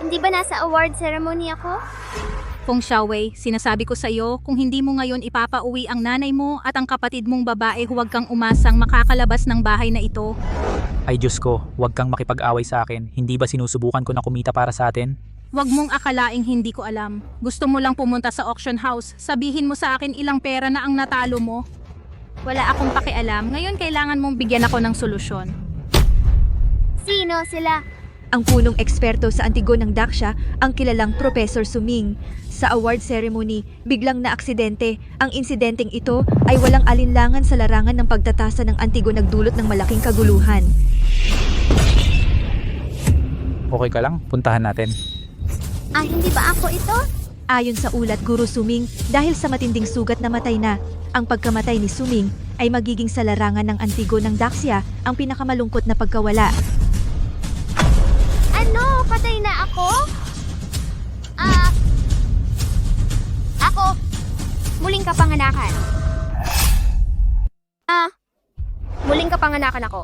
Hindi ba nasa award ceremony ako? Feng Xiaowei, sinasabi ko sa iyo, kung hindi mo ngayon ipapauwi ang nanay mo at ang kapatid mong babae, huwag kang umasang makakalabas ng bahay na ito. Ay Diyos ko, huwag kang makipag-away sa akin. Hindi ba sinusubukan ko na kumita para sa atin? Huwag mong akalaing hindi ko alam. Gusto mo lang pumunta sa auction house. Sabihin mo sa akin ilang pera na ang natalo mo. Wala akong pakialam. Ngayon kailangan mong bigyan ako ng solusyon. Sino sila? Ang punong eksperto sa Antigo ng Daksha, ang kilalang Professor Suming. Sa award ceremony, biglang na aksidente. Ang insidenteng ito ay walang alinlangan sa larangan ng pagtatasa ng Antigo, nagdulot ng malaking kaguluhan. Okay ka lang? Puntahan natin. Hindi ba ako ito? Ayon sa ulat, Guru Suming, dahil sa matinding sugat na matay na. Ang pagkamatay ni Suming ay magiging sa larangan ng Antigo ng Daksya ang pinakamalungkot na pagkawala. Ano? Patay na ako? Ako. Muling kapanganakan. Muling kapanganakan ako.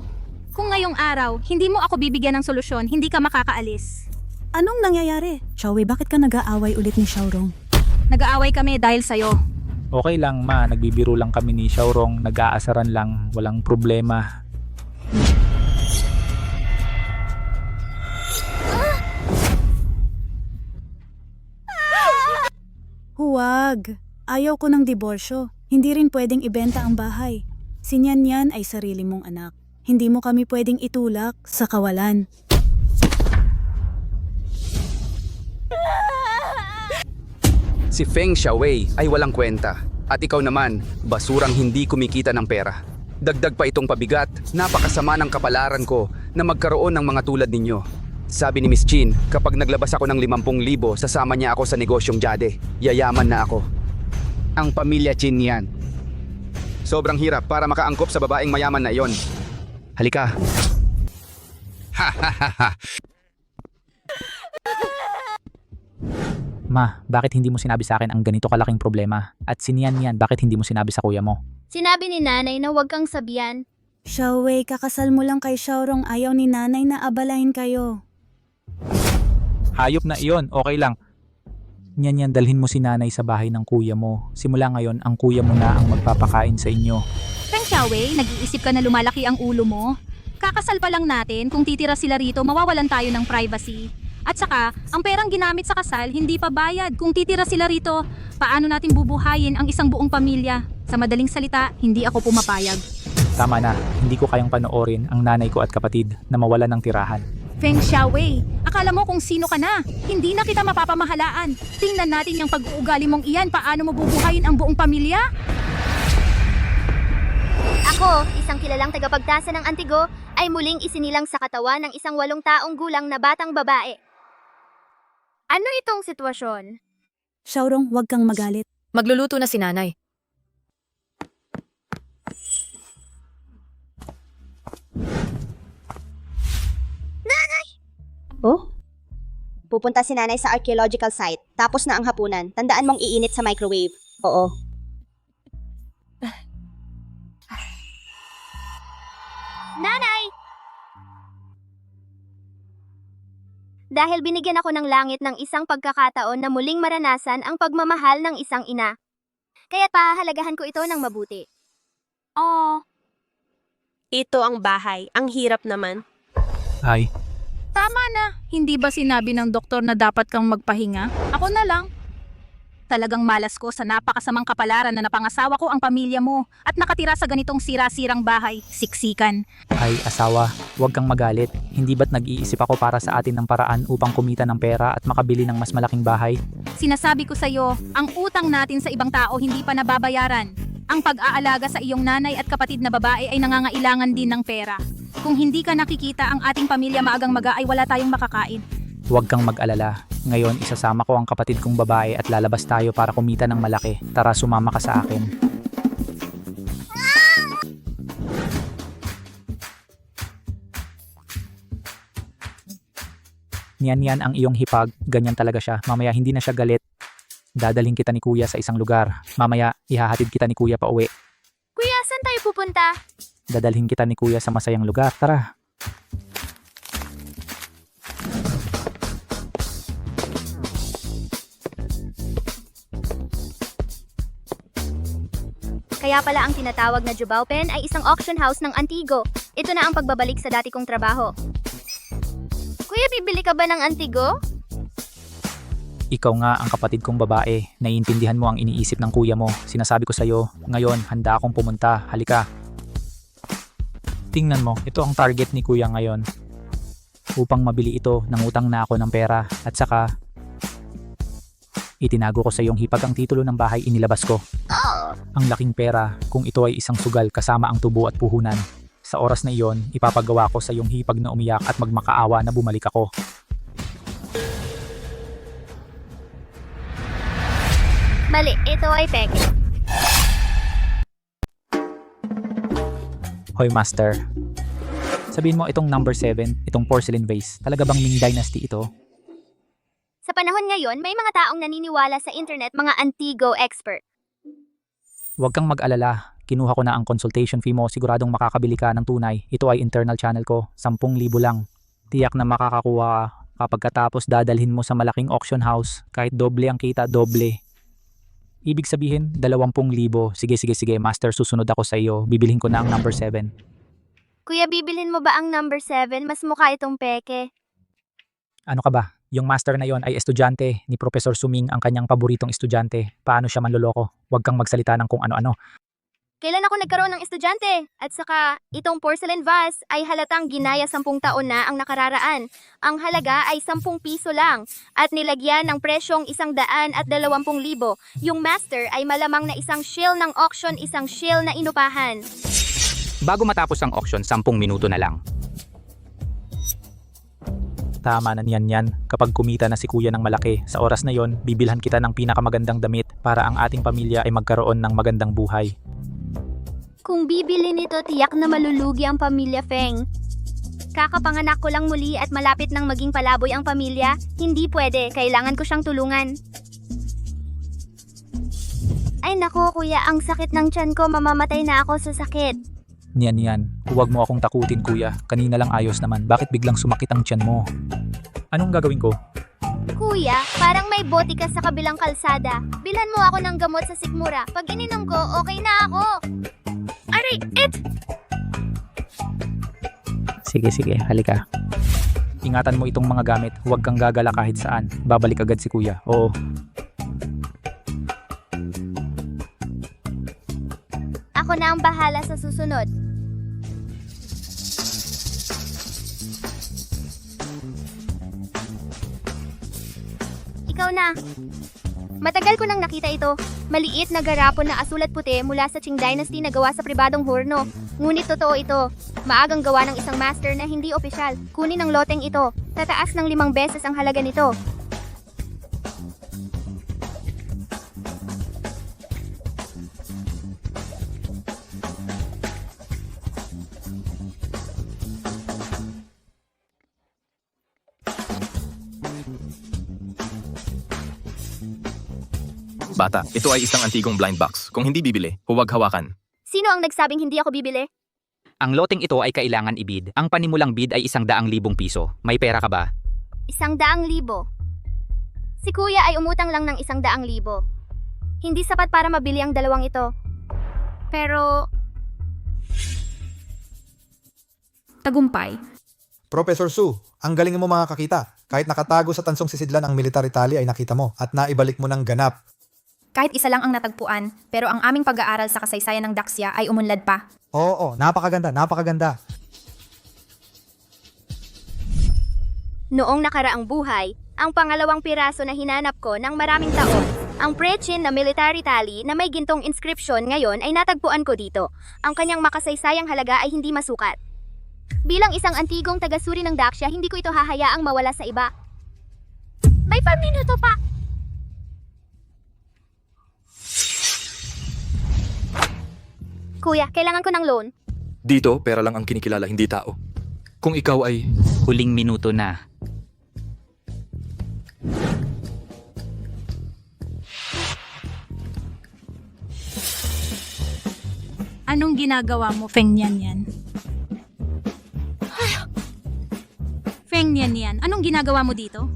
Kung ngayong araw, hindi mo ako bibigyan ng solusyon, hindi ka makakaalis. Anong nangyayari? Xiaowei, bakit ka nag-aaway ulit ni Xiaorong? Nag-aaway kami dahil sa'yo. Okay lang ma, nagbibiro lang kami ni Xiaorong, nag-aasaran lang, walang problema. Huwag! Ayaw ko ng diborsyo. Hindi rin pwedeng ibenta ang bahay. Si Nian ay sarili mong anak. Hindi mo kami pwedeng itulak sa kawalan. Si Feng Xiaowei ay walang kwenta. At ikaw naman, basurang hindi kumikita ng pera. Dagdag pa itong pabigat, napakasama ng kapalaran ko na magkaroon ng mga tulad ninyo. Sabi ni Miss Chin, kapag naglabas ako ng 50,000, sasama niya ako sa negosyong Jade. Yayaman na ako. Ang pamilya Chin yan. Sobrang hirap para makaangkop sa babaeng mayaman na iyon. Halika. Ma, bakit hindi mo sinabi sa akin ang ganito kalaking problema? At si Nian, bakit hindi mo sinabi sa kuya mo? Sinabi ni nanay na huwag kang sabihan. Xiaowei, kakasal mo lang kay Xiaorong, ayaw ni nanay na abalahin kayo. Hayop na iyon, okay lang. Nian, dalhin mo si nanay sa bahay ng kuya mo. Simula ngayon, ang kuya mo na ang magpapakain sa inyo. Feng Xiaowei, nag-iisip ka na lumalaki ang ulo mo? Kakasal pa lang natin, kung titira sila rito, mawawalan tayo ng privacy. At saka, ang perang ginamit sa kasal, hindi pa bayad. Kung titira sila rito, paano natin bubuhayin ang isang buong pamilya? Sa madaling salita, hindi ako pumapayag. Tama na, hindi ko kayang panoorin ang nanay ko at kapatid na mawalan ng tirahan. Feng Xiaowei, akala mo kung sino ka na? Hindi na kita mapapamahalaan. Tingnan natin yung pag-uugali mong iyan, paano mo bubuhayin ang buong pamilya? Ako, isang kilalang tagapagtasa ng Antigo, ay muling isinilang sa katawan ng isang 8 taong gulang na batang babae. Ano itong sitwasyon? Xiaorong, huwag kang magalit. Magluluto na si nanay. Oh? Pupunta si nanay sa archaeological site. Tapos na ang hapunan. Tandaan mong iinit sa microwave. Oo. Nanay! Dahil binigyan ako ng langit ng isang pagkakataon na muling maranasan ang pagmamahal ng isang ina. Kaya pahahalagahan ko ito ng mabuti. Ito ang bahay. Ang hirap naman. Ay, Tama na, hindi ba sinabi ng doktor na dapat kang magpahinga? Ako na lang. Talagang malas ko sa napakasamang kapalaran na napangasawa ko ang pamilya mo at nakatira sa ganitong sira-sirang bahay, siksikan. ay asawa, huwag kang magalit. Hindi ba't nag-iisip ako para sa atin ng paraan upang kumita ng pera at makabili ng mas malaking bahay? Sinasabi ko sa iyo, ang utang natin sa ibang tao hindi pa nababayaran. Ang pag-aalaga sa iyong nanay at kapatid na babae ay nangangailangan din ng pera. Kung hindi ka nakikita ang ating pamilya maagang maga ay wala tayong makakain. Huwag kang mag-alala. Ngayon, isasama ko ang kapatid kong babae at lalabas tayo para kumita ng malaki. Tara, sumama ka sa akin. Niyan ang iyong hipag. Ganyan talaga siya. Mamaya hindi na siya galit. Dadalhin kita ni kuya sa isang lugar. Mamaya, ihahatid kita ni kuya pa uwi. Kuya, saan tayo pupunta? Dadalhin kita ni kuya sa masayang lugar. Tara. Kaya pala ang tinatawag na Jubao Pen ay isang auction house ng Antigo. Ito na ang pagbabalik sa dati kong trabaho. Kuya, bibili ka ba ng Antigo? Ikaw nga ang kapatid kong babae. Naiintindihan mo ang iniisip ng kuya mo. Sinasabi ko sa'yo, ngayon handa akong pumunta. Halika. Tingnan mo, ito ang target ni kuya ngayon. Upang mabili ito, nangutang na ako ng pera. At saka, itinago ko sa iyong hipag ang titulo ng bahay inilabas ko. Ang laking pera kung ito ay isang sugal kasama ang tubo at puhunan. Sa oras na iyon, ipapagawa ko sa iyong hipag na umiyak at magmakaawa na bumalik ako. Mali, ito ay peke. Hoy master, sabihin mo itong number 7, itong porcelain vase, talaga bang Ming Dynasty ito? Sa panahon ngayon, may mga taong naniniwala sa internet, mga Antigo expert. Huwag kang mag-alala, kinuha ko na ang consultation fee mo, siguradong makakabili ka ng tunay. Ito ay internal channel ko, 10,000 lang. Tiyak na makakakuha ka kapag katapos dadalhin mo sa malaking auction house, kahit doble ang kita, doble. Ibig sabihin, 20,000. Sige, master, susunod ako sa iyo. Bibilhin ko na ang number 7. Kuya, bibilhin mo ba ang number 7? Mas mukha itong peke. Ano ka ba? Yung master na yon ay estudyante ni Professor Suming, ang kanyang paboritong estudyante. Paano siya manloloko? Huwag kang magsalita ng kung ano-ano. Kailan ako nagkaroon ng estudyante? At saka, itong porcelain vase ay halatang ginaya 10 taon na ang nakararaan. Ang halaga ay 10 piso lang at nilagyan ng presyong 120,000. Yung master ay malamang na isang shill ng auction, isang shill na inupahan. Bago matapos ang auction, 10 minuto na lang. Tama na yan. Kapag kumita na si kuya ng malaki, sa oras na yon, bibilhan kita ng pinakamagandang damit para ang ating pamilya ay magkaroon ng magandang buhay. Kung bibili nito, tiyak na malulugi ang pamilya Feng. Kakapanganak ko lang muli at malapit nang maging palaboy ang pamilya. Hindi pwede, kailangan ko siyang tulungan. Ay nako kuya, ang sakit ng tiyan ko, mamamatay na ako sa sakit. Niyan. Huwag mo akong takutin kuya. Kanina lang ayos naman. Bakit biglang sumakit ang tiyan mo? Anong gagawin ko? Kuya, parang may bote ka sa kabilang kalsada. Bilhan mo ako ng gamot sa sikmura. Pag ininom ko, okay na ako. Aray, Sige, halika. Ingatan mo itong mga gamit. Huwag kang gagala kahit saan. Babalik agad si kuya. Oo. Ako na ang bahala sa susunod. Ikaw na. Matagal ko nang nakita ito. Maliit na garapon na asul at puti mula sa Qing Dynasty na gawa sa pribadong horno. Ngunit totoo ito. Maagang gawa ng isang master na hindi opisyal. Kunin ang loteng ito. Tataas ng 5 beses ang halaga nito. Bata, ito ay isang antigong blind box. Kung hindi bibili, huwag hawakan. Sino ang nagsabing hindi ako bibili? Ang loteng ito ay kailangan ibid. Ang panimulang bid ay 100,000 piso. May pera ka ba? 100,000. Si kuya ay umutang lang ng 100,000. Hindi sapat para mabili ang dalawang ito. Pero, Tagumpay. Professor Su, ang galing mo mga kakita. Kahit nakatago sa tansong sisidlan ang military tally ay nakita mo at naibalik mo ng ganap. Kahit isa lang ang natagpuan, pero ang aming pag-aaral sa kasaysayan ng Daxia ay umunlad pa. Oo, napakaganda. noong nakaraang buhay, ang pangalawang piraso na hinanap ko ng maraming taon, ang Prechin na military tally na may gintong inscription ngayon ay natagpuan ko dito. Ang kanyang makasaysayang halaga ay hindi masukat. Bilang isang antigong taga-suri ng Daxia, hindi ko ito hahayaang mawala sa iba. May paminuto pa! Kuya, kailangan ko ng loan. Dito, pera lang ang kinikilala, hindi tao. Kung ikaw ay... Huling minuto na. Anong ginagawa mo, Feng Nian? Feng Nian, anong ginagawa mo dito?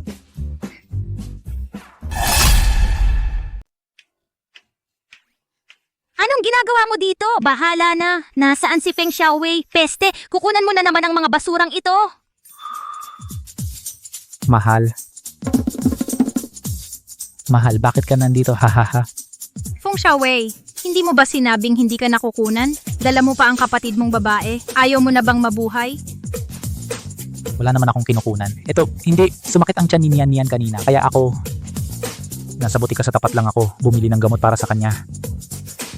Anong ginagawa ginagawa mo dito? Bahala na. Nasaan si Feng Xiaowei? Peste, kukunan mo na naman ang mga basurang ito. Mahal. Mahal, bakit ka nandito? Hahaha. Feng Xiaowei, hindi mo ba sinabing hindi ka nakukunan? Dala mo pa ang kapatid mong babae? Ayaw mo na bang mabuhay? Wala naman akong kinukunan. Ito, hindi. Sumakit ang tiyan ni Nian kanina. Kaya ako, nasa butika sa tapat lang ako, bumili ng gamot para sa kanya.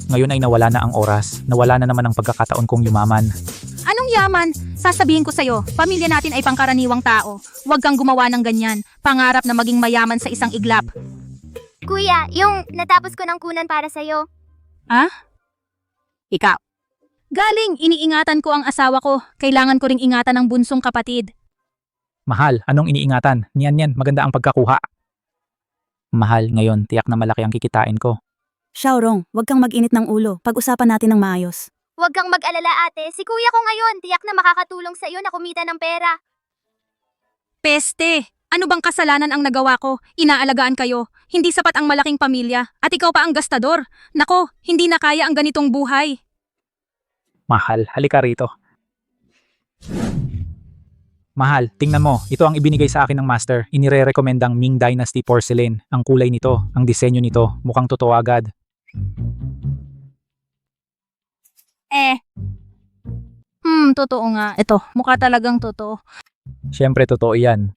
Ngayon ay nawala na ang oras. Nawala na naman ang pagkakataon kong yumaman. Anong yaman? Sasabihin ko sa'yo, pamilya natin ay pangkaraniwang tao. Huwag kang gumawa ng ganyan. Pangarap na maging mayaman sa isang iglap. Kuya, yung natapos ko ng kunan para sa'yo. Ikaw. Galing, iniingatan ko ang asawa ko. Kailangan ko ring ingatan ang bunsong kapatid. Mahal, anong iniingatan? Niyan, maganda ang pagkakuha. Mahal, ngayon, tiyak na malaki ang kikitain ko. Xiaorong, huwag kang mag-init ng ulo. Pag-usapan natin ng maayos. Huwag kang mag-alala ate, si kuya ko ngayon, tiyak na makakatulong sa'yo na kumita ng pera. Peste! Ano bang kasalanan ang nagawa ko? Inaalagaan kayo. Hindi sapat ang malaking pamilya. At ikaw pa ang gastador. Nako, hindi na kaya ang ganitong buhay. Mahal, halika rito. Mahal, tingnan mo. Ito ang ibinigay sa akin ng master. Inire-recommendang Ming Dynasty Porcelain. Ang kulay nito, ang disenyo nito, mukhang totoo agad. Totoo nga. Ito, mukha talagang totoo. Siyempre, totoo yan.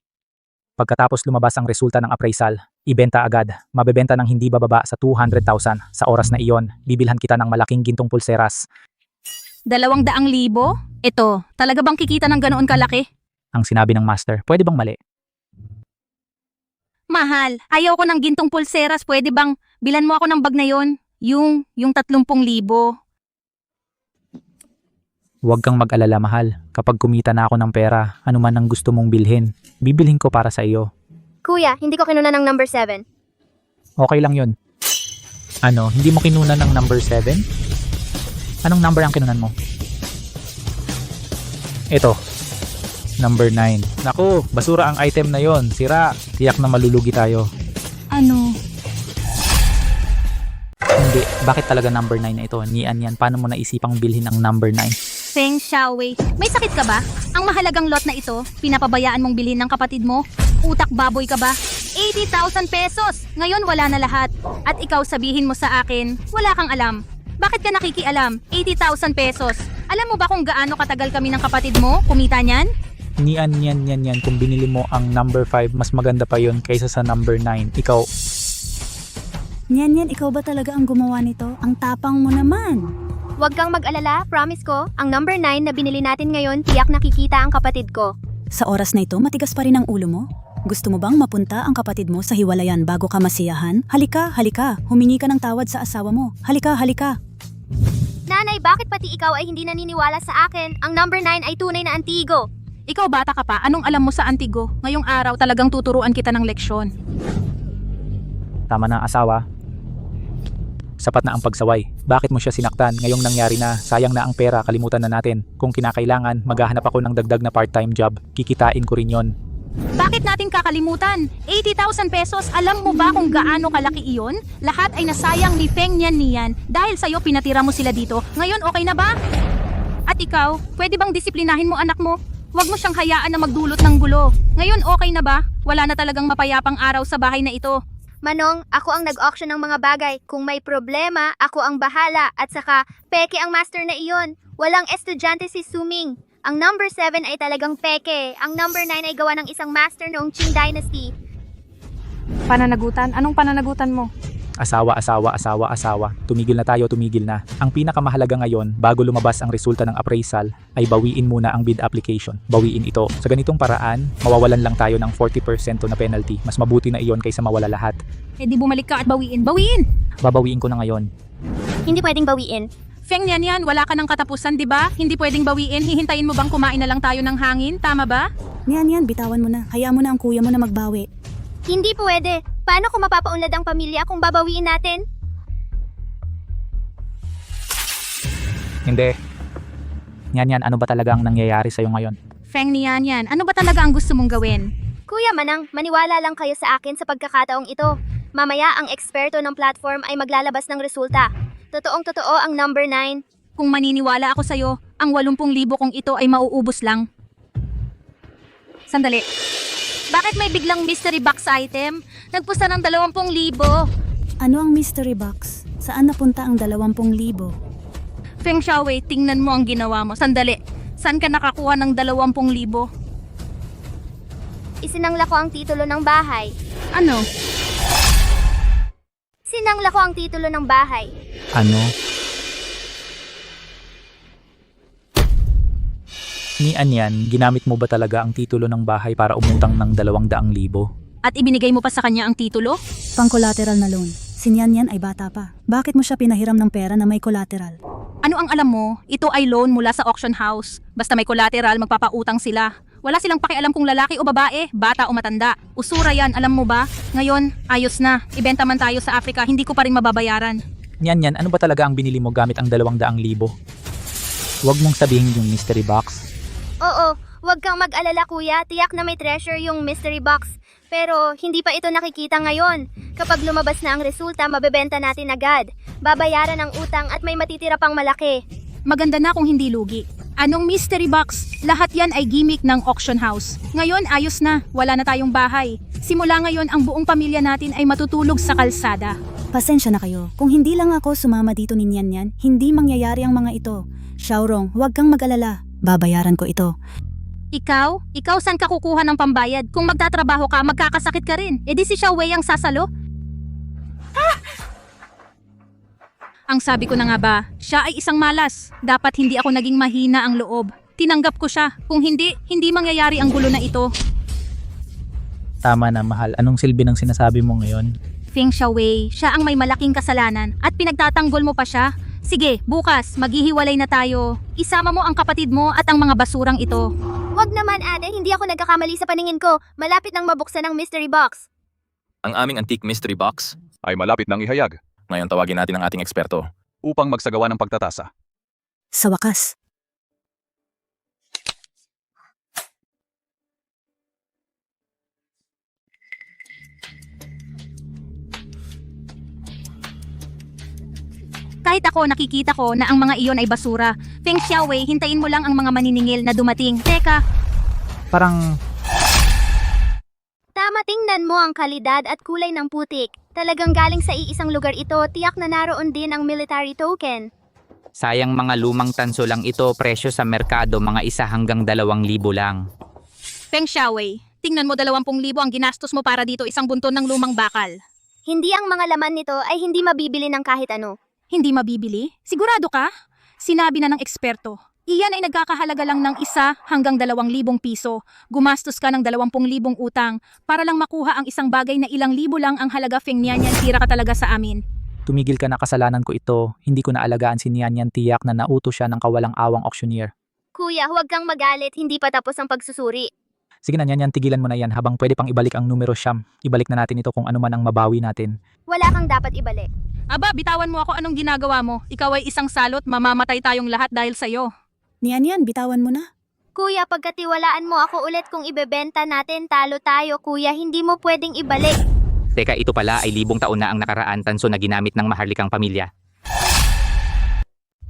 Pagkatapos lumabas ang resulta ng appraisal, ibenta agad. Mabebenta ng hindi bababa sa 200,000. Sa oras na iyon, bibilhan kita ng malaking gintong pulseras. 200,000? Ito, talaga bang kikita ng ganoon kalaki? Ang sinabi ng master, pwede bang mali? Mahal, ayaw ko ng gintong pulseras. Pwede bang bilan mo ako ng bag na yon? Yung 30,000. Huwag kang mag-alala, mahal. Kapag kumita na ako ng pera, ano man ang gusto mong bilhin, bibilhin ko para sa iyo. Kuya, hindi ko kinunan ng number 7. Okay lang yun. Ano, hindi mo kinunan ng number 7? Anong number ang kinunan mo? Ito. Number 9. Naku, basura ang item na yon. Sira. Tiyak na malulugi tayo. Ano? Hindi. Bakit talaga number 9 na ito? Nian, paano mo naisipang bilhin ang number 9? Feng Xiaowei, may sakit ka ba? Ang mahalagang lot na ito, pinapabayaan mong bilhin ng kapatid mo? Utak baboy ka ba? 80,000 pesos! Ngayon wala na lahat. At ikaw sabihin mo sa akin, wala kang alam. Bakit ka nakikialam? 80,000 pesos. Alam mo ba kung gaano katagal kami ng kapatid mo kumita niyan? Nian, kung binili mo ang number 5, mas maganda pa yon kaysa sa number 9. Ikaw, Nian, ikaw ba talaga ang gumawa nito? Ang tapang mo naman. Huwag kang mag-alala, promise ko, ang number 9 na binili natin ngayon, tiyak nakikita ang kapatid ko. Sa oras na ito, matigas pa rin ang ulo mo? Gusto mo bang mapunta ang kapatid mo sa hiwalayan bago ka masiyahan? Halika, humingi ka ng tawad sa asawa mo. Halika. Nanay, bakit pati ikaw ay hindi naniniwala sa akin? Ang number 9 ay tunay na antigo. Ikaw bata ka pa, anong alam mo sa antigo? Ngayong araw talagang tuturuan kita ng leksyon. tama na asawa. Sapat na ang pagsaway. Bakit mo siya sinaktan? Ngayong nangyari na, sayang na ang pera, kalimutan na natin. Kung kinakailangan, maghahanap ako ng dagdag na part-time job. Kikitain ko rin yon. Bakit natin kakalimutan? 80,000 pesos, alam mo ba kung gaano kalaki iyon? Lahat ay nasayang ni Feng Nian dahil sa'yo pinatira mo sila dito. Ngayon okay na ba? At ikaw, pwede bang disiplinahin mo anak mo? Huwag mo siyang hayaan na magdulot ng gulo. Ngayon okay na ba? Wala na talagang mapayapang araw sa bahay na ito. Manong, ako ang nag-auction ng mga bagay. Kung may problema, ako ang bahala. At saka, peke ang master na iyon. Walang estudyante si Suming. Ang number 7 ay talagang peke. Ang number 9 ay gawa ng isang master noong Qing Dynasty. Pananagutan? Anong pananagutan mo? Asawa. Tumigil na tayo, tumigil na. Ang pinakamahalaga ngayon, bago lumabas ang resulta ng appraisal, ay bawiin muna ang bid application. Bawiin ito. Sa ganitong paraan, mawawalan lang tayo ng 40% na penalty. Mas mabuti na iyon kaysa mawala lahat. Eh di bumalik ka at bawiin. Bawiin! Babawiin ko na ngayon. Hindi pwedeng bawiin. Feng Nian, wala ka ng katapusan, di ba? Hindi pwedeng bawiin. Hihintayin mo bang kumain na lang tayo ng hangin? Tama ba? Nian, bitawan mo na. Hayaan mo na ang kuya mo na magbawi. Hindi pwede. Paano kung mapapaunlad ang pamilya kung babawiin natin? Hindi. Yan, ano ba talaga ang nangyayari sa'yo ngayon? Feng Nian, ano ba talaga ang gusto mong gawin? Kuya Manang, maniwala lang kayo sa akin sa pagkakataong ito. Mamaya ang eksperto ng platform ay maglalabas ng resulta. Totoong totoo ang number 9. Kung maniniwala ako sa'yo, ang 80,000 kung ito ay mauubos lang. Sandali. Bakit may biglang mystery box item? Nagpusta ng 20,000. Ano ang mystery box? Saan napunta ang 20,000? Feng Xiaowei, tingnan mo ang ginawa mo. Sandali. Saan ka nakakuha ng 20,000? Isinangla ko ang titulo ng bahay. Ano? Sinangla ko ang titulo ng bahay. Ano? Ni Anyan, ginamit mo ba talaga ang titulo ng bahay para umutang ng 200,000? At ibinigay mo pa sa kanya ang titulo? Pang-collateral na loan. Si Nian ay bata pa. Bakit mo siya pinahiram ng pera na may collateral? Ano ang alam mo? Ito ay loan mula sa auction house. Basta may collateral, magpapautang sila. Wala silang pakialam kung lalaki o babae, bata o matanda. Usura yan, alam mo ba? Ngayon, ayos na. Ibenta man tayo sa Africa, hindi ko pa rin mababayaran. Niyan, ano ba talaga ang binili mo gamit ang 200,000? Huwag mong sabihin yung mystery box. Oo, huwag kang mag-alala kuya, tiyak na may treasure yung mystery box. Pero hindi pa ito nakikita ngayon. Kapag lumabas na ang resulta, mabebenta natin agad. Babayaran ang utang at may matitira pang malaki. Maganda na kung hindi lugi. Anong mystery box? Lahat yan ay gimmick ng auction house. Ngayon, ayos na. Wala na tayong bahay. Simula ngayon, ang buong pamilya natin ay matutulog sa kalsada. Pasensya na kayo. Kung hindi lang ako sumama dito ni Nian, hindi mangyayari ang mga ito. Xiaorong, huwag kang mag-alala. Babayaran ko ito. Ikaw? Ikaw saan ka kukuha ng pambayad? Kung magtatrabaho ka, magkakasakit ka rin. E di si Xiaowei ang sasalo? Ang sabi ko na nga ba, siya ay isang malas. Dapat hindi ako naging mahina ang loob. Tinanggap ko siya. Kung hindi, hindi mangyayari ang gulo na ito. Tama na, mahal. Anong silbi ng sinasabi mo ngayon? Feng Xiaowei, siya ang may malaking kasalanan at pinagtatanggol mo pa siya. Sige, bukas, maghihiwalay na tayo. Isama mo ang kapatid mo at ang mga basurang ito. Wag naman ate, hindi ako nagkakamali sa paningin ko. Malapit nang mabuksan ang mystery box. Ang aming antique mystery box, Ay malapit nang ihayag ngayon tawagin natin ang ating eksperto. upang magsagawa ng pagtatasa. Sa wakas. Kahit ako, nakikita ko na ang mga iyon ay basura. Feng Xiaowei, hintayin mo lang ang mga maniningil na dumating. Teka, Parang Tama, tingnan mo ang kalidad at kulay ng putik. Talagang galing sa iisang lugar ito, tiyak na naroon din ang military token. Sayang mga lumang tanso lang ito, presyo sa merkado mga 1 hanggang 2,000 lang. Feng Xiaowei, tingnan mo 20,000 ang ginastos mo para dito isang bunton ng lumang bakal. Hindi ang mga laman nito ay hindi mabibili ng kahit ano. Hindi mabibili? Sigurado ka? Sinabi na ng eksperto. Iyan ay nagkakahalaga lang ng 1 hanggang 2,000 piso. Gumastos ka ng 20,000 utang para lang makuha ang isang bagay na ilang libo lang ang halaga. Feng Nian, tira ka talaga sa amin. tumigil ka na, kasalanan ko ito. Hindi ko naalagaan si Nian, tiyak na nauto siya ng kawalang awang auctioneer. Kuya, huwag kang magalit, hindi pa tapos ang pagsusuri. Sige na Nian, tigilan mo na yan habang pwede pang ibalik ang numero siyam. Ibalik na natin ito kung ano man ang mabawi natin. Wala kang dapat ibalik. Aba, bitawan mo ako, anong ginagawa mo? Ikaw ay isang salot, mamamatay tayong lahat dahil sa'yo. Nian, bitawan mo na. Kuya, pagkatiwalaan mo ako ulit kung ibebenta natin, talo tayo. Kuya, hindi mo pwedeng ibalik. Teka, ito pala ay 1,000 taon na ang nakaraan tanso na ginamit ng maharlikang pamilya.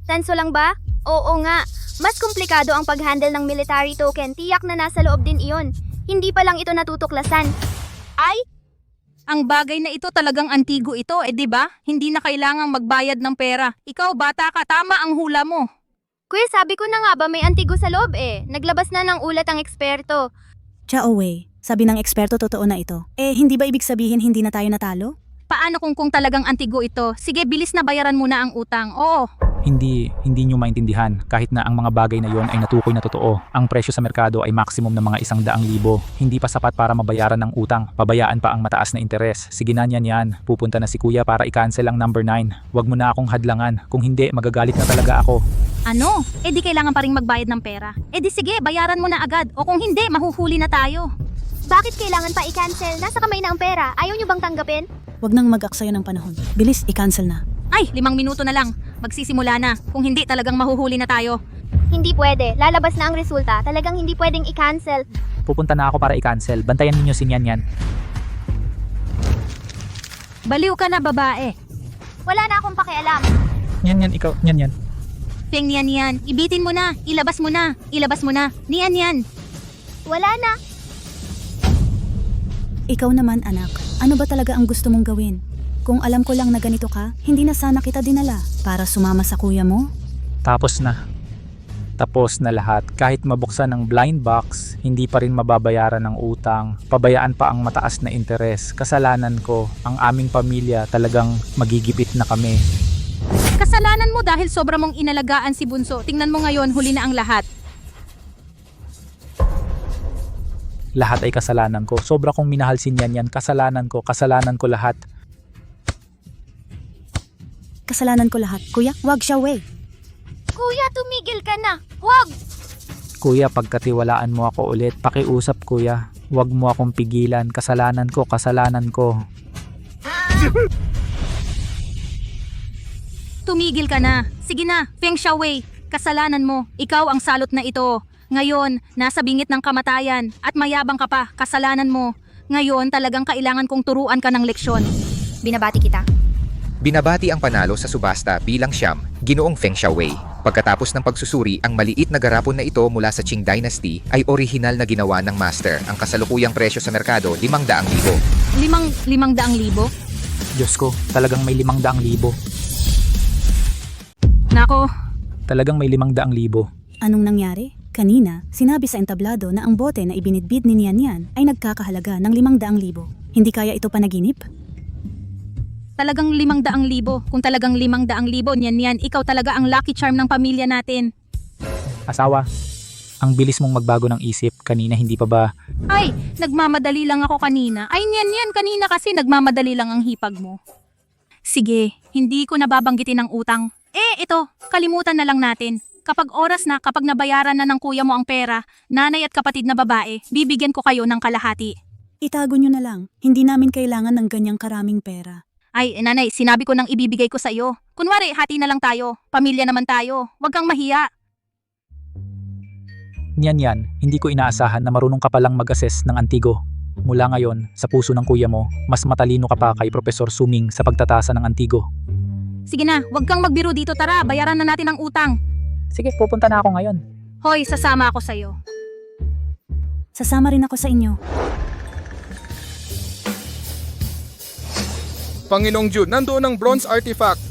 Tanso lang ba? Oo nga. Mas komplikado ang pag-handle ng military token. Tiyak na nasa loob din iyon. Hindi pa lang ito natutuklasan. Ay! Ang bagay na ito talagang antigo ito, di ba? Hindi na kailangang magbayad ng pera. Ikaw, bata ka, tama ang hula mo. Kuya, sabi ko na nga ba may antigo sa loob eh. Naglabas na ng ulat ang eksperto. Xiaowei, sabi ng eksperto totoo na ito. Hindi ba ibig sabihin hindi na tayo natalo? Paano kung talagang antigo ito? Sige, bilis na bayaran mo na ang utang. Oo. Hindi nyo maintindihan. Kahit na ang mga bagay na yon ay natukoy na totoo, ang presyo sa merkado ay maximum na mga 100,000. Hindi pa sapat para mabayaran ng utang. Pabayaan pa ang mataas na interes. Sige na yan. Pupunta na si kuya para i-cancel ang number 9. Huwag mo na akong hadlangan. Kung hindi, magagalit na talaga ako. Ano? Di kailangan pa rin magbayad ng pera. Di sige, bayaran mo na agad. O kung hindi, mahuhuli na tayo. Bakit kailangan pa i-cancel? Nasa kamay na ang pera. Ayaw nyo bang tanggapin? Huwag nang mag-aksaya ng panahon. Bilis, i-cancel na. Ay, 5 minuto na lang. Magsisimula na. Kung hindi, talagang mahuhuli na tayo. Hindi pwede. Lalabas na ang resulta. Talagang hindi pwedeng i-cancel. Pupunta na ako para i-cancel. Bantayan ninyo si Nian. Baliw ka na, babae. Wala na akong pakialam. Yan, ikaw. Yan. Feng, Nian, ibitin mo na, ilabas mo na, Nian. Wala na. Ikaw naman anak, ano ba talaga ang gusto mong gawin? Kung alam ko lang na ganito ka, hindi na sana kita dinala para sumama sa kuya mo. Tapos na lahat. Kahit mabuksan ng blind box, hindi pa rin mababayaran ng utang. Pabayaan pa ang mataas na interes. Kasalanan ko. Ang aming pamilya talagang magigipit na kami. Kasalanan mo dahil sobra mong inalagaan si Bunso. Tingnan mo ngayon, huli na ang lahat. Lahat ay kasalanan ko. Sobra kong minahal si Nian. Kasalanan ko lahat. Kasalanan ko lahat. Kuya, wag siya, Wei. Kuya, tumigil ka na. Huwag! Kuya, pagkatiwalaan mo ako ulit. Pakiusap, kuya. Huwag mo akong pigilan. Kasalanan ko. Tumigil ka na. Sige na, Feng Xiaowei. Kasalanan mo. Ikaw ang salot na ito. Ngayon, nasa bingit ng kamatayan. At mayabang ka pa. Kasalanan mo. Ngayon, talagang kailangan kong turuan ka ng leksyon. Binabati kita. Binabati ang panalo sa subasta bilang siyam, Ginoong Feng Xiaowei. Pagkatapos ng pagsusuri, ang maliit na garapon na ito mula sa Qing Dynasty ay orihinal na ginawa ng master. Ang kasalukuyang presyo sa merkado, 500,000. 500,000? Diyos ko, talagang may 500,000. Nako, Talagang may 500,000. Anong nangyari? Kanina, sinabi sa entablado na ang bote na ibinitbit ni Nian ay nagkakahalaga ng 500,000. Hindi kaya ito panaginip? talagang 500,000. Kung talagang 500,000, Nian, ikaw talaga ang lucky charm ng pamilya natin. Asawa, ang bilis mong magbago ng isip. Kanina hindi pa ba? Ay, nagmamadali lang ako kanina. Ay, Nian, kanina kasi nagmamadali lang ang hipag mo. Sige, hindi ko nababanggitin ang utang. Ito, kalimutan na lang natin. Kapag oras na, kapag nabayaran na ng kuya mo ang pera, nanay at kapatid na babae, bibigyan ko kayo ng kalahati. Itago nyo na lang. Hindi namin kailangan ng ganyang karaming pera. Ay, nanay, sinabi ko nang ibibigay ko sa iyo. Kunwari, hati na lang tayo. Pamilya naman tayo. Huwag kang mahiya. Nian, hindi ko inaasahan na marunong ka palang mag-assess ng antigo. Mula ngayon, sa puso ng kuya mo, mas matalino ka pa kay Professor Suming sa pagtatasa ng antigo. Sige na, huwag kang magbiro dito. Tara, bayaran na natin ang utang. Sige, pupunta na ako ngayon. Hoy, sasama ako sa'yo. Sasama rin ako sa inyo. Panginoong Jude, nandoon ang bronze artifact.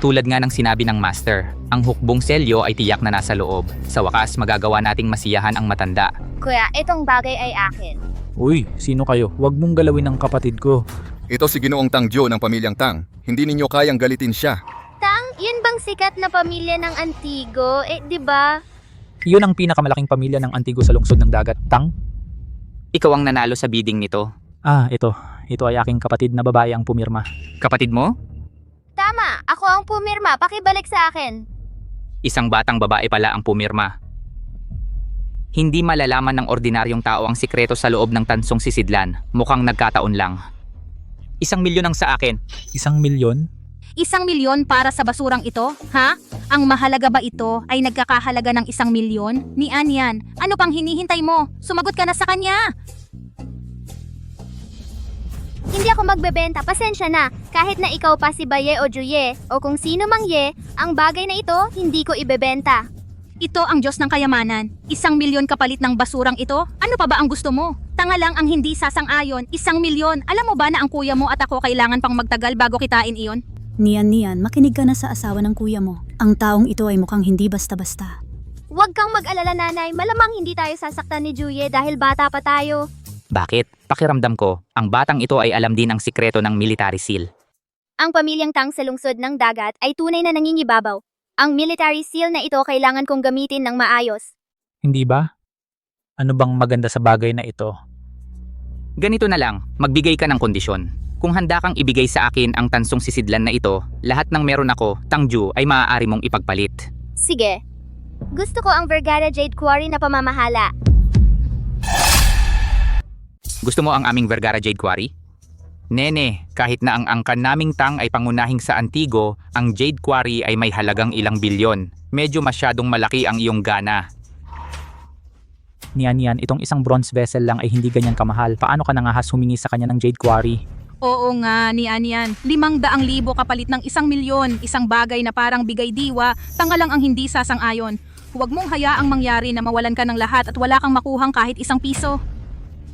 Tulad nga ng sinabi ng master, ang hukbong selyo ay tiyak na nasa loob. Sa wakas, magagawa nating masiyahan ang matanda. Kuya, itong bagay ay akin. Uy, sino kayo? Huwag mong galawin ang kapatid ko. Ito si Ginoong Tang Jo ng pamilyang Tang. Hindi ninyo kayang galitin siya. Tang, yun bang sikat na pamilya ng Antigo? Di ba? Yun ang pinakamalaking pamilya ng antigo sa lungsod ng dagat. Tang? Ikaw ang nanalo sa bidding nito. Ito. Ito ay aking kapatid na babae ang pumirma. Kapatid mo? Tama, ako ang pumirma. Pakibalik sa akin. Isang batang babae pala ang pumirma. Hindi malalaman ng ordinaryong tao ang sikreto sa loob ng tansong sisidlan. Mukhang nagkataon lang. 1,000,000 ang sa akin. 1,000,000? 1,000,000 para sa basurang ito? Ha? Ang mahalaga ba ito ay nagkakahalaga ng 1,000,000? Nian, ano pang hinihintay mo? Sumagot ka na sa kanya! Hindi ako magbebenta, pasensya na. Kahit na ikaw pa si Baye o Juye, o kung sino mang ye, ang bagay na ito, hindi ko ibebenta. Ito ang Diyos ng kayamanan. 1,000,000 kapalit ng basurang ito? Ano pa ba ang gusto mo? Tanga lang ang hindi sasang-ayon. 1,000,000. Alam mo ba na ang kuya mo at ako kailangan pang magtagal bago kitain iyon? Nian, makinig ka na sa asawa ng kuya mo. Ang taong ito ay mukhang hindi basta-basta. Huwag kang mag-alala, nanay. Malamang hindi tayo sasaktan ni Juye dahil bata pa tayo. Bakit? Pakiramdam ko, ang batang ito ay alam din ang sikreto ng military seal. Ang pamilyang Tang sa lungsod ng dagat ay tunay na nangingibabaw. Ang military seal na ito kailangan kong gamitin ng maayos. Hindi ba? Ano bang maganda sa bagay na ito? Ganito na lang, magbigay ka ng kondisyon. Kung handa kang ibigay sa akin ang tansong sisidlan na ito, lahat ng meron ako, Tangju, ay maaari mong ipagpalit. Sige. Gusto ko ang Vergara Jade Quarry na pamamahala. Gusto mo ang aming Vergara Jade Quarry? Nene, kahit na ang angkan naming Tang ay pangunahing sa Antigo, ang Jade Quarry ay may halagang ilang bilyon. Medyo masyadong malaki ang iyong gana. Nian, itong isang bronze vessel lang ay hindi ganyan kamahal. Paano ka nangahas humingi sa kanya ng Jade Quarry? Oo nga, niyan. 500,000 kapalit ng 1,000,000, isang bagay na parang bigay diwa, tanga lang ang hindi sasang-ayon. Huwag mong hayaang mangyari na mawalan ka ng lahat at wala kang makuhang kahit 1 piso.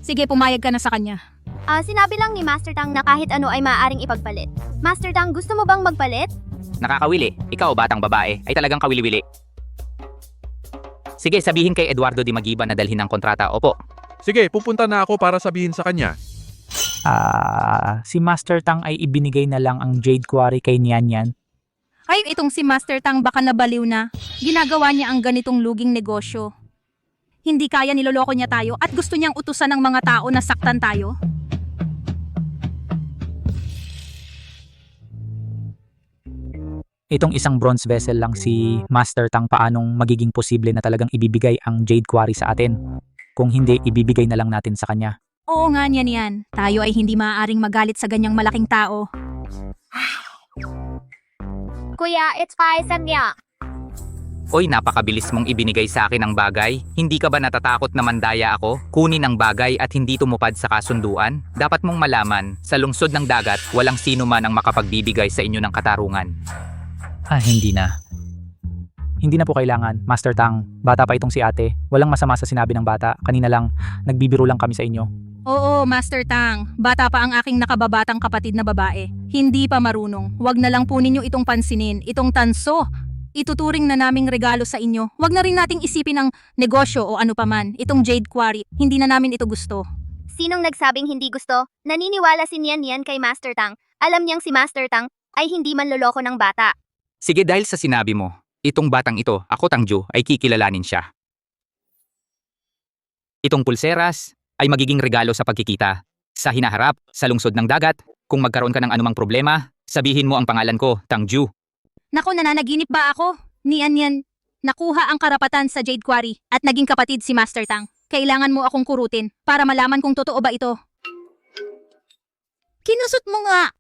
Sige, pumayag ka na sa kanya. Sinabi lang ni Master Tang na kahit ano ay maaaring ipagpalit. Master Tang, gusto mo bang magpalit? Nakakawili. Ikaw, batang babae, ay talagang kawili-wili. Sige, sabihin kay Eduardo Di Magiba na dalhin ng kontrata. Opo. Sige, pupunta na ako para sabihin sa kanya. Si Master Tang ay ibinigay na lang ang Jade Quarry kay Nian Yan. Ay, itong si Master Tang baka nabaliw na. Ginagawa niya ang ganitong luging negosyo. Hindi kaya niloloko niya tayo at gusto niyang utusan ng mga tao na saktan tayo. Itong isang bronze vessel lang si Master Tang, paanong magiging posible na talagang ibibigay ang Jade Quarry sa atin? Kung hindi, ibibigay na lang natin sa kanya. Oo nga niyan. Tayo ay hindi maaaring magalit sa ganyang malaking tao. Kuya, it's Kaisan niya. Oy, napakabilis mong ibinigay sa akin ang bagay. Hindi ka ba natatakot na mandaya ako? Kunin ang bagay at hindi tumupad sa kasunduan? Dapat mong malaman, sa lungsod ng dagat, walang sino man ang makapagbibigay sa inyo ng katarungan. Hindi na. Hindi na po kailangan, Master Tang. Bata pa itong si ate. Walang masama sa sinabi ng bata. Kanina lang, nagbibiro lang kami sa inyo. Oo, Master Tang. Bata pa ang aking nakababatang kapatid na babae. Hindi pa marunong. Huwag na lang po ninyo itong pansinin, itong tanso. Ituturing na naming regalo sa inyo. Huwag na rin nating isipin ang negosyo o ano paman. Itong Jade Quarry, hindi na namin ito gusto. Sinong nagsabing hindi gusto? Naniniwala si Nian Yan kay Master Tang. Alam niyang si Master Tang ay hindi manloloko ng bata. Sige, dahil sa sinabi mo, itong batang ito, ako Tangju, ay kikilalanin siya. Itong pulseras ay magiging regalo sa pagkikita. Sa hinaharap, sa lungsod ng dagat, kung magkaroon ka ng anumang problema, sabihin mo ang pangalan ko, Tangju. Naku, nananaginip ba ako? Nian Yan, nakuha ang karapatan sa Jade Quarry at naging kapatid si Master Tang. Kailangan mo akong kurutin para malaman kung totoo ba ito. Kinusot mo nga!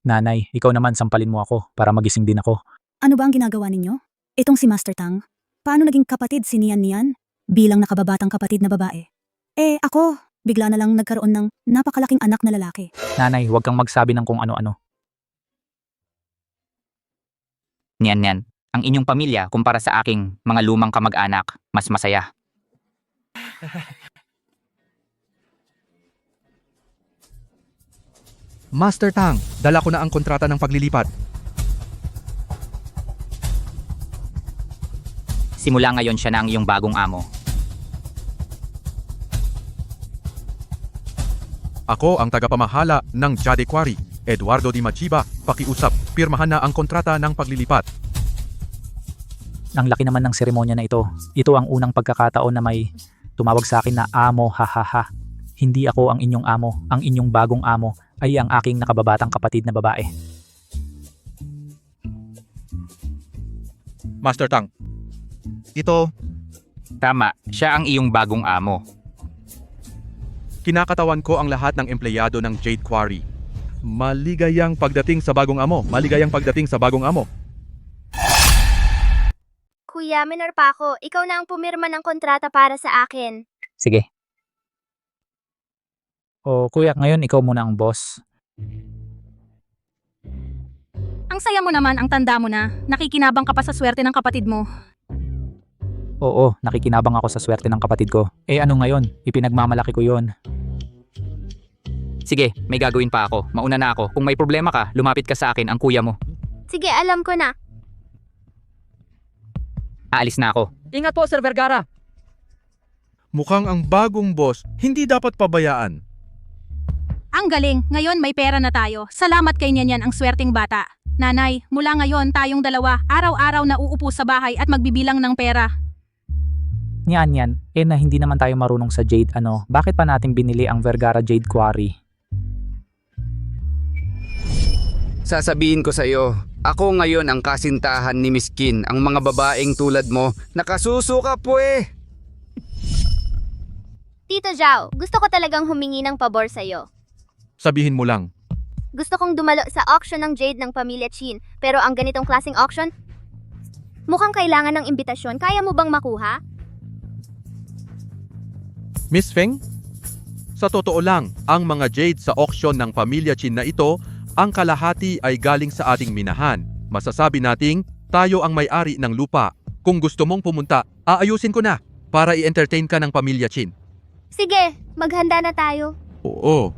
Nanay, ikaw naman sampalin mo ako para magising din ako. Ano ba ang ginagawa ninyo? Itong si Master Tang, paano naging kapatid si Nian Nian bilang nakababatang kapatid na babae? Ako, bigla na lang nagkaroon ng napakalaking anak na lalaki. Nanay, huwag kang magsabi ng kung ano-ano. Niyan, ang inyong pamilya kumpara sa aking mga lumang kamag-anak, mas masaya. Master Tang, dala ko na ang kontrata ng paglilipat. Simula ngayon siya na ang iyong bagong amo. Ako ang tagapamahala ng Jade Quarry, Eduardo Di Magiba. Pakiusap, pirmahan na ang kontrata ng paglilipat. Ang laki naman ng seremonya na ito. Ito ang unang pagkakataon na may tumawag sa akin na amo, hahaha. Hindi ako ang inyong amo. Ang inyong bagong amo ay ang aking nakababatang kapatid na babae. Master Tang, ito, Tama, siya ang iyong bagong amo. kinakatawan ko ang lahat ng empleyado ng Jade Quarry. Maligayang pagdating sa bagong amo. Maligayang pagdating sa bagong amo. Kuya, minor pa ako. Ikaw na ang pumirma ng kontrata para sa akin. Sige. O kuya, ngayon ikaw muna ang boss. Ang saya mo naman, ang tanda mo na. Nakikinabang ka pa sa swerte ng kapatid mo. Oo, nakikinabang ako sa swerte ng kapatid ko. Ano ngayon? Ipinagmamalaki ko yon. Sige, may gagawin pa ako. Mauna na ako. Kung may problema ka, lumapit ka sa akin, ang kuya mo. Sige, alam ko na. Aalis na ako. Ingat po, Sir Vergara. Mukhang ang bagong boss hindi dapat pabayaan. Ang galing, ngayon may pera na tayo. Salamat kay Nian ang swerteng bata. Nanay, mula ngayon tayong dalawa, araw-araw na uupo sa bahay at magbibilang ng pera. Yan. Na hindi naman tayo marunong sa Jade, bakit pa natin binili ang Vergara Jade Quarry? Sasabihin ko sa iyo, ako ngayon ang kasintahan ni Miskin, ang mga babaeng tulad mo, nakasusuka po eh. Tito Zhao, gusto ko talagang humingi ng pabor sa'yo. Sabihin mo lang. Gusto kong dumalo sa auction ng Jade ng pamilya Chin, pero ang ganitong klaseng auction, mukhang kailangan ng imbitasyon. Kaya mo bang makuha? Miss Feng? Sa totoo lang, ang mga jade sa auction ng pamilya Chin na ito, ang kalahati ay galing sa ating minahan. Masasabi nating tayo ang may-ari ng lupa. Kung gusto mong pumunta, aayusin ko na para i-entertain ka ng pamilya Chin. Sige, maghanda na tayo. Oo.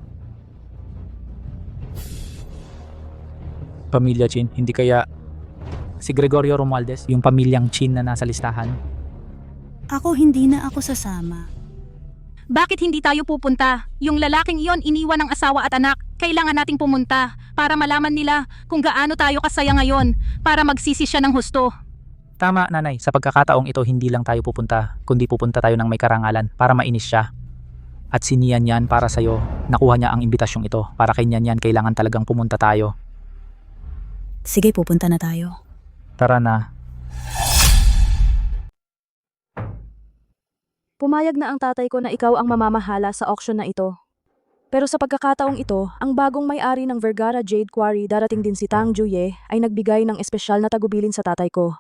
Pamilya Chin, hindi kaya si Gregorio Romualdez, yung pamilyang Chin na nasa listahan? Ako hindi na ako sasama. Bakit hindi tayo pupunta? Yung lalaking iyon iniwan ng asawa at anak. Kailangan nating pumunta para malaman nila kung gaano tayo kasaya ngayon para magsisi siya ng husto. Tama, nanay. Sa pagkakataong ito, hindi lang tayo pupunta, kundi pupunta tayo ng may karangalan para mainis siya. At si Nian Yan para sa'yo, nakuha niya ang imbitasyong ito. Para kay Nian Yan, kailangan talagang pumunta tayo. Sige, pupunta na tayo. Tara na. Pumayag na ang tatay ko na ikaw ang mamamahala sa auction na ito. Pero sa pagkakataong ito, ang bagong may-ari ng Vergara Jade Quarry, darating din si Tang Juye, ay nagbigay ng espesyal na tagubilin sa tatay ko.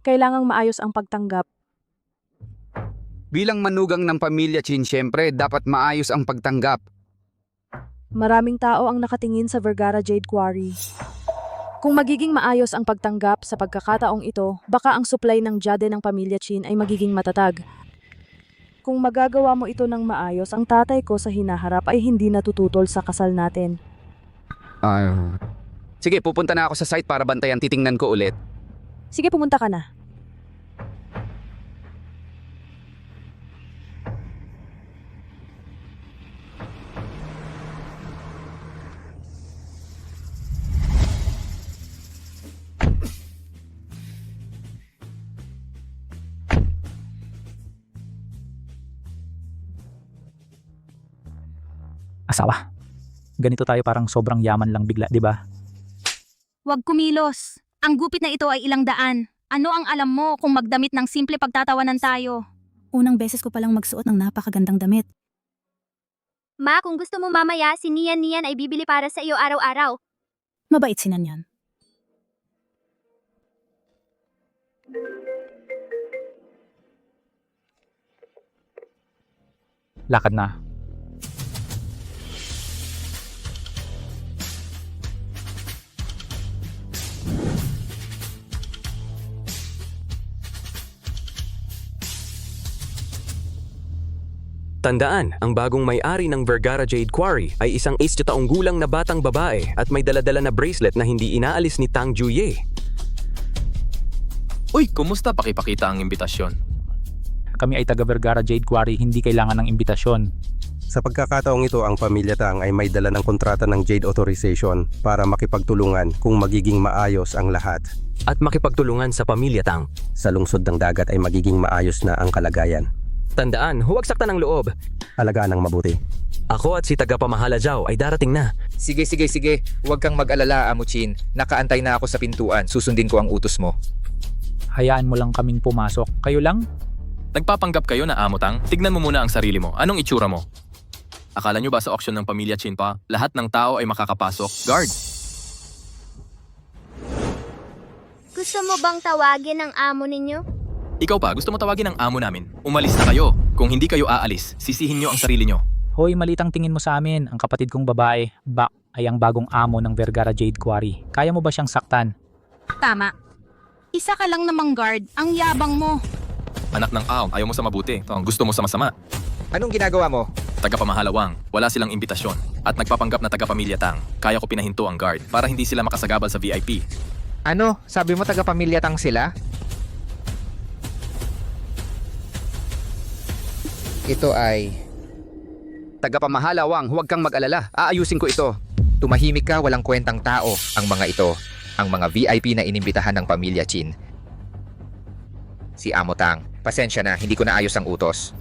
Kailangang maayos ang pagtanggap. Bilang manugang ng pamilya Chin, syempre, dapat maayos ang pagtanggap. Maraming tao ang nakatingin sa Vergara Jade Quarry. Kung magiging maayos ang pagtanggap sa pagkakataong ito, baka ang supply ng jade ng pamilya Chin ay magiging matatag. Kung magagawa mo ito ng maayos, ang tatay ko sa hinaharap ay hindi natututol sa kasal natin. Sige, pupunta na ako sa site para bantayan, titingnan ko ulit. Sige, pumunta ka na. Asawa. Ganito tayo parang sobrang yaman lang bigla, di ba? Huwag kumilos. Ang gupit na ito ay ilang daan. Ano ang alam mo kung magdamit ng simple pagtatawanan tayo? Unang beses ko palang magsuot ng napakagandang damit. Ma, kung gusto mo mamaya, si Nian Nian ay bibili para sa iyo araw-araw. Mabait si Nanyan. Lakad na. Tandaan, ang bagong may-ari ng Vergara Jade Quarry ay isang 8 taong gulang na batang babae at may daladala na bracelet na hindi inaalis ni Tang Juye. Uy, kumusta? Pakipakita ang imbitasyon. Kami ay taga Vergara Jade Quarry, hindi kailangan ng imbitasyon. Sa pagkakataong ito, ang pamilya Tang ay may dala ng kontrata ng Jade Authorization para makipagtulungan kung magiging maayos ang lahat. At makipagtulungan sa pamilya Tang. Sa lungsod ng dagat ay magiging maayos na ang kalagayan. Tandaan, huwag saktan ng loob. Alagaan ng mabuti. Ako at si tagapamahala Zhao ay darating na. Sige. Huwag kang mag-alala, Amo Chin. Nakaantay na ako sa pintuan. Susundin ko ang utos mo. Hayaan mo lang kaming pumasok. Kayo lang? Nagpapanggap kayo na amotang? Tignan mo muna ang sarili mo. Anong itsura mo? Akala nyo ba sa auction ng pamilya Chin pa, lahat ng tao ay makakapasok? Guard! Gusto mo bang tawagin ang amo ninyo? Ikaw pa, gusto mo tawagin ang amo namin? Umalis na kayo. Kung hindi kayo aalis, sisihin nyo ang sarili nyo. Hoy, malitang tingin mo sa amin. Ang kapatid kong babae, Bak, ay ang bagong amo ng Vergara Jade Quarry. Kaya mo ba siyang saktan? Tama. Isa ka lang namang guard. Ang yabang mo. Anak ng aom, ayaw mo sa mabuti. Gusto mo sa masama. Anong ginagawa mo? Tagapamahalawang, wala silang imbitasyon. At nagpapanggap na tagapamilya Tang. Kaya ko pinahinto ang guard para hindi sila makasagabal sa VIP. Ano? Sabi mo taga-pamilya Tang sila? Ito ay... Tagapamahala Wang, huwag kang mag-alala. Aayusin ko ito. Tumahimik ka, walang kwentang tao ang mga ito. Ang mga VIP na inimbitahan ng pamilya Chin. Si Amo Tang, pasensya na, hindi ko naayos ang utos.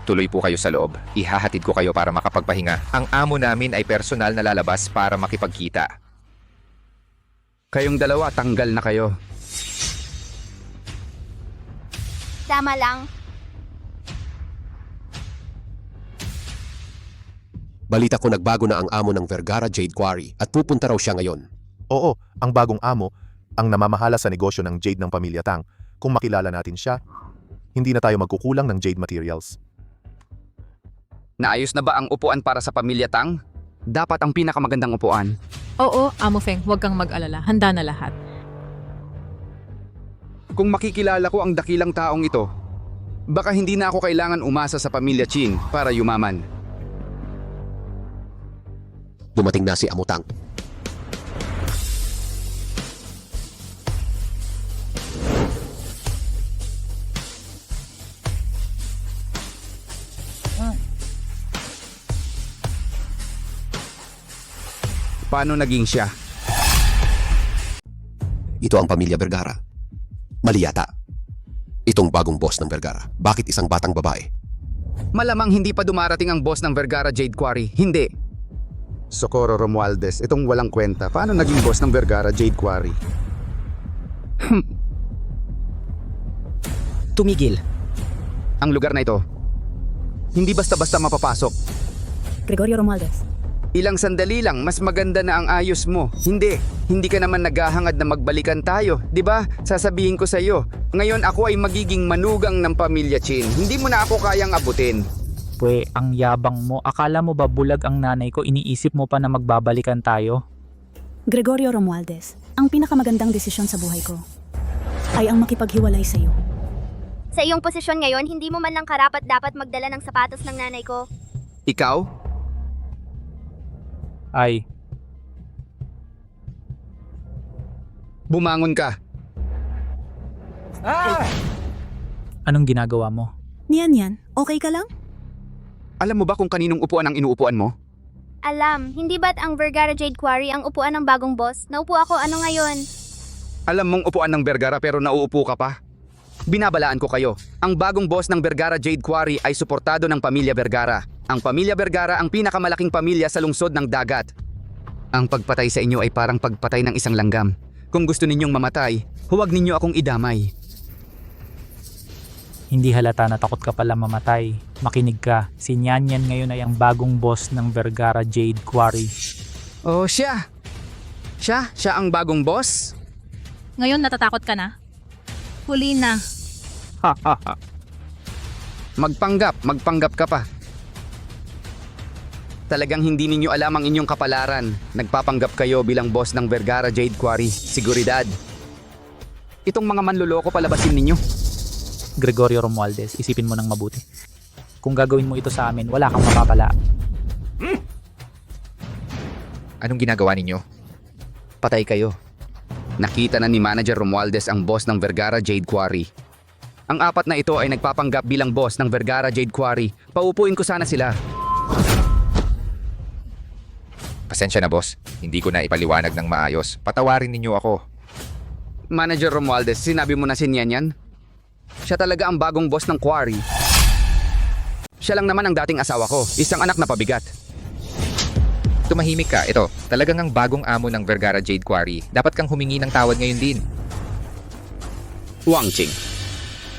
Tuloy po kayo sa loob. Ihahatid ko kayo para makapagpahinga. Ang amo namin ay personal na lalabas para makipagkita. Kayong dalawa, tanggal na kayo. Tama lang. Balita ko nagbago na ang amo ng Vergara Jade Quarry at pupunta raw siya ngayon. Oo, ang bagong amo, ang namamahala sa negosyo ng Jade ng pamilya Tang. Kung makilala natin siya, hindi na tayo magkukulang ng Jade materials. Naayos na ba ang upuan para sa pamilya Tang? Dapat ang pinakamagandang upuan. Oo, Amo Feng, huwag kang mag-alala. Handa na lahat. Kung makikilala ko ang dakilang taong ito, baka hindi na ako kailangan umasa sa pamilya Qin para yumaman. Dumating na si Amutang. Paano naging siya? Ito ang pamilya Vergara. Mali yata. Itong bagong boss ng Vergara. Bakit isang batang babae? Malamang hindi pa dumarating ang boss ng Vergara Jade Quarry. Hindi. Socorro Romualdez, itong walang kwenta. Paano naging boss ng Vergara Jade Quarry? Tumigil. Ang lugar na ito, hindi basta-basta mapapasok. Gregorio Romualdez. Ilang sandali lang, mas maganda na ang ayos mo. Hindi ka naman naghahangad na magbalikan tayo, di ba? Sasabihin ko sa iyo, ngayon ako ay magiging manugang ng pamilya Qin. Hindi mo na ako kayang abutin. Pwe, ang yabang mo. Akala mo ba bulag ang nanay ko? Iniisip mo pa na magbabalikan tayo? Gregorio Romualdez, ang pinakamagandang desisyon sa buhay ko ay ang makipaghiwalay sa iyo. Sa iyong posisyon ngayon, hindi mo man lang karapat-dapat magdala ng sapatos ng nanay ko. Ikaw? Ay, bumangon ka. anong ginagawa mo? Niyan, okay ka lang? Alam mo ba kung kaninong upuan ang inuupuan mo? Alam, hindi ba't ang Vergara Jade Quarry ang upuan ng bagong boss? Naupo ako ano ngayon? Alam mong upuan ng Vergara pero nauupo ka pa? Binabalaan ko kayo, ang bagong boss ng Vergara Jade Quarry ay suportado ng pamilya Vergara. Ang pamilya Vergara ang pinakamalaking pamilya sa lungsod ng dagat. Ang pagpatay sa inyo ay parang pagpatay ng isang langgam. Kung gusto ninyong mamatay, huwag ninyo akong idamay. Hindi halata na takot ka pala mamatay. Makinig ka, si Nyanyan ngayon ay ang bagong boss ng Vergara Jade Quarry. Oh, siya! Siya ang bagong boss? Ngayon natatakot ka na? Huli na. Ha ha ha. Magpanggap ka pa. Talagang hindi ninyo alam ang inyong kapalaran. Nagpapanggap kayo bilang boss ng Vergara Jade Quarry. Seguridad. Itong mga manloloko palabasin ninyo. Gregorio Romualdez, isipin mo ng mabuti. Kung gagawin mo ito sa amin, wala kang mapapala. Anong ginagawa ninyo? Patay kayo. Nakita na ni Manager Romualdez ang boss ng Vergara Jade Quarry. Ang apat na ito ay nagpapanggap bilang boss ng Vergara Jade Quarry. Paupuin ko sana sila. Pasensya na boss, hindi ko na ipaliwanag ng maayos. Patawarin ninyo ako. Manager Romualdez, sinabi mo na si Nyanyan? Siya talaga ang bagong boss ng quarry. Siya lang naman ang dating asawa ko, isang anak na pabigat. Tumahimik ka, ito, talagang ang bagong amo ng Vergara Jade Quarry. Dapat kang humingi ng tawad ngayon din. Wang Qing.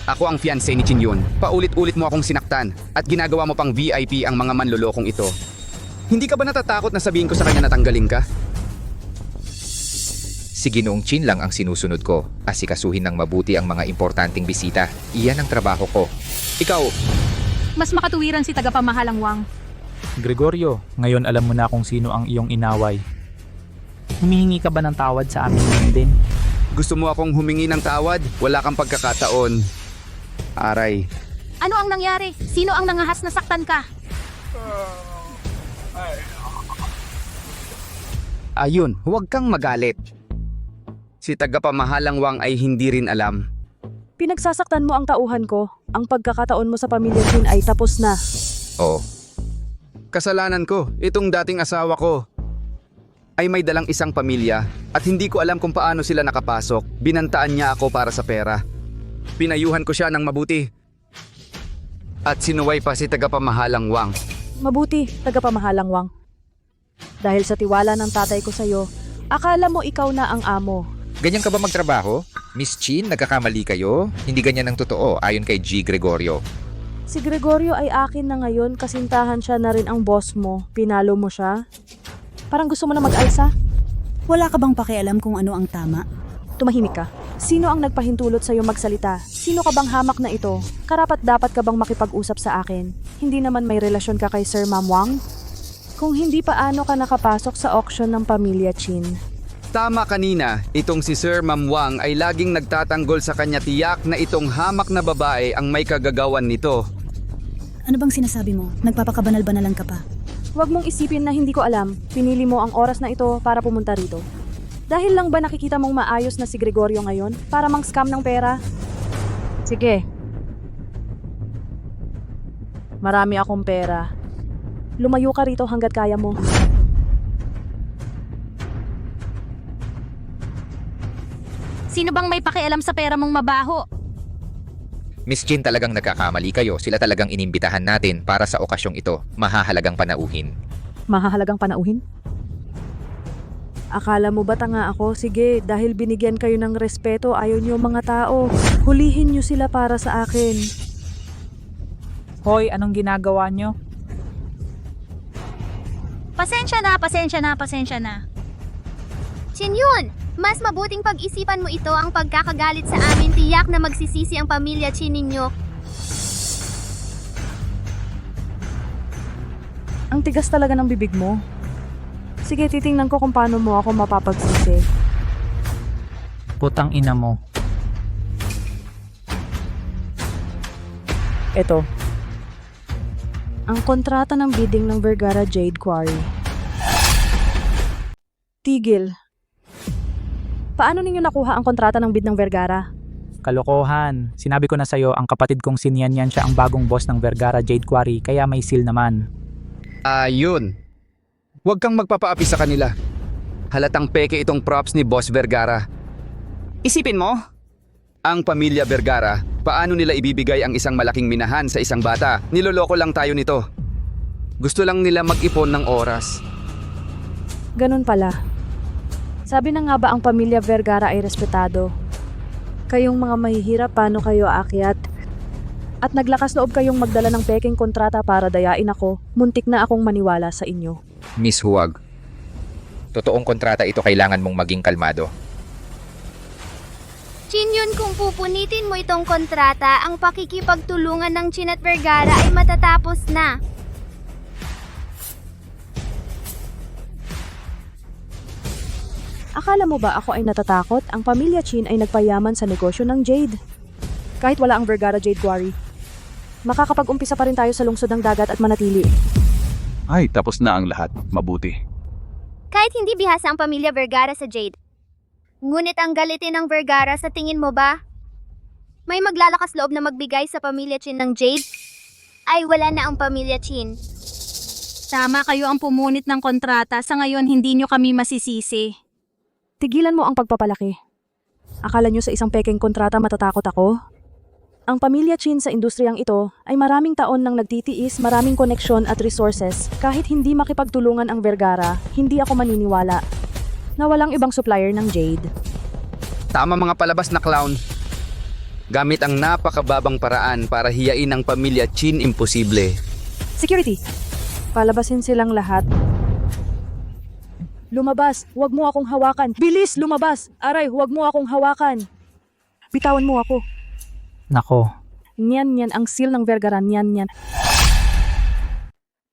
Ako ang fiancé ni Qin Yun. Paulit-ulit mo akong sinaktan at ginagawa mo pang VIP ang mga manlolokong ito. Hindi ka ba natatakot na sabihin ko sa kanya na tanggalin ka? Si Ginoong Qin lang ang sinusunod ko. Asikasuhin ng mabuti ang mga importanteng bisita. Iyan ang trabaho ko. Ikaw, Mas makatuwiran si tagapamahalang Wang. Gregorio, ngayon alam mo na kung sino ang iyong inaway. Humihingi ka ba ng tawad sa amin ngayon din? gusto mo akong humingi ng tawad? Wala kang pagkakataon. Aray. Ano ang nangyari? Sino ang nangahas na saktan ka? Ayun, huwag kang magalit. Si tagapamahalang Wang ay hindi rin alam. Pinagsasaktan mo ang tauhan ko. Ang pagkakataon mo sa pamilya Qin ay tapos na. Oo. Kasalanan ko, itong dating asawa ko ay may dalang isang pamilya at hindi ko alam kung paano sila nakapasok. Binantaan niya ako para sa pera. Pinayuhan ko siya ng mabuti. At sinuway pa si tagapamahalang Wang. Mabuti, tagapamahalang Wang. Dahil sa tiwala ng tatay ko sa'yo, akala mo ikaw na ang amo. Ganyan ka ba magtrabaho? Miss Qin, nagkakamali kayo? Hindi ganyan ang totoo ayon kay G. Gregorio. Si Gregorio ay akin na ngayon, kasintahan siya na rin ang boss mo. Pinalo mo siya? Parang gusto mo na mag-alsa? Wala ka bang pakialam kung ano ang tama? Tumahimik ka. Sino ang nagpahintulot sa'yo magsalita? Sino ka bang hamak na ito? Karapat-dapat ka bang makipag-usap sa akin? Hindi naman may relasyon ka kay Sir Ma'am Wang? Kung hindi, paano ka nakapasok sa auction ng pamilya Chin? Tama kanina, itong si Sir Ma'am Wang ay laging nagtatanggol sa kanya, tiyak na itong hamak na babae ang may kagagawan nito. Ano bang sinasabi mo? Nagpapakabanal-banalan ka pa. Huwag mong isipin na hindi ko alam. Pinili mo ang oras na ito para pumunta rito. Dahil lang ba nakikita mong maayos na si Gregorio ngayon para mang-scam ng pera? Sige. Marami akong pera. Lumayo ka rito hanggat kaya mo. Sino bang may pakialam sa pera mong mabaho? Miss Chin, talagang nagkakamali kayo. Sila talagang inimbitahan natin para sa okasyong ito. Mahahalagang panauhin. Mahahalagang panauhin? Akala mo ba tanga ako? Sige, dahil binigyan kayo ng respeto, ayaw niyo mga tao. Hulihin niyo sila para sa akin. Hoy, anong ginagawa nyo? Pasensya na, pasensya na, pasensya na. Chin Yun, mas mabuting pag-isipan mo ito ang pagkakagalit sa amin. Tiyak na magsisisi ang pamilya Chin ninyo. Ang tigas talaga ng bibig mo. Sige, titingnan ko kung paano mo ako mapapagsisi. Putang ina mo. Ito. Ang kontrata ng bidding ng Vergara Jade Quarry. Tigil. Paano ninyo nakuha ang kontrata ng bid ng Vergara? Kalokohan. Sinabi ko na sa'yo, ang kapatid kong si Nian siya ang bagong boss ng Vergara Jade Quarry, kaya may seal naman. Ayun. Huwag kang magpapaapi sa kanila. Halatang peke itong props ni Boss Vergara. Isipin mo, ang pamilya Vergara, paano nila ibibigay ang isang malaking minahan sa isang bata? Niloloko lang tayo nito. Gusto lang nila mag-ipon ng oras. Ganun pala. Sabi na nga ba ang pamilya Vergara ay respetado? Kayong mga mahihirap, paano kayo aakyat? At naglakas loob kayong magdala ng peking kontrata para dayain ako, muntik na akong maniwala sa inyo. Miss Huwag. Totoong kontrata ito, kailangan mong maging kalmado. Chin Yun, kung pupunitin mo itong kontrata, ang pakikipagtulungan ng Chin at Vergara ay matatapos na. Akala mo ba ako ay natatakot? Ang pamilya Chin ay nagpayaman sa negosyo ng Jade. Kahit wala ang Vergara Jade Quarry, makakapag-umpisa pa rin tayo sa lungsod ng dagat at manatili. Ay, tapos na ang lahat. Mabuti. Kahit hindi bihasa ang pamilya Vergara sa Jade. Ngunit ang galitin ng Vergara, sa tingin mo ba? May maglalakas loob na magbigay sa pamilya Chin ng Jade? Ay, wala na ang pamilya Chin. Tama, kayo ang pumunit ng kontrata. Sa ngayon, hindi nyo kami masisisi. Tigilan mo ang pagpapalaki. Akala nyo sa isang peking kontrata matatakot ako? Ang pamilya Chin sa industriyang ito ay maraming taon nang nagtitiis, maraming koneksyon at resources. Kahit hindi makipagtulungan ang Vergara, hindi ako maniniwala na walang ibang supplier ng Jade. Tama mga palabas na clown. Gamit ang napakababang paraan para hiyain ang pamilya Chin, imposible. Security! Palabasin silang lahat. Lumabas! Huwag mo akong hawakan! Bilis! Lumabas! Aray, huwag mo akong hawakan! Bitawan mo ako! Nako. Niyan ang seal ng Vergara, niyan.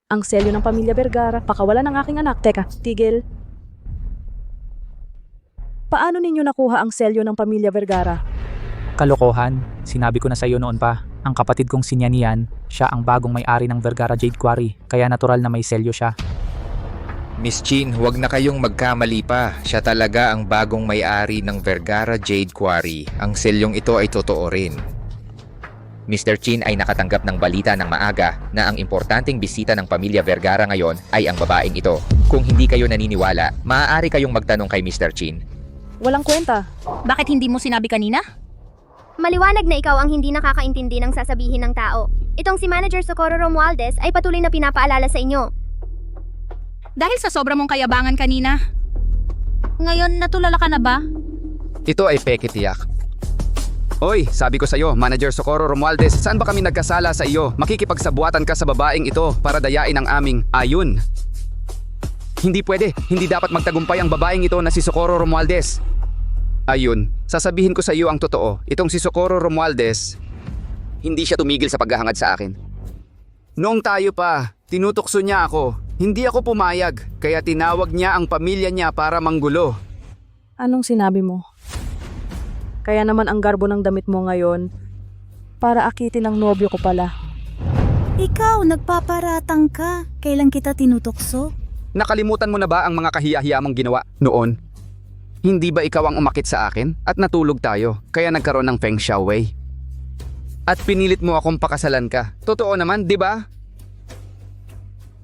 Ang selyo ng pamilya Vergara, pakawalan ng aking anak. Teka, tigil. Paano ninyo nakuha ang selyo ng pamilya Vergara? Kalokohan. Sinabi ko na sa'yo noon pa, ang kapatid kong si Nian, siya ang bagong may-ari ng Vergara Jade Quarry, kaya natural na may selyo siya. Miss Chin, huwag na kayong magkamali pa. Siya talaga ang bagong may-ari ng Vergara Jade Quarry. Ang selyong ito ay totoo rin. Mr. Chin ay nakatanggap ng balita ng maaga na ang importanteng bisita ng pamilya Vergara ngayon ay ang babaeng ito. Kung hindi kayo naniniwala, maaari kayong magtanong kay Mr. Chin. Walang kwenta. Bakit hindi mo sinabi kanina? Maliwanag na ikaw ang hindi nakakaintindi ng sasabihin ng tao. Itong si Manager Socorro Romualdez ay patuloy na pinapaalala sa inyo. Dahil sa sobra mong kayabangan kanina. Ngayon, natulala ka na ba? Ito ay peke tiyak. Oy, sabi ko sa'yo, Manager Socorro Romualdez, saan ba kami nagkasala sa iyo? Makikipagsabuatan ka sa babaeng ito para dayain ang aming ayun. Hindi pwede, hindi dapat magtagumpay ang babaeng ito na si Socorro Romualdez. Ayun, sasabihin ko sa iyo ang totoo. Itong si Socorro Romualdez, hindi siya tumigil sa paghahangad sa akin. Noong tayo pa, tinutukso niya ako. Hindi ako pumayag, kaya tinawag niya ang pamilya niya para manggulo. Anong sinabi mo? Kaya naman ang garbo ng damit mo ngayon, para akitin ang nobyo ko pala. Ikaw, nagpaparatang ka. Kailan kita tinutokso? Nakalimutan mo na ba ang mga kahiya-hiya mong ginawa noon? Hindi ba ikaw ang umakit sa akin at natulog tayo, kaya nagkaroon ng Feng Xiaowei? At pinilit mo akong pakasalan ka. Totoo naman, di ba?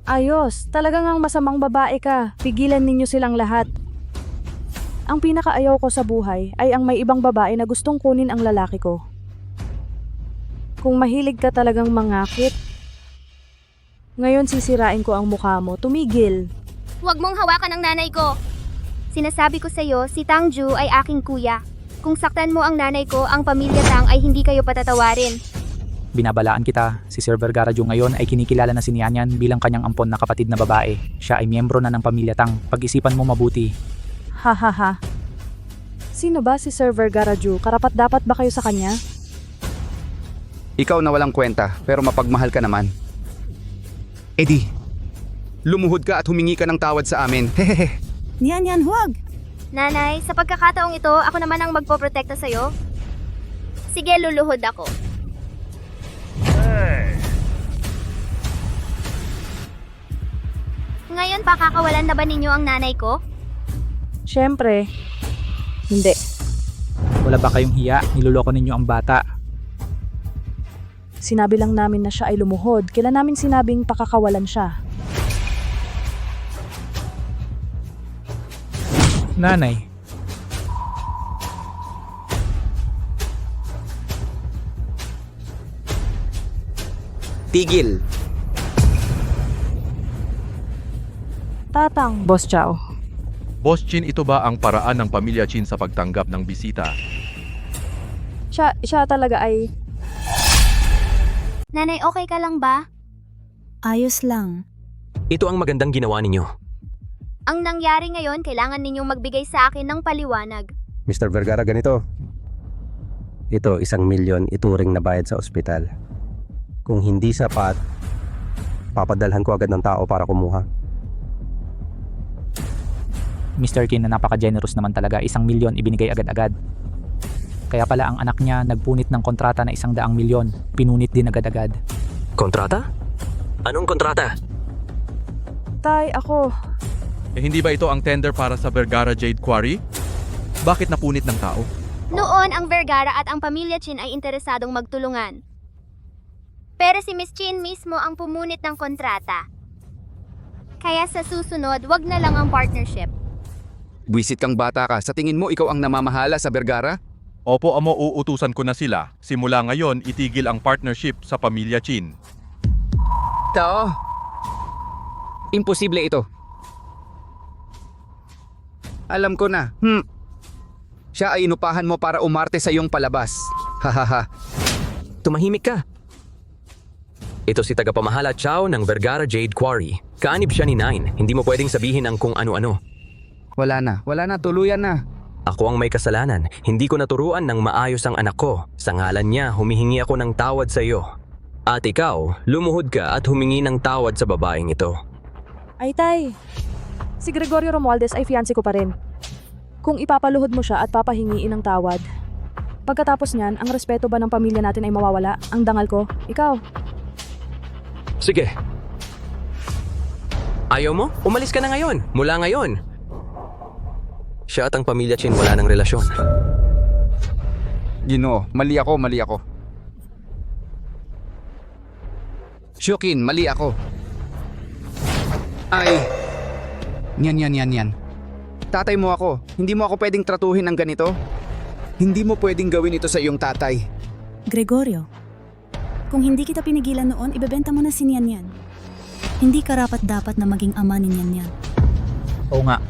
Ayos, talagang ang masamang babae ka. Pigilan ninyo silang lahat. Ang pinakaayaw ko sa buhay ay ang may ibang babae na gustong kunin ang lalaki ko. Kung mahilig ka talagang mangakit, ngayon sisirain ko ang mukha mo. Tumigil. Huwag mong hawakan ang nanay ko. Sinasabi ko sa'yo, si Tang Ju ay aking kuya. Kung saktan mo ang nanay ko, ang pamilya Tang ay hindi kayo patatawarin. Binabalaan kita, si Sir Vergara Jung ngayon ay kinikilala na si Nian Yan bilang kanyang ampon na kapatid na babae. Siya ay miyembro na ng pamilya Tang. Pag-isipan mo mabuti. Hahaha. Sino ba si Sir Vergara Ju? Karapat-dapat ba kayo sa kanya? Ikaw na walang kwenta, pero mapagmahal ka naman. Eddie, lumuhod ka at humingi ka ng tawad sa amin. Hehehe. Nian, huwag. Nanay, sa pagkakataong ito, ako naman ang magpoprotekta sa'yo. Sige, luluhod ako. Ngayon, pakakawalan na ba ninyo ang nanay ko? Siyempre, hindi. Wala ba kayong hiya? Niloloko ninyo ang bata. Sinabi lang namin na siya ay lumuhod. Kailan namin sinabing pakakawalan siya? Nanay. Tigil. Tatang, Boss Chow. Boss Chin, ito ba ang paraan ng pamilya Chin sa pagtanggap ng bisita? Siya talaga ay... Nanay, okay ka lang ba? Ayos lang. Ito ang magandang ginawa ninyo. Ang nangyari ngayon, kailangan ninyong magbigay sa akin ng paliwanag. Mr. Vergara, ganito. Ito, 1 milyon ituring na bayad sa ospital. Kung hindi sapat, papadalhan ko agad ng tao para kumuha. Mr. Kin na napaka-generous naman talaga, 1 milyon ibinigay agad-agad. Kaya pala ang anak niya nagpunit ng kontrata na 100 milyon, pinunit din agad-agad. Kontrata? Anong kontrata? Tay, ako... Hindi ba ito ang tender para sa Vergara Jade Quarry? Bakit napunit ng tao? Noon, ang Vergara at ang pamilya Chin ay interesadong magtulungan. Pero si Miss Chin mismo ang pumunit ng kontrata. Kaya sa susunod, wag na lang ang partnership. Buwisit kang bata ka. Sa tingin mo, ikaw ang namamahala sa Vergara? Opo, amo, uutusan ko na sila. Simula ngayon, itigil ang partnership sa pamilya Chin. Tao. Imposible ito. Alam ko na. Siya ay inupahan mo para umarte sa iyong palabas. Hahaha. Tumahimik ka. Ito si tagapamahala Chow ng Vergara Jade Quarry. Kaanib siya ni Nine. Hindi mo pwedeng sabihin ang kung ano-ano. Wala na, tuluyan na. Ako ang may kasalanan. Hindi ko naturuan ng maayos ang anak ko. Sa ngalan niya, humihingi ako ng tawad sa iyo. At ikaw, lumuhod ka at humingi ng tawad sa babaeng ito. Ay, tay. Si Gregorio Romualdez ay fiancé ko pa rin. Kung ipapaluhod mo siya at papahingiin ng tawad, pagkatapos niyan, ang respeto ba ng pamilya natin ay mawawala? Ang dangal ko, ikaw. Sige. Ayaw mo? Umalis ka na ngayon. Mula ngayon. Siya at ang pamilya Chin wala ng relasyon. Ginoo, mali ako. Shukin, mali ako. Ay. Yan. Tatay mo ako. Hindi mo ako pwedeng tratuhin ng ganito. Hindi mo pwedeng gawin ito sa iyong tatay. Gregorio, kung hindi kita pinigilan noon, ibebenta mo na si Nian Yan. Hindi karapat-dapat na maging ama ni Nian Yan. Oo nga.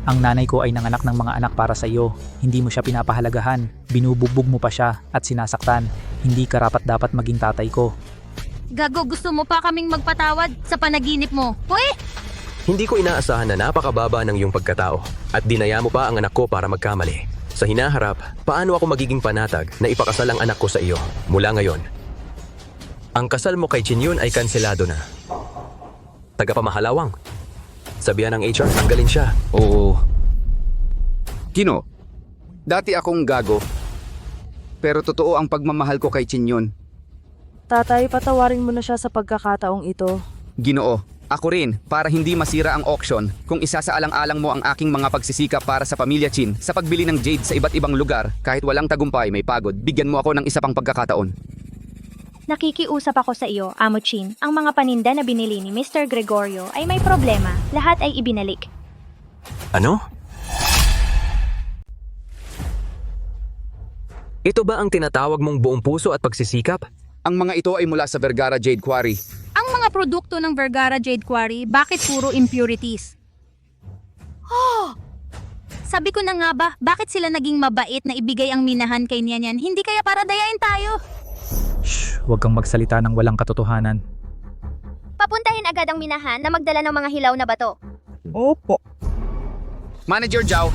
Ang nanay ko ay nanganak ng mga anak para sa iyo. Hindi mo siya pinapahalagahan. Binubugbog mo pa siya at sinasaktan. Hindi karapat-dapat maging tatay ko. Gago, gusto mo pa kaming magpatawad sa panaginip mo? Hoy! Hindi ko inaasahan na napakababa ng iyong pagkatao at dinaya mo pa ang anak ko para magkamali. Sa hinaharap, paano ako magiging panatag na ipakasal ang anak ko sa iyo mula ngayon? Ang kasal mo kay Chin Yun ay kanselado na. Tagapamahalawang. Sabihan ng HR, tanggalin siya. Oo. Kino, dati akong gago. Pero totoo ang pagmamahal ko kay Chin Yun. Tatay, patawarin mo na siya sa pagkakataong ito. Ginoo, ako rin, para hindi masira ang auction, kung isasaalang-alang mo ang aking mga pagsisikap para sa pamilya Chin sa pagbili ng jade sa iba't ibang lugar, kahit walang tagumpay may pagod, bigyan mo ako ng isa pang pagkakataon. Nakikiusap ako sa iyo, Amo Chin. Ang mga paninda na binili ni Mr. Gregorio ay may problema. Lahat ay ibinalik. Ano? Ito ba ang tinatawag mong buong puso at pagsisikap? Ang mga ito ay mula sa Vergara Jade Quarry. Ang mga produkto ng Vergara Jade Quarry, bakit puro impurities? Oh! Sabi ko na nga ba, bakit sila naging mabait na ibigay ang minahan kay Nian? Hindi kaya para dayain tayo? Shh, huwag kang magsalita ng walang katotohanan. Papuntahin agad ang minahan na magdala ng mga hilaw na bato. Opo. Manager Zhao,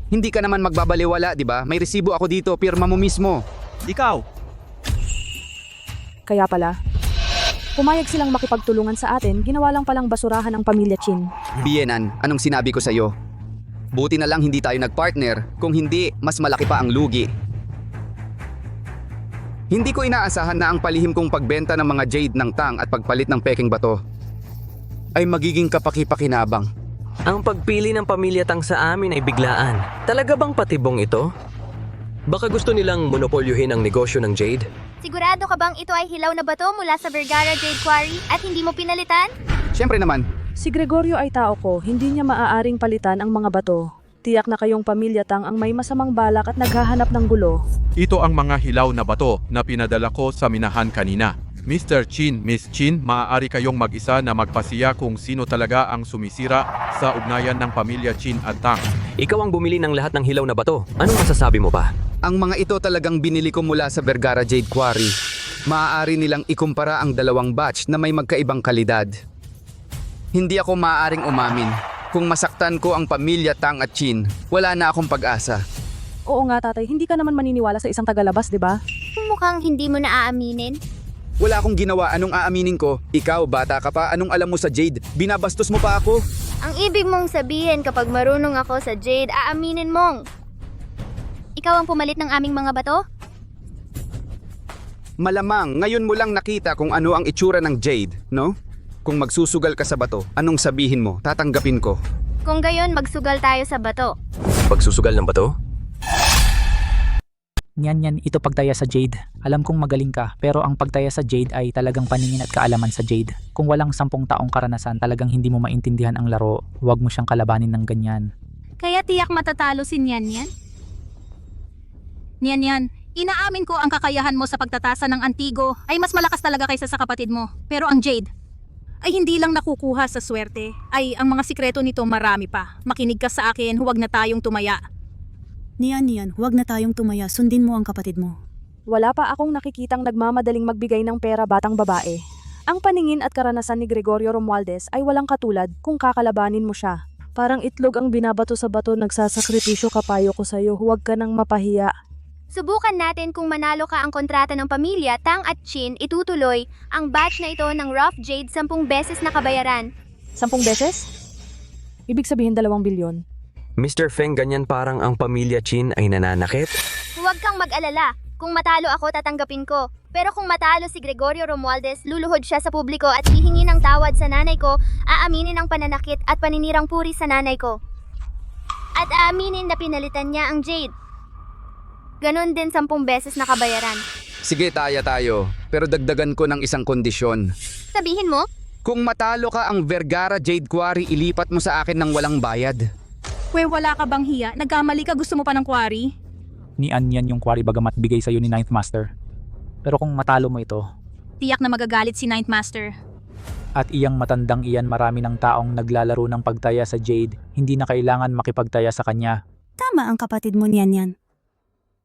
hindi ka naman magbabaliwala, di ba? May resibo ako dito, pirma mo mismo. Ikaw. Kaya pala, pumayag silang makipagtulungan sa atin, ginawa lang palang basurahan ang pamilya Chin. Bienan, anong sinabi ko sa'yo? Buti na lang hindi tayo nagpartner, kung hindi, mas malaki pa ang lugi. Hindi ko inaasahan na ang palihim kong pagbenta ng mga jade ng tang at pagpalit ng peking bato ay magiging kapaki-pakinabang. Ang pagpili ng pamilya Tang sa amin ay biglaan. Talaga bang patibong ito? Baka gusto nilang monopolyuhin ang negosyo ng jade? Sigurado ka bang ito ay hilaw na bato mula sa Vergara Jade Quarry at hindi mo pinalitan? Siyempre naman. Si Gregorio ay tao ko, hindi niya maaaring palitan ang mga bato. Tiyak na kayong pamilya Tang ang may masamang balak at naghahanap ng gulo. Ito ang mga hilaw na bato na pinadala ko sa minahan kanina. Mr. Chin, Miss Chin, maaari kayong mag-isa na magpasiya kung sino talaga ang sumisira sa ugnayan ng pamilya Chin at Tang. Ikaw ang bumili ng lahat ng hilaw na bato. Anong masasabi mo pa? Ang mga ito talagang binili ko mula sa Vergara Jade Quarry. Maaari nilang ikumpara ang dalawang batch na may magkaibang kalidad. Hindi ako maaaring umamin. Kung masaktan ko ang pamilya Tang at Chin, wala na akong pag-asa. Oo nga tatay, hindi ka naman maniniwala sa isang tagalabas, di ba? Mukhang hindi mo na aaminin. Wala akong ginawa, anong aaminin ko? Ikaw, bata ka pa, anong alam mo sa Jade? Binabastos mo pa ako. Ang ibig mong sabihin kapag marunong ako sa Jade, aaminin mong ikaw ang pumalit ng aming mga bato? Malamang, ngayon mo lang nakita kung ano ang itsura ng Jade, no? Kung magsusugal ka sa bato, anong sabihin mo? Tatanggapin ko. Kung gayon, magsugal tayo sa bato. Pagsusugal ng bato? Yan, ito pagtaya sa Jade. Alam kong magaling ka, pero ang pagtaya sa Jade ay talagang paningin at kaalaman sa Jade. Kung walang 10 taong karanasan, talagang hindi mo maintindihan ang laro. Huwag mo siyang kalabanin ng ganyan. Kaya tiyak matatalo si Nian? Nian, inaamin ko ang kakayahan mo sa pagtatasa ng antigo ay mas malakas talaga kaysa sa kapatid mo. Pero ang Jade ay hindi lang nakukuha sa swerte, ay ang mga sikreto nito marami pa. Makinig ka sa akin, huwag na tayong tumaya. Nian, huwag na tayong tumaya, sundin mo ang kapatid mo. Wala pa akong nakikitang nagmamadaling magbigay ng pera batang babae. Ang paningin at karanasan ni Gregorio Romualdez ay walang katulad kung kakalabanin mo siya. Parang itlog ang binabato sa bato, nagsasakripisyo kapayo ko sa'yo, huwag ka nang mapahiya. Subukan natin kung manalo ka ang kontrata ng pamilya Tang at Chin, itutuloy ang batch na ito ng Rough Jade 10 beses na kabayaran. 10 beses? Ibig sabihin 2 bilyon. Mr. Feng, ganyan parang ang pamilya Chin ay nananakit? Huwag kang mag-alala. Kung matalo ako, tatanggapin ko. Pero kung matalo si Gregorio Romualdez, luluhod siya sa publiko at hihingi ng tawad sa nanay ko, aaminin ang pananakit at paninirang puri sa nanay ko. At aaminin na pinalitan niya ang Jade. Ganon din 10 beses na kabayaran. Sige, taya tayo. Pero dagdagan ko ng isang kondisyon. Sabihin mo? Kung matalo ka ang Vergara Jade Quarry, ilipat mo sa akin ng walang bayad. Wala ka bang hiya? Nagkamali ka, gusto mo pa ng quarry? Nian yung quarry bagamat bigay sa'yo ni Ninth Master. Pero kung matalo mo ito, Tiyak na magagalit si Ninth Master. at iyang matandang iyan marami ng taong naglalaro ng pagtaya sa Jade, hindi na kailangan makipagtaya sa kanya. Tama ang kapatid mo, Nian.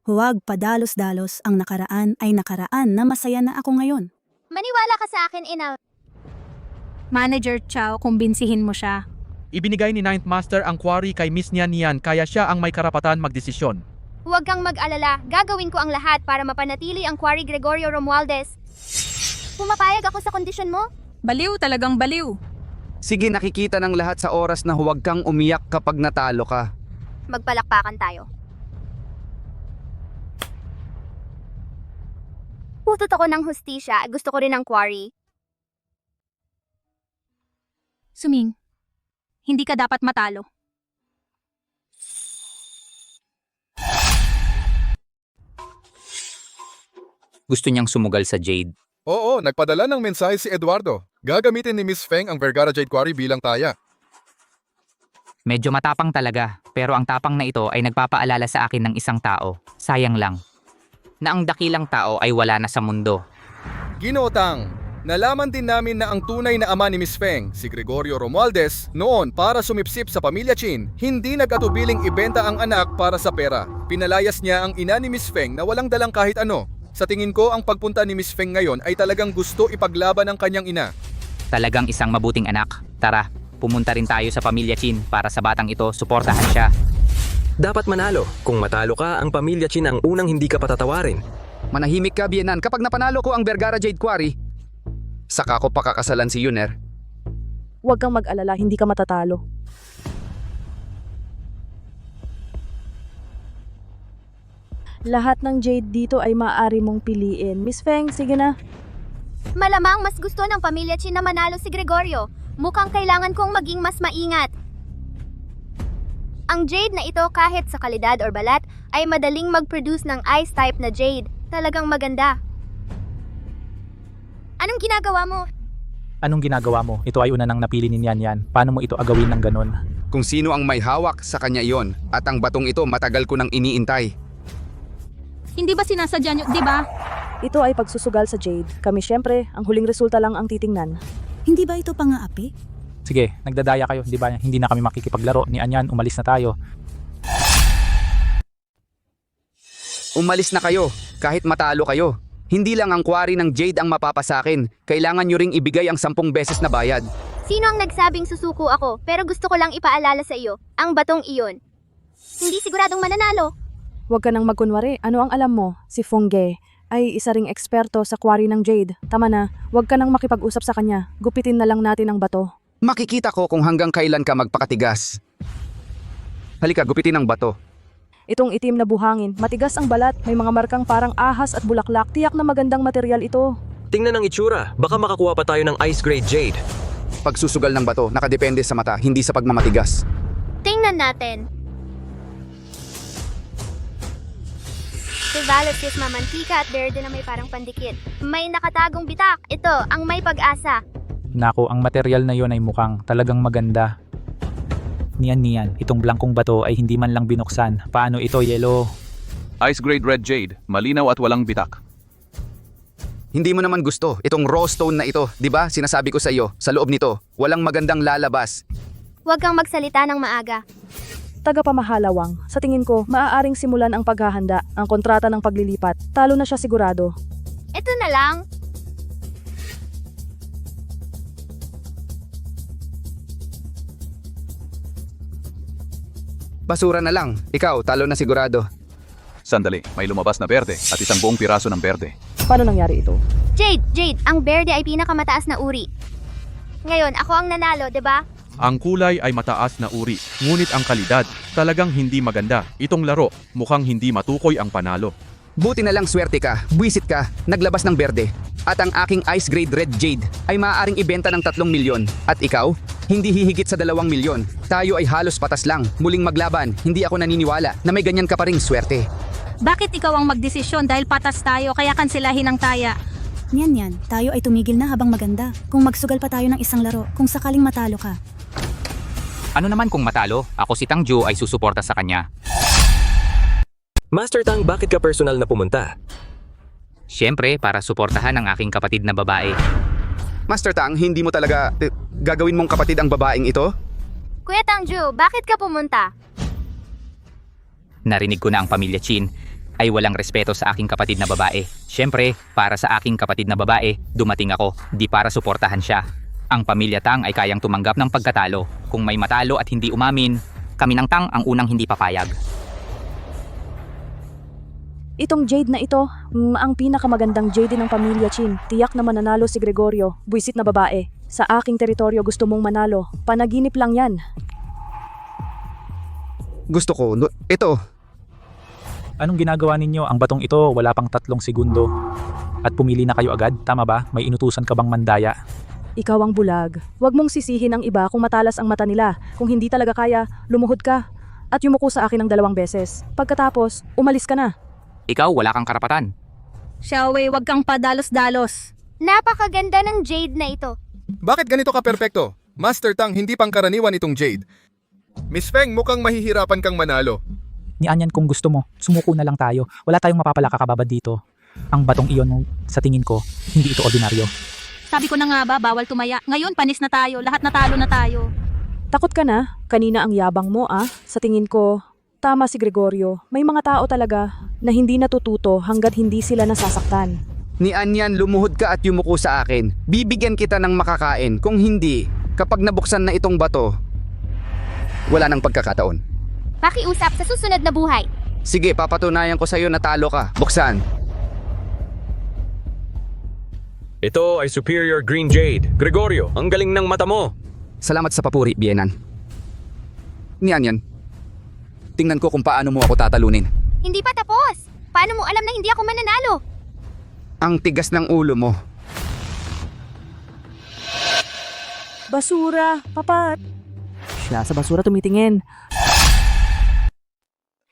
Huwag padalos-dalos, ang nakaraan ay nakaraan na masaya na ako ngayon. Maniwala ka sa akin, Ina. Manager Chow, kumbinsihin mo siya. Ibinigay ni Ninth Master ang quarry kay Miss Nian kaya siya ang may karapatan magdesisyon. Huwag kang mag-alala, gagawin ko ang lahat para mapanatili ang quarry Gregorio Romualdez. Pumapayag ako sa kondisyon mo? Baliw, talagang baliw. Sige, nakikita ng lahat sa oras na huwag kang umiyak kapag natalo ka. Magpalakpakan tayo. Putot ako ng hustisya, gusto ko rin ng quarry. Suming, hindi ka dapat matalo. Gusto niyang sumugal sa Jade. Oo, nagpadala ng mensahe si Eduardo. Gagamitin ni Miss Feng ang Vergara Jade Quarry bilang taya. Medyo matapang talaga, pero ang tapang na ito ay nagpapaalala sa akin ng isang tao. Sayang lang na ang dakilang tao ay wala na sa mundo. Ginotang, nalaman din namin na ang tunay na ama ni Miss Feng, si Gregorio Romualdez, noon para sumipsip sa pamilya Chin, hindi nag-atubiling ibenta ang anak para sa pera. Pinalayas niya ang ina ni Miss Feng na walang dalang kahit ano. Sa tingin ko, ang pagpunta ni Miss Feng ngayon ay talagang gusto ipaglaban ang kanyang ina. Talagang isang mabuting anak. Tara, pumunta rin tayo sa pamilya Chin para sa batang ito, suportahan siya. Dapat manalo. Kung matalo ka, ang pamilya Chin ang unang hindi ka patatawarin. Manahimik ka, Bienan. Kapag napanalo ko ang Vergara Jade Quarry, saka ko pakakasalan si Yuner. Huwag kang mag-alala, hindi ka matatalo. Lahat ng jade dito ay maaari mong piliin. Miss Feng, sige na. Malamang mas gusto ng pamilya Chin na manalo si Gregorio. Mukhang kailangan kong maging mas maingat. Ang jade na ito kahit sa kalidad or balat ay madaling mag-produce ng ice type na jade. Talagang maganda. Anong ginagawa mo? Anong ginagawa mo? Ito ay una nang napili ni Nian. Paano mo ito agawin ng ganon? Kung sino ang may hawak sa kanya iyon, at ang batong ito matagal ko nang iniintay. Hindi ba sinasadya nyo, di ba? Ito ay pagsusugal sa jade. Kami syempre, ang huling resulta lang ang titingnan. Hindi ba ito pang-aapi? Sige, nagdadaya kayo, di ba? Hindi na kami makikipaglaro ni Anyan, umalis na tayo. Umalis na kayo, kahit matalo kayo. Hindi lang ang quarry ng Jade ang mapapasakin. Kailangan nyo ring ibigay ang 10 beses na bayad. Sino ang nagsabing susuko ako pero gusto ko lang ipaalala sa iyo, ang batong iyon. Hindi siguradong mananalo. Huwag ka nang magkunwari. Ano ang alam mo? Si Fengge ay isa ring eksperto sa quarry ng jade. Tama na, huwag ka nang makipag-usap sa kanya. Gupitin na lang natin ang bato. Makikita ko kung hanggang kailan ka magpakatigas. Halika, gupitin ang bato. Itong itim na buhangin, matigas ang balat, may mga markang parang ahas at bulaklak. Tiyak na magandang material ito. Tingnan ang itsura. Baka makakuha pa tayo ng ice grade jade. Pagsusugal ng bato, nakadepende sa mata, hindi sa pagmamatigas. Tingnan natin. Si Valetis mamantika at berde na may parang pandikit. May nakatagong bitak. Ito, ang may pag-asa. Nako, ang material na yon ay mukhang talagang maganda. Nian, itong blankong bato ay hindi man lang binuksan. Paano ito, Yellow? Ice grade red jade, malinaw at walang bitak. Hindi mo naman gusto itong raw stone na ito, di ba? Sinasabi ko sa iyo, sa loob nito, walang magandang lalabas. Huwag kang magsalita ng maaga. Tagapamahalawang, sa tingin ko, maaaring simulan ang paghahanda, ang kontrata ng paglilipat. Talo na siya sigurado. Ito na lang. Basura na lang. Ikaw, talo na sigurado. Sandali, may lumabas na berde at isang buong piraso ng berde. Paano nangyari ito? Jade, ang berde ay pinakamataas na uri. Ngayon, ako ang nanalo, 'di ba? Ang kulay ay mataas na uri, ngunit ang kalidad talagang hindi maganda. Itong laro, mukhang hindi matukoy ang panalo. Buti na lang swerte ka, buwisit ka, naglabas ng berde. At ang aking ice grade red jade ay maaaring ibenta ng 3 milyon. At ikaw, hindi hihigit sa 2 milyon. Tayo ay halos patas lang. Muling maglaban, hindi ako naniniwala na may ganyan ka pa ring swerte. Bakit ikaw ang magdesisyon dahil patas tayo kaya kansilahin ang taya? Nian, tayo ay tumigil na habang maganda. Kung magsugal pa tayo ng isang laro, kung sakaling matalo ka. Ano naman kung matalo, ako si Tangju ay susuporta sa kanya. Master Tang, bakit ka personal na pumunta? Siyempre, para suportahan ang aking kapatid na babae. Master Tang, hindi mo talaga gagawin mong kapatid ang babaeng ito? Kuya Tangju, bakit ka pumunta? Narinig ko na ang pamilya Chin ay walang respeto sa aking kapatid na babae. Siyempre, para sa aking kapatid na babae, dumating ako, di para suportahan siya. Ang pamilya Tang ay kayang tumanggap ng pagkatalo. Kung may matalo at hindi umamin, kami ng Tang ang unang hindi papayag. Itong Jade na ito, ang pinakamagandang Jade ng pamilya Chin. Tiyak na mananalo si Gregorio, buwisit na babae. Sa aking teritoryo gusto mong manalo. Panaginip lang yan. Gusto ko, ito. Anong ginagawa ninyo? Ang batong ito, wala pang 3 segundo. At pumili na kayo agad, tama ba? May inutusan ka bang mandaya? Ikaw ang bulag. Huwag mong sisihin ang iba kung matalas ang mata nila. Kung hindi talaga kaya, lumuhod ka. At yumuko sa akin ng 2 beses. Pagkatapos, umalis ka na. Ikaw, wala kang karapatan. Xiaowei, wag kang padalos-dalos. Napakaganda ng Jade na ito. Bakit ganito ka perpekto? Master Tang, hindi pangkaraniwan itong Jade. Miss Feng, mukhang mahihirapan kang manalo. Ni Anyan, kung gusto mo, sumuko na lang tayo. Wala tayong mapapalakakababad dito. Ang batong iyon, sa tingin ko, hindi ito ordinaryo. Sabi ko na nga ba, bawal tumaya. Ngayon, panis na tayo. Lahat natalo na tayo. Takot ka na? Kanina ang yabang mo Sa tingin ko, tama si Gregorio. May mga tao talaga na hindi natututo hanggat hindi sila nasasaktan. Ni Anyan, lumuhod ka at yumuko sa akin. Bibigyan kita ng makakain. Kung hindi, kapag nabuksan na itong bato, wala nang pagkakataon. Pakiusap sa susunod na buhay. Sige, papatunayan ko sa'yo na talo ka. Buksan. Ito ay Superior Green Jade. Gregorio, ang galing ng mata mo. Salamat sa papuri, Bienan. Ni Anyan, tingnan ko kung paano mo ako tatalunin. Hindi pa tapos. Paano mo alam na hindi ako mananalo? Ang tigas ng ulo mo. Basura, papat. Siya sa basura tumitingin.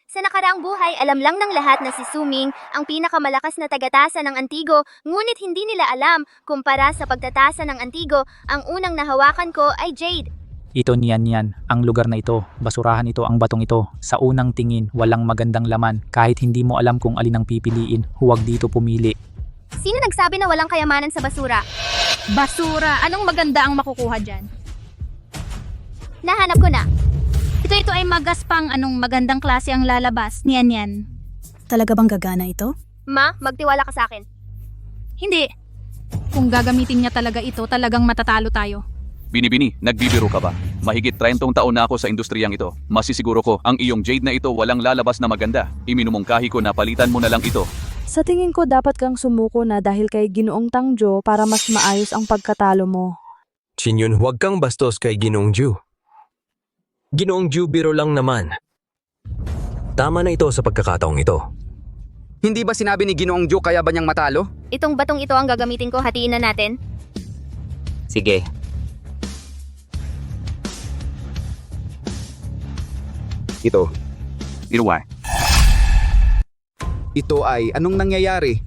Sa nakaraang buhay, alam lang ng lahat na si Suming ang pinakamalakas na tagatasa ng Antigo, ngunit hindi nila alam, kumpara sa pagtatasa ng Antigo, ang unang nahawakan ko ay Jade. Ito niyan, ang lugar na ito, basurahan ito ang batong ito. Sa unang tingin, walang magandang laman. Kahit hindi mo alam kung alin ang pipiliin, huwag dito pumili. Sino nagsabi na walang kayamanan sa basura? Basura, anong maganda ang makukuha dyan? Nahanap ko na. Ito ay magaspang anong magandang klase ang lalabas. Niyan. Talaga bang gagana ito? Ma, magtiwala ka sa akin. Hindi. Kung gagamitin niya talaga ito, talagang matatalo tayo. Binibini, nagbibiro ka ba? Mahigit 30 taon na ako sa industriyang ito. Masisiguro ko, ang iyong Jade na ito walang lalabas na maganda. Iminumungkahi ko na palitan mo na lang ito. Sa tingin ko dapat kang sumuko na dahil kay Ginoong Tangjo para mas maayos ang pagkatalo mo. Chinyun, huwag kang bastos kay Ginoong Ju. Ginoong Ju, biro lang naman. Tama na ito sa pagkakataong ito. Hindi ba sinabi ni Ginoong Ju kaya ba niyang matalo? Itong batong ito ang gagamitin ko, hatiin na natin. Sige. Ito. Irway. Ito ay anong nangyayari?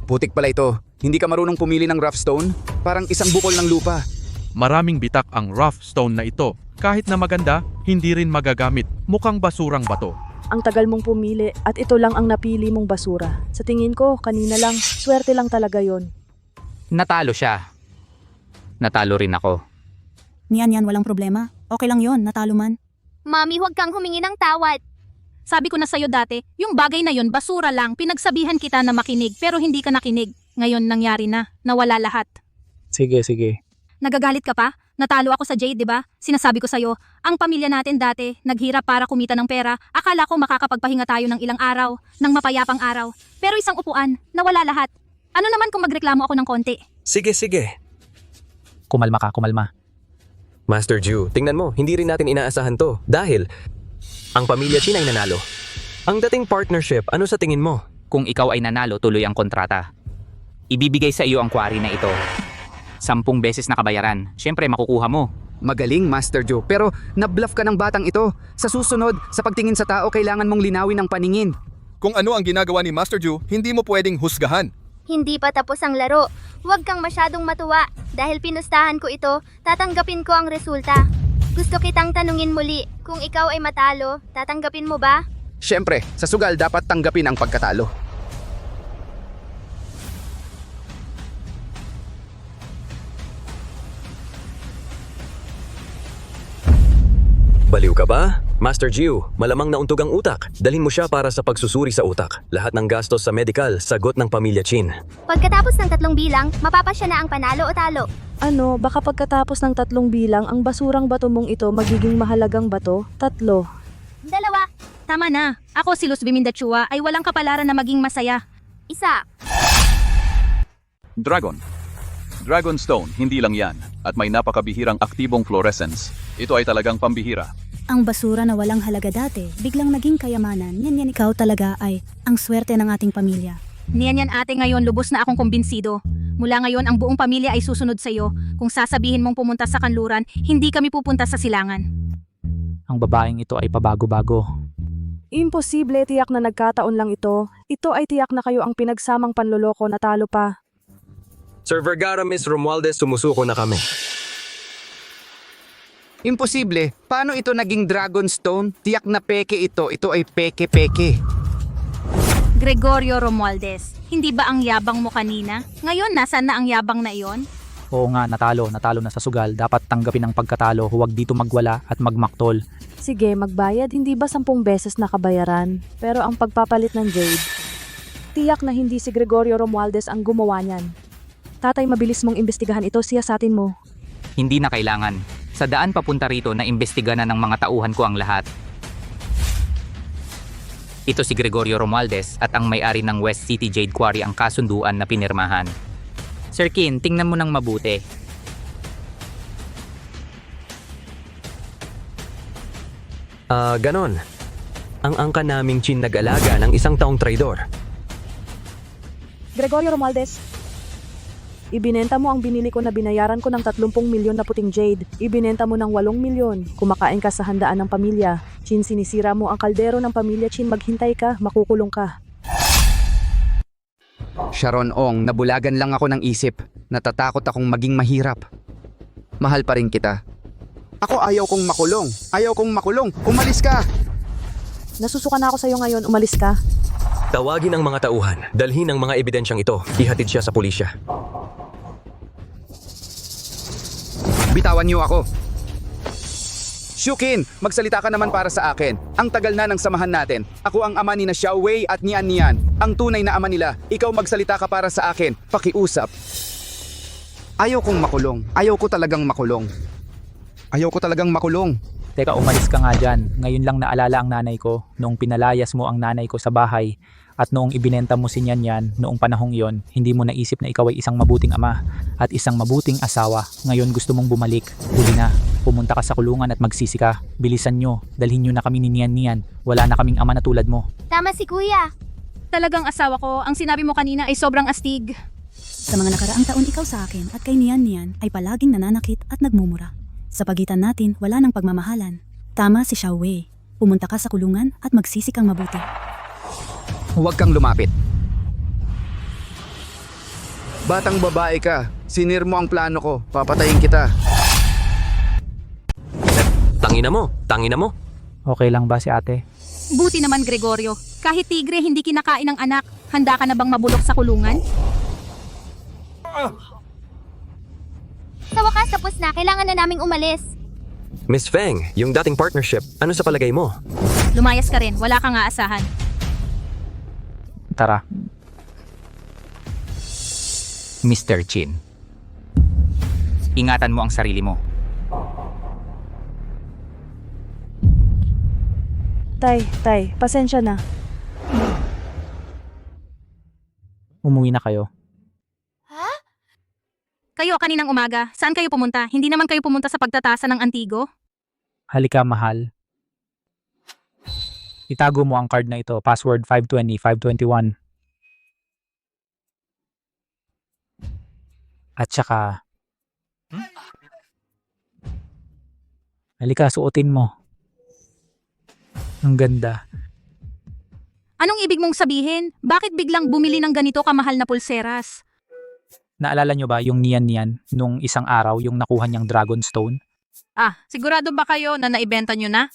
Putik pala ito. Hindi ka marunong pumili ng rough stone? Parang isang bukol ng lupa. Maraming bitak ang rough stone na ito. Kahit na maganda, hindi rin magagamit. Mukhang basurang bato. Ang tagal mong pumili at ito lang ang napili mong basura. Sa tingin ko, kanina lang, swerte lang talaga yon. Natalo siya. Natalo rin ako. Niyan, walang problema. Okay lang yon, natalo man. Mami, huwag kang humingi ng tawad. Sabi ko na sa'yo dati, yung bagay na yon basura lang, pinagsabihan kita na makinig pero hindi ka nakinig. Ngayon nangyari na, nawala lahat. Sige. Nagagalit ka pa? Natalo ako sa Jade, di ba? Sinasabi ko sa'yo, ang pamilya natin dati, naghirap para kumita ng pera. Akala ko makakapagpahinga tayo ng ilang araw, ng mapayapang araw. Pero isang upuan, nawala lahat. Ano naman kung magreklamo ako ng konti? Sige. Kumalma ka. Master Ju, tingnan mo, hindi rin natin inaasahan to. Dahil, ang pamilya Chin ay nanalo. Ang dating partnership, ano sa tingin mo? Kung ikaw ay nanalo, tuloy ang kontrata. Ibibigay sa iyo ang quarry na ito. 10 beses na kabayaran. Siyempre, makukuha mo. Magaling, Master Joe. Pero nabluff ka ng batang ito. Sa susunod, sa pagtingin sa tao, kailangan mong linawin ang paningin. Kung ano ang ginagawa ni Master Ju, hindi mo pwedeng husgahan. Hindi pa tapos ang laro. Huwag kang masyadong matuwa. Dahil pinustahan ko ito, tatanggapin ko ang resulta. Gusto kitang tanungin muli, kung ikaw ay matalo, tatanggapin mo ba? Siyempre, sa sugal dapat tanggapin ang pagkatalo. Baliw ka ba? Master Jiu, malamang nauntog ang utak. Dalhin mo siya para sa pagsusuri sa utak. Lahat ng gastos sa medical, sagot ng pamilya Chin. Pagkatapos ng 3 bilang, mapapasya na ang panalo o talo. Ano, baka pagkatapos ng 3 bilang, ang basurang bato mong ito magiging mahalagang bato? 3. 2. Tama na. Ako si Luz Bimindachua ay walang kapalaran na maging masaya. 1. Dragon Stone, hindi lang yan. At may napakabihirang aktibong fluorescence. Ito ay talagang pambihira. Ang basura na walang halaga dati, biglang naging kayamanan. Yan ikaw talaga ay ang swerte ng ating pamilya. Niyan ate ngayon lubos na akong kumbinsido. Mula ngayon ang buong pamilya ay susunod sa iyo. Kung sasabihin mong pumunta sa kanluran, hindi kami pupunta sa silangan. Ang babaeng ito ay pabago-bago. Imposible, tiyak na nagkataon lang ito. Ito ay tiyak na kayo ang pinagsamang panloloko na talo pa. Sir Vergara, Miss Romualdez, sumusuko na kami. Imposible. Paano ito naging Dragonstone? Tiyak na peke ito. Ito ay peke-peke. Gregorio Romualdez, hindi ba ang yabang mo kanina? Ngayon, nasaan na ang yabang na iyon? Oo nga, natalo na sa sugal. Dapat tanggapin ang pagkatalo, huwag dito magwala at magmaktol. Sige, magbayad, hindi ba 10 beses nakabayaran? Pero ang pagpapalit ng Jade, tiyak na hindi si Gregorio Romualdez ang gumawa niyan. Tatay, mabilis mong imbestigahan ito, siyasatin mo. Hindi na kailangan. Sa daan papunta rito na imbestigahan ng mga tauhan ko ang lahat. Ito si Gregorio Romualdez at ang may-ari ng West City Jade Quarry ang kasunduan na pinirmahan. Sir Kin, tingnan mo ng mabuti. Ganon. Ang angka naming Chin nag-alaga ng 1 taong traidor. Gregorio Romualdez, ibinenta mo ang binili ko na binayaran ko ng 30 milyon na puting Jade. Ibinenta mo ng 8 milyon. Kumakain ka sa handaan ng pamilya. Chin, sinisira mo ang kaldero ng pamilya. Chin, maghintay ka, makukulong ka. Sharon Ong, nabulagan lang ako ng isip. Natatakot akong maging mahirap. Mahal pa rin kita. Ako ayaw kong makulong. Ayaw kong makulong. Umalis ka! Nasusuka na ako sa'yo ngayon, umalis ka. Tawagin ang mga tauhan. Dalhin ang mga ebidensyang ito. Ihatid siya sa pulisya. Bitawan niyo ako. Shukin, magsalita ka naman para sa akin. Ang tagal na ng samahan natin. Ako ang ama ni na Xiao Wei at Nian Nian. Ang tunay na ama nila. Ikaw magsalita ka para sa akin. Pakiusap. Ayaw kong makulong. Ayaw ko talagang makulong. Ayaw ko talagang makulong. Teka, umalis ka nga dyan. Ngayon lang naalala ang nanay ko noong pinalayas mo ang nanay ko sa bahay at noong ibinenta mo si Nian Nian noong panahong yon, hindi mo naisip na ikaw ay isang mabuting ama at isang mabuting asawa. Ngayon gusto mong bumalik. Huli na. Pumunta ka sa kulungan at magsisi ka. Bilisan nyo. Dalhin nyo na kami ni Nian Nian. Wala na kaming ama na tulad mo. Tama si Kuya. Talagang asawa ko, ang sinabi mo kanina ay sobrang astig. Sa mga nakaraang taon ikaw sa akin at kay Nian Nian ay palaging nananakit at nagmumura. Sa pagitan natin, wala nang pagmamahalan. Tama si Xiao Wei. Pumunta ka sa kulungan at magsisi kang mabuti. Huwag kang lumapit. Batang babae ka. Sinir mo ang plano ko. Papatayin kita. Tangina mo. Okay lang ba si ate? Buti naman Gregorio. Kahit tigre hindi kinakain ng anak, handa ka na bang mabulok sa kulungan? Sa wakas tapos na, kailangan na naming umalis. Miss Feng, yung dating partnership, ano sa palagay mo? Lumayas ka rin, wala kang aasahan. Tara. Mr. Chin, ingatan mo ang sarili mo. Tay, pasensya na. Umuwi na kayo. Kayo kaninang umaga, saan kayo pumunta? Hindi naman kayo pumunta sa pagtatasa ng Antigo? Halika, mahal. Itago mo ang card na ito. Password 520-521. At saka... Halika, suotin mo. Ang ganda. Anong ibig mong sabihin? Bakit biglang bumili ng ganito kamahal na pulseras? Naalala nyo ba yung Nian Nian nung isang araw yung nakuha niyang Dragonstone? Sigurado ba kayo na naibenta nyo na?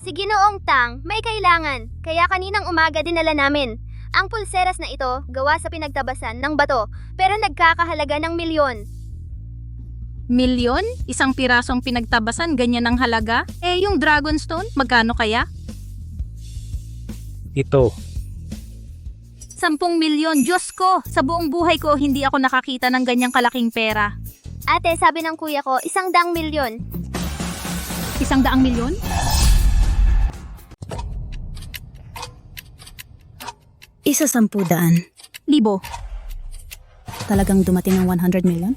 Si Ginoong Tang, may kailangan. Kaya kaninang umaga dinala namin. Ang pulseras na ito, gawa sa pinagtabasan ng bato, pero nagkakahalaga ng milyon. Milyon? Isang pirasong pinagtabasan, ganyan ang halaga? Eh, yung Dragonstone, magkano kaya? Ito, 10 milyon, Diyos ko! Sa buong buhay ko, hindi ako nakakita ng ganyang kalaking pera. Ate, sabi ng kuya ko, 100 milyon. 100 milyon? Isa 10,000. Libo. Talagang dumating ang 100 million?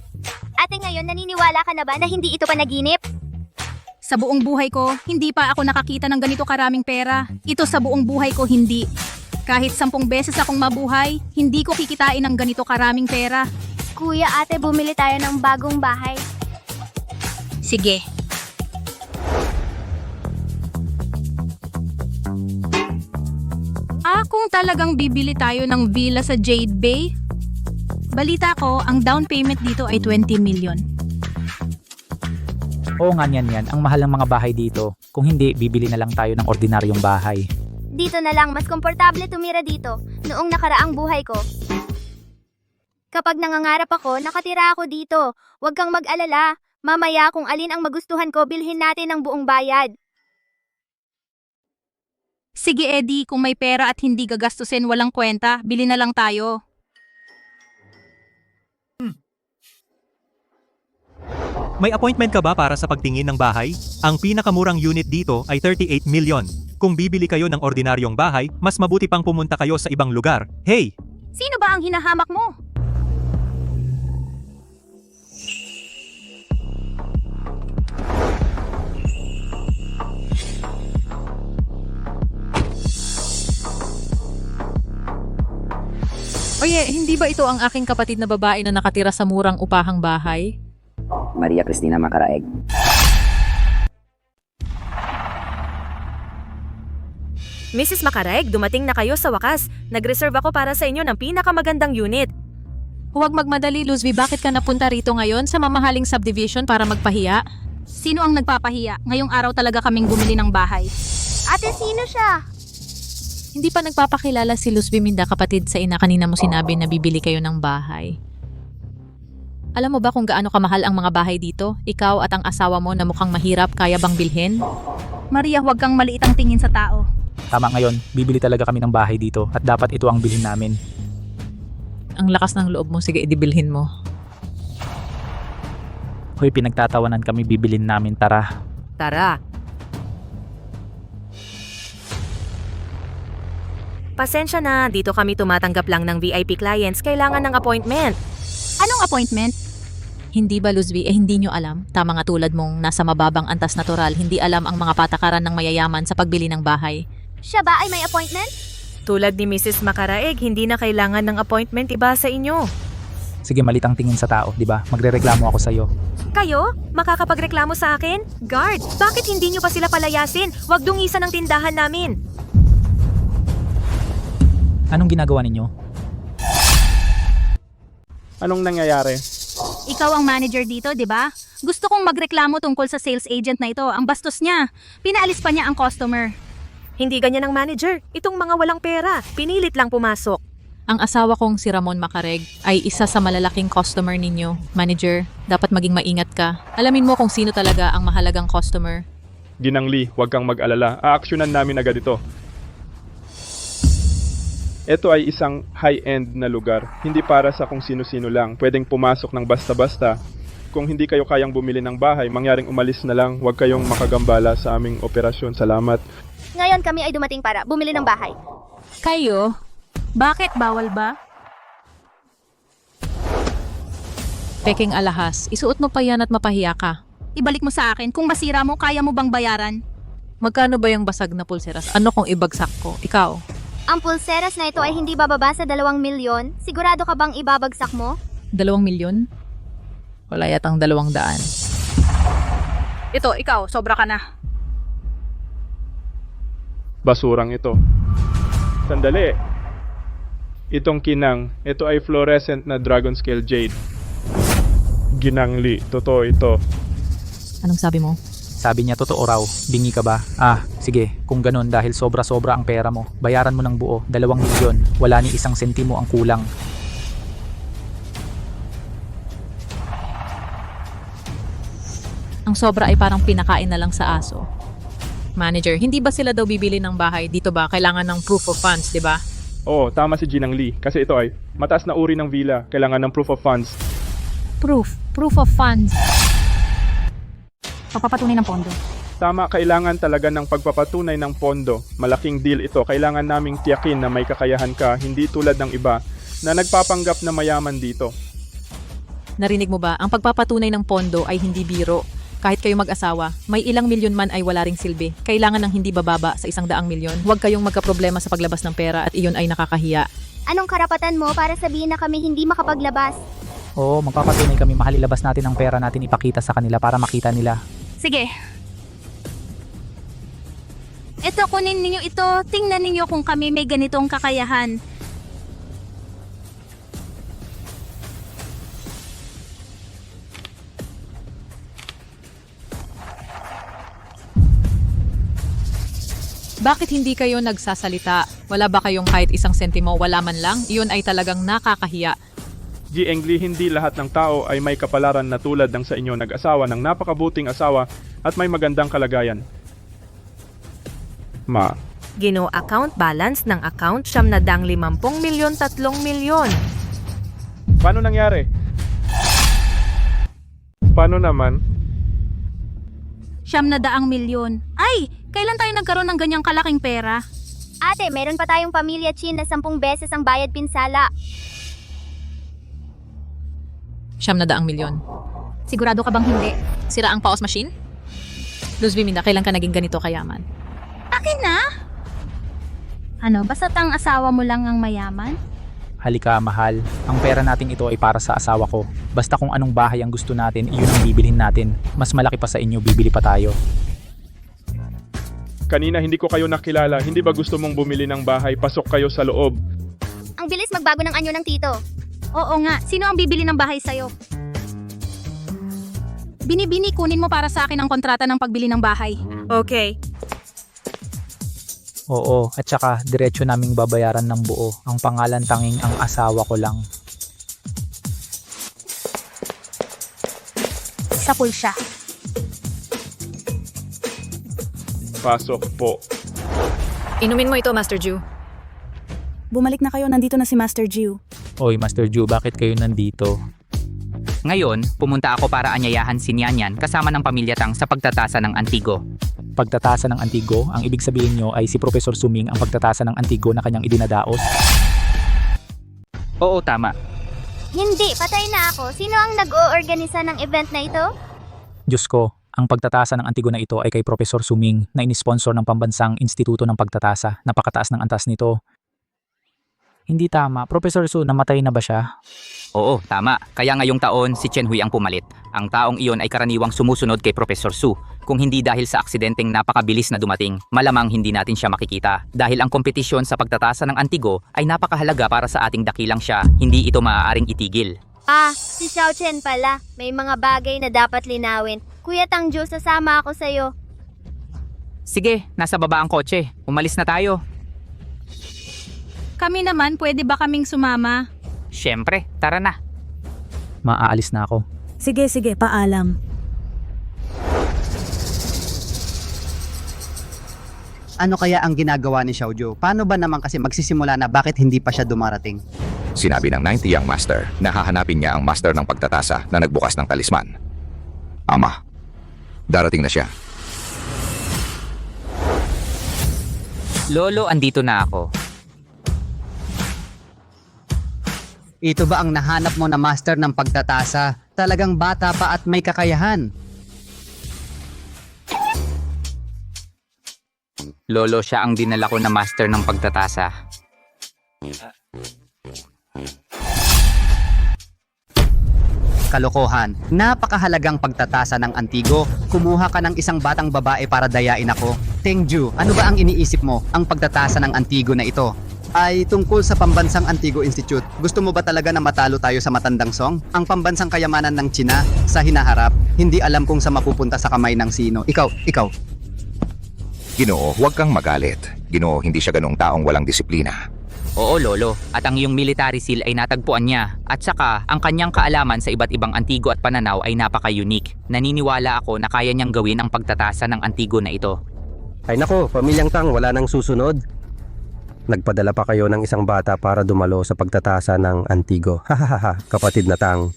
Ate, ngayon naniniwala ka na ba na hindi ito panaginip? Sa buong buhay ko, hindi pa ako nakakita ng ganito karaming pera. Ito sa buong buhay ko, hindi. Kahit 10 beses akong mabuhay, hindi ko kikitain ng ganito karaming pera. Kuya, ate, bumili tayo ng bagong bahay. Sige. Kung talagang bibili tayo ng villa sa Jade Bay, balita ko, ang down payment dito ay 20 million. oo nga yan. Ang mahal ng mga bahay dito. Kung hindi, bibili na lang tayo ng ordinaryong bahay. Dito na lang, mas komportable tumira dito noong nakaraang buhay ko. Kapag nangangarap ako, nakatira ako dito. Huwag kang mag-alala. Mamaya kung alin ang magustuhan ko, bilhin natin ang buong bayad. Sige Eddie, kung may pera at hindi gagastusin walang kwenta, bili na lang tayo. May appointment ka ba para sa pagtingin ng bahay? Ang pinakamurang unit dito ay 38 million. Kung bibili kayo ng ordinaryong bahay, mas mabuti pang pumunta kayo sa ibang lugar. Hey! Sino ba ang hinahamak mo? Oye, hindi ba ito ang aking kapatid na babae na nakatira sa murang upahang bahay? Maria Cristina Macaraeg. Mrs. Macaraeg, dumating na kayo sa wakas. Nag-reserve ako para sa inyo ng pinakamagandang unit. Huwag magmadali, Luzvi. Bakit ka napunta rito ngayon sa mamahaling subdivision para magpahiya? Sino ang nagpapahiya? Ngayong araw talaga kaming bumili ng bahay. Ate, sino siya? Hindi pa nagpapakilala si Luzvi Minda, kapatid sa ina. Kanina mo sinabi na bibili kayo ng bahay. Alam mo ba kung gaano kamahal ang mga bahay dito? Ikaw at ang asawa mo na mukhang mahirap, kaya bang bilhin? Maria, huwag kang maliit ang tingin sa tao. Tama ngayon, bibili talaga kami ng bahay dito at dapat ito ang bilhin namin. Ang lakas ng loob mo, sige, idibilhin mo. Hoy, pinagtatawanan kami, bibilin namin, tara. Tara. Pasensya na, dito kami tumatanggap lang ng VIP clients. Kailangan ng appointment. Anong appointment? Hindi ba, Luzvi, hindi nyo alam? Tama nga, tulad mong nasa mababang antas natural, hindi alam ang mga patakaran ng mayayaman sa pagbili ng bahay. Siya ba ay may appointment? Tulad ni Mrs. Macaraeg, hindi na kailangan ng appointment, iba sa inyo. Sige, malitang tingin sa tao, di ba? Magrereklamo ako sa'yo. Kayo? Makakapagreklamo sa akin? Guard, bakit hindi nyo pa sila palayasin? Huwag dungisan ang tindahan namin. Anong ginagawa ninyo? Anong nangyayari? Ikaw ang manager dito, di ba? Gusto kong magreklamo tungkol sa sales agent na ito. Ang bastos niya. Pinaalis pa niya ang customer. Hindi ganyan ang manager. Itong mga walang pera. Pinilit lang pumasok. Ang asawa kong si Ramon Macaraeg ay isa sa malalaking customer ninyo. Manager, dapat maging maingat ka. Alamin mo kung sino talaga ang mahalagang customer. Ginang Lee, huwag kang mag-alala. Aaksyonan namin agad ito. Ito ay isang high-end na lugar. Hindi para sa kung sino-sino lang. Pwedeng pumasok ng basta-basta. Kung hindi kayo kayang bumili ng bahay, mangyaring umalis na lang. Huwag kayong makagambala sa aming operasyon. Salamat. Ngayon kami ay dumating para bumili ng bahay. Kayo? Bakit? Bawal ba? Peking alahas, isuot mo pa yan at mapahiya ka. Ibalik mo sa akin. Kung masira mo, kaya mo bang bayaran? Magkano ba yung basag na pulseras? Ano kung ibagsak ko? Ikaw? Ang pulseras na ito ay hindi bababa sa 2 milyon. Sigurado ka bang ibabagsak mo? 2 milyon? Wala yatang 200. Ito, ikaw, sobra ka na. Basurang ito. Sandali. Itong kinang, ito ay fluorescent na dragon scale jade. Ginang Lee, totoo ito. Anong sabi mo? Sabi niya, totoo raw. Bingi ka ba? Sige. Kung ganun, dahil sobra-sobra ang pera mo, bayaran mo ng buo, 2 milyon. Wala ni 1 sentimo ang kulang. Ang sobra ay parang pinakain na lang sa aso. Manager, hindi ba sila daw bibili ng bahay? Dito ba kailangan ng proof of funds, di ba? Oo, tama si Ginang Lee. Kasi ito ay mataas na uri ng villa. Kailangan ng proof of funds. Proof of funds. Pagpapatunay ng pondo. Tama, kailangan talaga ng pagpapatunay ng pondo. Malaking deal ito. Kailangan naming tiyakin na may kakayahan ka, hindi tulad ng iba na nagpapanggap na mayaman dito. Narinig mo ba? Ang pagpapatunay ng pondo ay hindi biro. Kahit kayo mag-asawa, may ilang milyon man ay wala ring silbi. Kailangan ng hindi bababa sa 100 milyon. Huwag kayong magkaproblema sa paglabas ng pera at iyon ay nakakahiya. Anong karapatan mo para sabihin na kami hindi makapaglabas? Oo, magpapatunay kami. Mahal ilabas natin ang pera natin ipakita sa kanila para makita nila. Sige. Ito, kunin ninyo ito. Tingnan ninyo kung kami may ganitong kakayahan. Bakit hindi kayo nagsasalita? Wala ba kayong kahit isang sentimo? Wala man lang? Iyon ay talagang nakakahiya. G. Engli, hindi lahat ng tao ay may kapalaran na tulad ng sa inyo nag-asawa ng napakabuting asawa at may magandang kalagayan. Ginoo account balance ng account 750 milyon 3 milyon. Paano nangyari? Paano naman? 700 milyon. Ay! Kailan tayo nagkaroon ng ganyang kalaking pera? Ate, meron pa tayong pamilya Chin na 10 beses ang bayad pinsala. 700 milyon. Sigurado ka bang hindi? Sira ang pause machine? Luz Biminda, kailan ka naging ganito kayaman? Akin na? Ano, basta't ang asawa mo lang ang mayaman? Halika, mahal. Ang pera natin ito ay para sa asawa ko. Basta kung anong bahay ang gusto natin, iyon ang bibilhin natin. Mas malaki pa sa inyo, bibili pa tayo. Kanina hindi ko kayo nakilala. Hindi ba gusto mong bumili ng bahay? Pasok kayo sa loob. Ang bilis magbago ng anyo ng tito. Oo nga, sino ang bibili ng bahay sa'yo? Binibini, kunin mo para sa akin ang kontrata ng pagbili ng bahay. Okay. Oo, at saka diretso naming babayaran ng buo. Ang pangalan tanging ang asawa ko lang. Sa pulsya. Pasok po. Inumin mo ito, Master Ju. Bumalik na kayo, nandito na si Master Jiu. Oy, Master Ju, bakit kayo nandito? Ngayon, pumunta ako para anyayahan si Nianyan kasama ng pamilya Tang sa pagtatasa ng Antigo. Pagtatasa ng Antigo, ang ibig sabihin nyo ay si Professor Suming ang pagtatasa ng Antigo na kanyang idinadaos? Oo, tama. Hindi, patay na ako. Sino ang nag-oorganisa ng event na ito? Diyos ko, ang pagtatasa ng Antigo na ito ay kay Professor Suming na inisponsor ng Pambansang Instituto ng Pagtatasa. Napakataas ng antas nito. Hindi tama. Professor Su, namatay na ba siya? Oo, tama. Kaya ngayong taon, si Chen Hui ang pumalit. Ang taong iyon ay karaniwang sumusunod kay Professor Su. Kung hindi dahil sa aksidenteng napakabilis na dumating, malamang hindi natin siya makikita. Dahil ang kompetisyon sa pagtatasa ng Antigo ay napakahalaga para sa ating dakilang siya, hindi ito maaaring itigil. Ah, si Xiao Chen pala. May mga bagay na dapat linawin. Kuya Tangju, sasama ako sa'yo. Sige, nasa baba ang kotse. Umalis na tayo. Kami naman, pwede ba kaming sumama? Siyempre, tara na. Maaalis na ako. Sige, paalam. Ano kaya ang ginagawa ni Xiaoju? Paano ba naman kasi magsisimula na bakit hindi pa siya dumarating? Sinabi ng 90 Young Master na hahanapin niya ang master ng pagtatasa na nagbukas ng talisman. Ama, darating na siya. Lolo, andito na ako. Ito ba ang nahanap mo na master ng pagtatasa? Talagang bata pa at may kakayahan. Lolo, siya ang dinala ko na master ng pagtatasa. Kalokohan. Napakahalagang pagtatasa ng Antigo. Kumuha ka ng isang batang babae para dayain ako. Tengju, ano ba ang iniisip mo? Ang pagtatasa ng Antigo na ito ay tungkol sa Pambansang Antigo Institute. Gusto mo ba talaga na matalo tayo sa matandang song? Ang pambansang kayamanan ng China sa hinaharap, hindi alam kung sa mapupunta sa kamay ng sino. Ikaw. Ginoo, huwag kang magalit. Ginoo, hindi siya ganong taong walang disiplina. Oo, Lolo. At ang iyong military seal ay natagpuan niya. At saka, ang kanyang kaalaman sa iba't ibang antigo at pananaw ay napaka-unique. Naniniwala ako na kaya niyang gawin ang pagtatasa ng antigo na ito. Ay nako, pamilyang Tang, wala nang susunod. Nagpadala pa kayo ng isang bata para dumalo sa pagtatasa ng antigo. Hahaha, kapatid na Tang.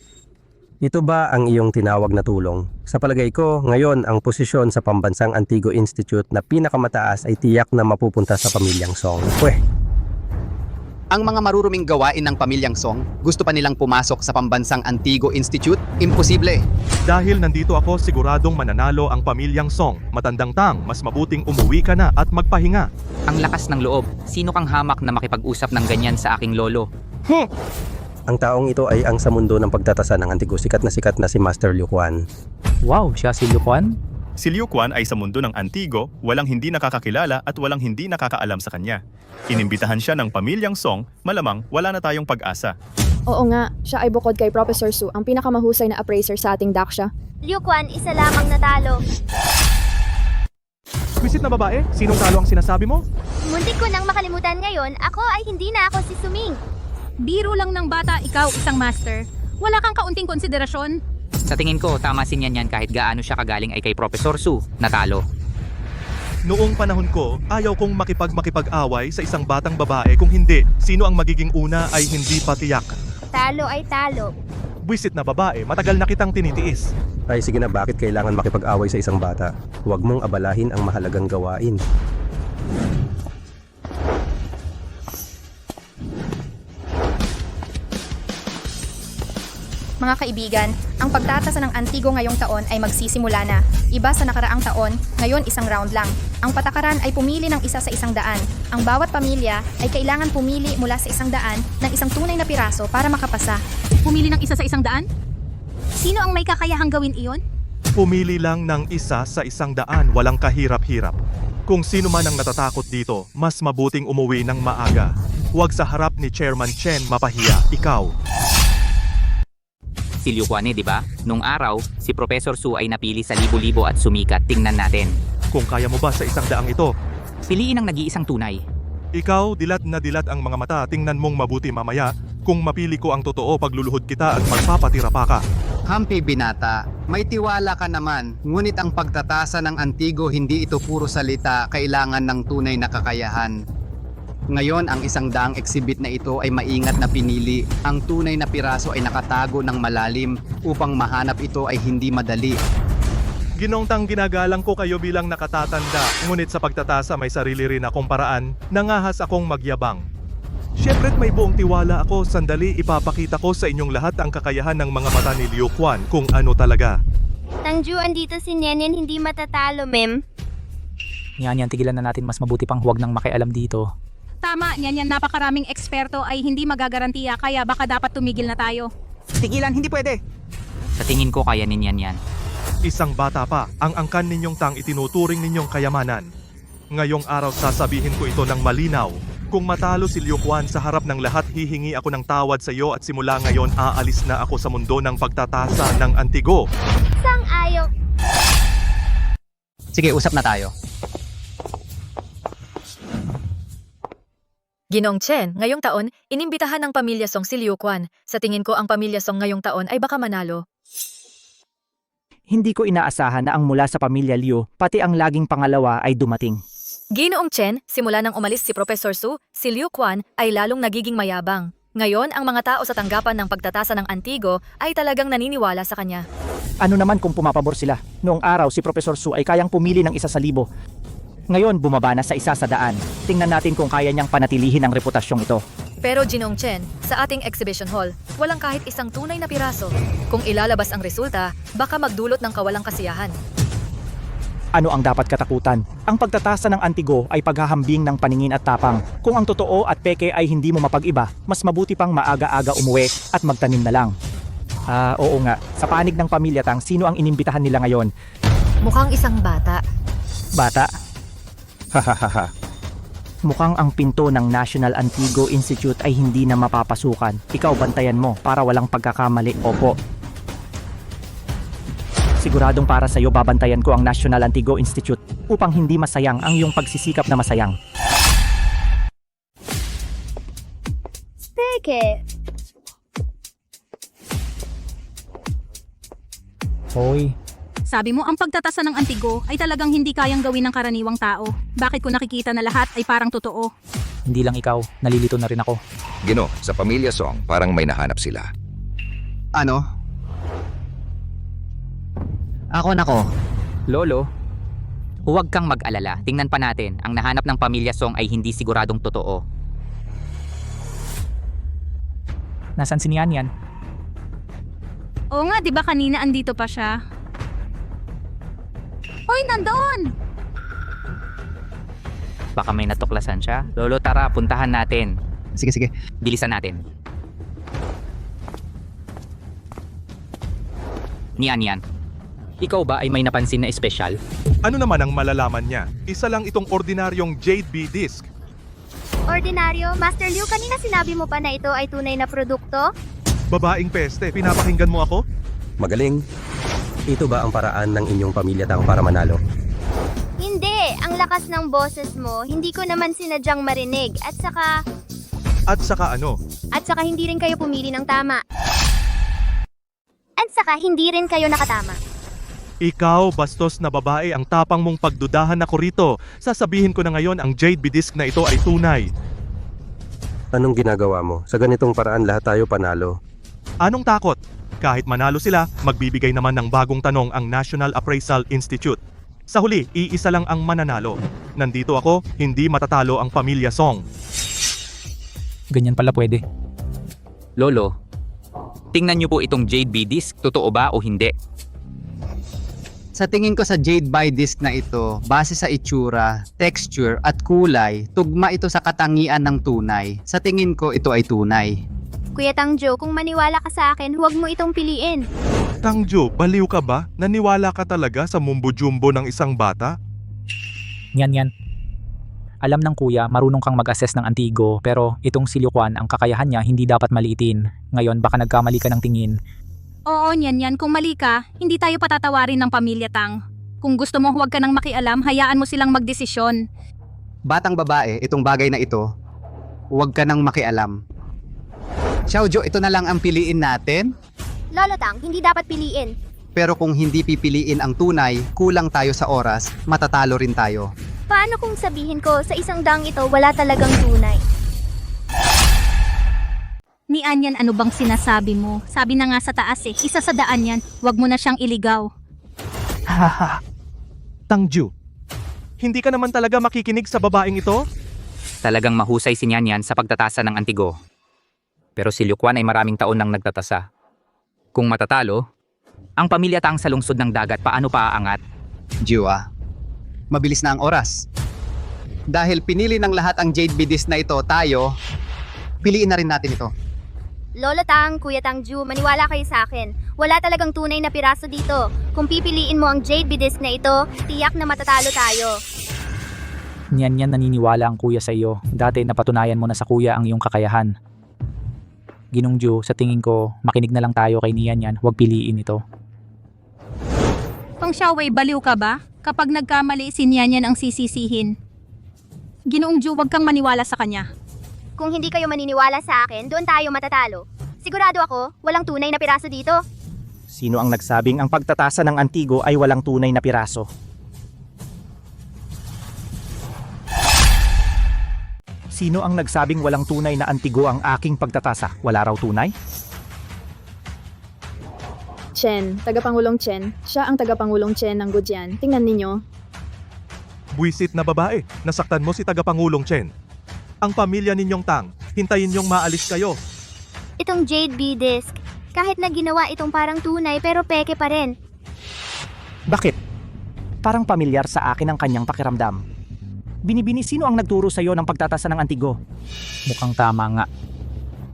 Ito ba ang iyong tinawag na tulong? Sa palagay ko, ngayon ang posisyon sa Pambansang Antigo Institute na pinakamataas ay tiyak na mapupunta sa pamilyang Song. Pweh! Ang mga maruruming gawain ng pamilyang Song, gusto pa nilang pumasok sa Pambansang Antigo Institute? Imposible! Dahil nandito ako, siguradong mananalo ang pamilyang Song. Matandang Tang, mas mabuting umuwi ka na at magpahinga. Ang lakas ng loob. Sino kang hamak na makipag-usap ng ganyan sa aking lolo? Ang taong ito ay ang sa mundo ng pagtatasa ng antigo. Sikat na si Master Liu Quan. Wow, siya si Liu Quan? Si Liu Quan ay sa mundo ng antigo, walang hindi nakakakilala at walang hindi nakakaalam sa kanya. Inimbitahan siya ng pamilyang Song, malamang wala na tayong pag-asa. Oo nga, siya ay bukod kay Professor Su, ang pinakamahusay na appraiser sa ating daksha. Liu Quan, isa lamang natalo. Wisit na babae, sinong talo ang sinasabi mo? Muntik ko nang makalimutan ngayon, ako ay hindi na ako si Suming. Biro lang ng bata, ikaw isang master. Wala kang kaunting konsiderasyon. Sa tingin ko, tama si Nyan kahit gaano siya kagaling ay kay Professor Su, natalo. Noong panahon ko, ayaw kong makipag-away sa isang batang babae. Kung hindi, sino ang magiging una ay hindi pa tiyak. Talo ay talo. Wisit na babae, matagal na kitang tinitiis. Ay sige na, bakit kailangan makipag-away sa isang bata? Huwag mong abalahin ang mahalagang gawain. Mga kaibigan, ang pagtatasa ng antigo ngayong taon ay magsisimula na. Iba sa nakaraang taon, ngayon isang round lang. Ang patakaran ay pumili ng isa sa 100. Ang bawat pamilya ay kailangan pumili mula sa 100 ng isang tunay na piraso para makapasa. Pumili ng isa sa 100? Sino ang may kakayahang gawin iyon? Pumili lang ng isa sa 100, walang kahirap-hirap. Kung sino man ang natatakot dito, mas mabuting umuwi ng maaga. Huwag sa harap ni Chairman Chen mapahiya, ikaw. Si Liu Quan, di ba? Nung araw, si Professor Su ay napili sa libo-libo at sumikat. Tingnan natin. Kung kaya mo ba sa 100 ito? Piliin ang nag-iisang tunay. Ikaw, dilat na dilat ang mga mata. Tingnan mong mabuti mamaya. Kung mapili ko ang totoo, pagluluhod kita at magpapatira pa ka. Hampi binata, may tiwala ka naman. Ngunit ang pagtatasa ng antigo, hindi ito puro salita, kailangan ng tunay na kakayahan. Ngayon, ang 100 exhibit na ito ay maingat na pinili. Ang tunay na piraso ay nakatago ng malalim. Upang mahanap ito ay hindi madali. Ginong Tang, ginagalang ko kayo bilang nakatatanda. Ngunit sa pagtatasa may sarili rin akong paraan. Nangahas akong magyabang. Siyempre may buong tiwala ako. Sandali, ipapakita ko sa inyong lahat ang kakayahan ng mga mata ni Liu Quan kung ano talaga. Tangju, andito si Nyan, hindi matatalo, mem. Yan, tigilan na natin. Mas mabuti pang huwag nang makialam dito. Tama, Nyan, napakaraming eksperto ay hindi magagarantiya kaya baka dapat tumigil na tayo. Tigilan, hindi pwede. Sa tingin ko kaya ni Nyan. Isang bata pa, ang angkan ninyong Tang itinuturing ninyong kayamanan. Ngayong araw sasabihin ko ito ng malinaw. Kung matalo si Liu Quan sa harap ng lahat, hihingi ako ng tawad sa iyo at simula ngayon aalis na ako sa mundo ng pagtatasa ng antigo. Sang-ayo. Sige, usap na tayo. Ginong Chen, ngayong taon, inimbitahan ng pamilya Song si Liu Quan. Sa tingin ko ang pamilya Song ngayong taon ay baka manalo. Hindi ko inaasahan na ang mula sa pamilya Liu, pati ang laging pangalawa ay dumating. Ginoong Chen, simula nang umalis si Professor Su, si Liu Quan ay lalong nagiging mayabang. Ngayon, ang mga tao sa tanggapan ng pagtatasa ng antigo ay talagang naniniwala sa kanya. Ano naman kung pumapabor sila? Noong araw si Professor Su ay kayang pumili ng 1,000. Ngayon bumaba na sa 100. Tingnan natin kung kaya niyang panatilihin ang reputasyong ito. Pero Ginong Chen, sa ating exhibition hall, walang kahit isang tunay na piraso. Kung ilalabas ang resulta, baka magdulot ng kawalang kasiyahan. Ano ang dapat katakutan? Ang pagtatasa ng antigo ay paghahambing ng paningin at tapang. Kung ang totoo at peke ay hindi mo mapag-iba, mas mabuti pang maaga-aga umuwi at magtanim na lang. Oo nga. Sa panig ng pamilya Tang, sino ang inimbitahan nila ngayon? Mukhang isang bata. Bata? Hahaha. Mukhang ang pinto ng National Antigo Institute ay hindi na mapapasukan. Ikaw bantayan mo para walang pagkakamali. Opo. Siguradong para sa iyo babantayan ko ang National Antigo Institute. upang hindi masayang ang iyong pagsisikap na masayang. Peke. Hoy, Sabi mo, ang pagtatasa ng antigo ay talagang hindi kayang gawin ng karaniwang tao. Bakit ko nakikita na lahat ay parang totoo? hindi lang ikaw, nalilito na rin ako. Gino, sa pamilya Song, parang may nahanap sila. Ano? Ako nako. Lolo, huwag kang mag-alala. Tingnan pa natin. Ang nahanap ng pamilya Song ay hindi siguradong totoo. Nasaan si Nian yan? Oo nga, di ba kanina andito pa siya? Hoy, nandoon! Baka may natuklasan siya. Lolo, tara, puntahan natin. Sige, sige. Bilisan natin. Nian. Ikaw ba ay may napansin na espesyal? Ano naman ang malalaman niya? Isa lang itong ordinaryong Jade B disc. Ordinaryo, Master Liu, kanina sinabi mo pa na ito ay tunay na produkto? Babaeng peste, pinapakinggan mo ako? Magaling. Ito ba ang paraan ng inyong pamilya Tang para manalo? Hindi, ang lakas ng boses mo, hindi ko naman sinadyang marinig. At saka ano? At saka hindi rin kayo pumili ng tama. At saka hindi rin kayo nakatama. Ikaw, bastos na babae, ang tapang mong pagdudahan ako rito. Sasabihin ko na ngayon ang Jade B disc na ito ay tunay. Anong ginagawa mo? Sa ganitong paraan lahat tayo panalo. Anong takot? Kahit manalo sila, magbibigay naman ng bagong tanong ang National Appraisal Institute. Sa huli, iisa lang ang mananalo. Nandito ako, hindi matatalo ang pamilya Song. Ganyan pala pwede. Lolo, tingnan niyo po itong Jade B disc. Totoo ba o hindi? Sa tingin ko sa Jade by disc na ito, base sa itsura, texture at kulay, tugma ito sa katangian ng tunay. Sa tingin ko ito ay tunay. Kuya Tangjo, kung maniwala ka sa akin, huwag mo itong piliin. Tangjo, baliw ka ba? Naniwala ka talaga sa mumbo-jumbo ng isang bata? Yan. Alam ng kuya, marunong kang mag-assess ng antigo, pero itong si Liu Quan, ang kakayahan niya hindi dapat maliitin. Ngayon, baka nagkamali ka ng tingin. Oo, Nian. Kung mali ka, hindi tayo patatawarin ng pamilya Tang. Kung gusto mo huwag ka nang makialam, hayaan mo silang magdesisyon. Batang babae, itong bagay na ito, huwag ka nang makialam. Xiaojo, ito na lang ang piliin natin. Lolo Tang, hindi dapat piliin. Pero kung hindi pipiliin ang tunay, kulang tayo sa oras, matatalo rin tayo. Paano kung sabihin ko sa isang dang ito wala talagang tunay? Ni Anyan, ano bang sinasabi mo? Sabi na nga sa taas isa sa daan yan, huwag mo na siyang iligaw. Haha. Tangju, hindi ka naman talaga makikinig sa babaeng ito? Talagang mahusay si Nian sa pagtatasa ng antigo. Pero si Liu Quan ay maraming taon nang nagtatasa. Kung matatalo, ang pamilya Tang sa lungsod ng dagat paano paaangat? Jiwa, mabilis na ang oras. Dahil pinili ng lahat ang Jade B disc na ito, tayo, piliin na rin natin ito. Lolo Tang, Kuya Tangju, maniwala kayo sa akin. Wala talagang tunay na piraso dito. Kung pipiliin mo ang Jade B disc na ito, tiyak na matatalo tayo. Niyan naniniwala ang kuya sa iyo. Dati napatunayan mo na sa kuya ang iyong kakayahan. Ginongju, sa tingin ko, makinig na lang tayo kay Nian, huwag piliin ito. Pang Xiaowei, baliw ka ba? Kapag nagkamali, si Nian ang sisisihin. Ginoong Ju, huwag kang maniwala sa kanya. Kung hindi kayo maniniwala sa akin, doon tayo matatalo. Sigurado ako, walang tunay na piraso dito. Sino ang nagsabing ang pagtatasa ng antigo ay walang tunay na piraso? Sino ang nagsabing walang tunay na antigo ang aking pagtatasa? Wala raw tunay? Chen, tagapangulong Chen. Siya ang tagapangulong Chen ng Gujian. Tingnan ninyo. Buwisit na babae, nasaktan mo si Tagapangulong Chen. Ang pamilya ninyong Tang, hintayin niyong maalis kayo. Itong Jade B disc, kahit na ginawa itong parang tunay pero peke pa rin. Bakit? Parang pamilyar sa akin ang kanyang pakiramdam. Binibini, sino ang nagturo sa iyo ng pagtatasa ng antigo? Mukhang tama nga.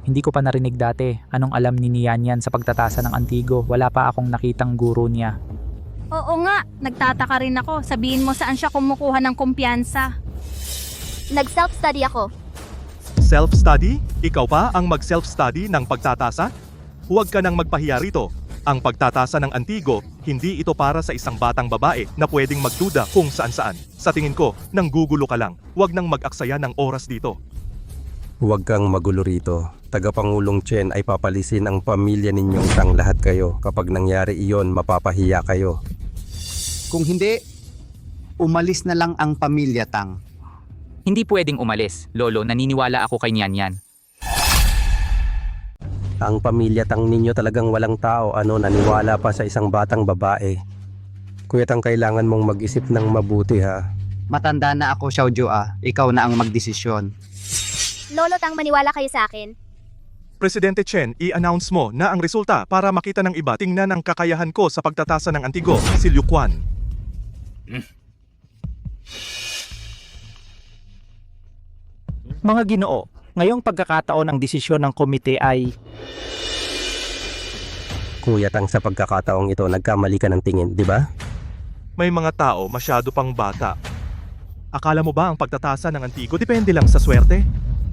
Hindi ko pa narinig dati anong alam ni Nian sa pagtatasa ng antigo. Wala pa akong nakitang guro niya. Oo nga, nagtataka rin ako. Sabihin mo saan siya kumukuha ng kumpiyansa. Nag-self-study ako. Self-study? Ikaw pa ang mag-self-study ng pagtatasa? Huwag ka nang magpahiya rito. Ang pagtatasa ng Antigo, hindi ito para sa isang batang babae na pwedeng magduda kung saan-saan. Sa tingin ko, nanggugulo ka lang. Huwag nang mag-aksaya ng oras dito. Huwag kang magulo rito. Tagapangulong Chen ay papalisin ang pamilya ninyong Tang lahat kayo. Kapag nangyari iyon, mapapahiya kayo. Kung hindi, umalis na lang ang pamilya Tang. Hindi pwedeng umalis. Lolo, naniniwala ako kay Nian Nian. Ang pamilya Tang ninyo talagang walang tao, naniwala pa sa isang batang babae. Kuya Tang, kailangan mong mag-isip ng mabuti ha. Matanda na ako, Xiaoju Ikaw na ang magdesisyon. Lolo Tang, maniwala kayo sa akin. Presidente Chen, i-announce mo na ang resulta para makita ng iba. Tingnan ang kakayahan ko sa pagtatasa ng Antigo, si Liu Quan. Mga Ginoo, ngayong pagkakataon ang desisyon ng komite ay Kuya Tang, sa pagkakataong ito, nagkamali ka ng tingin, di ba? May mga tao masyado pang bata. Akala mo ba ang pagtatasa ng Antigo depende lang sa swerte?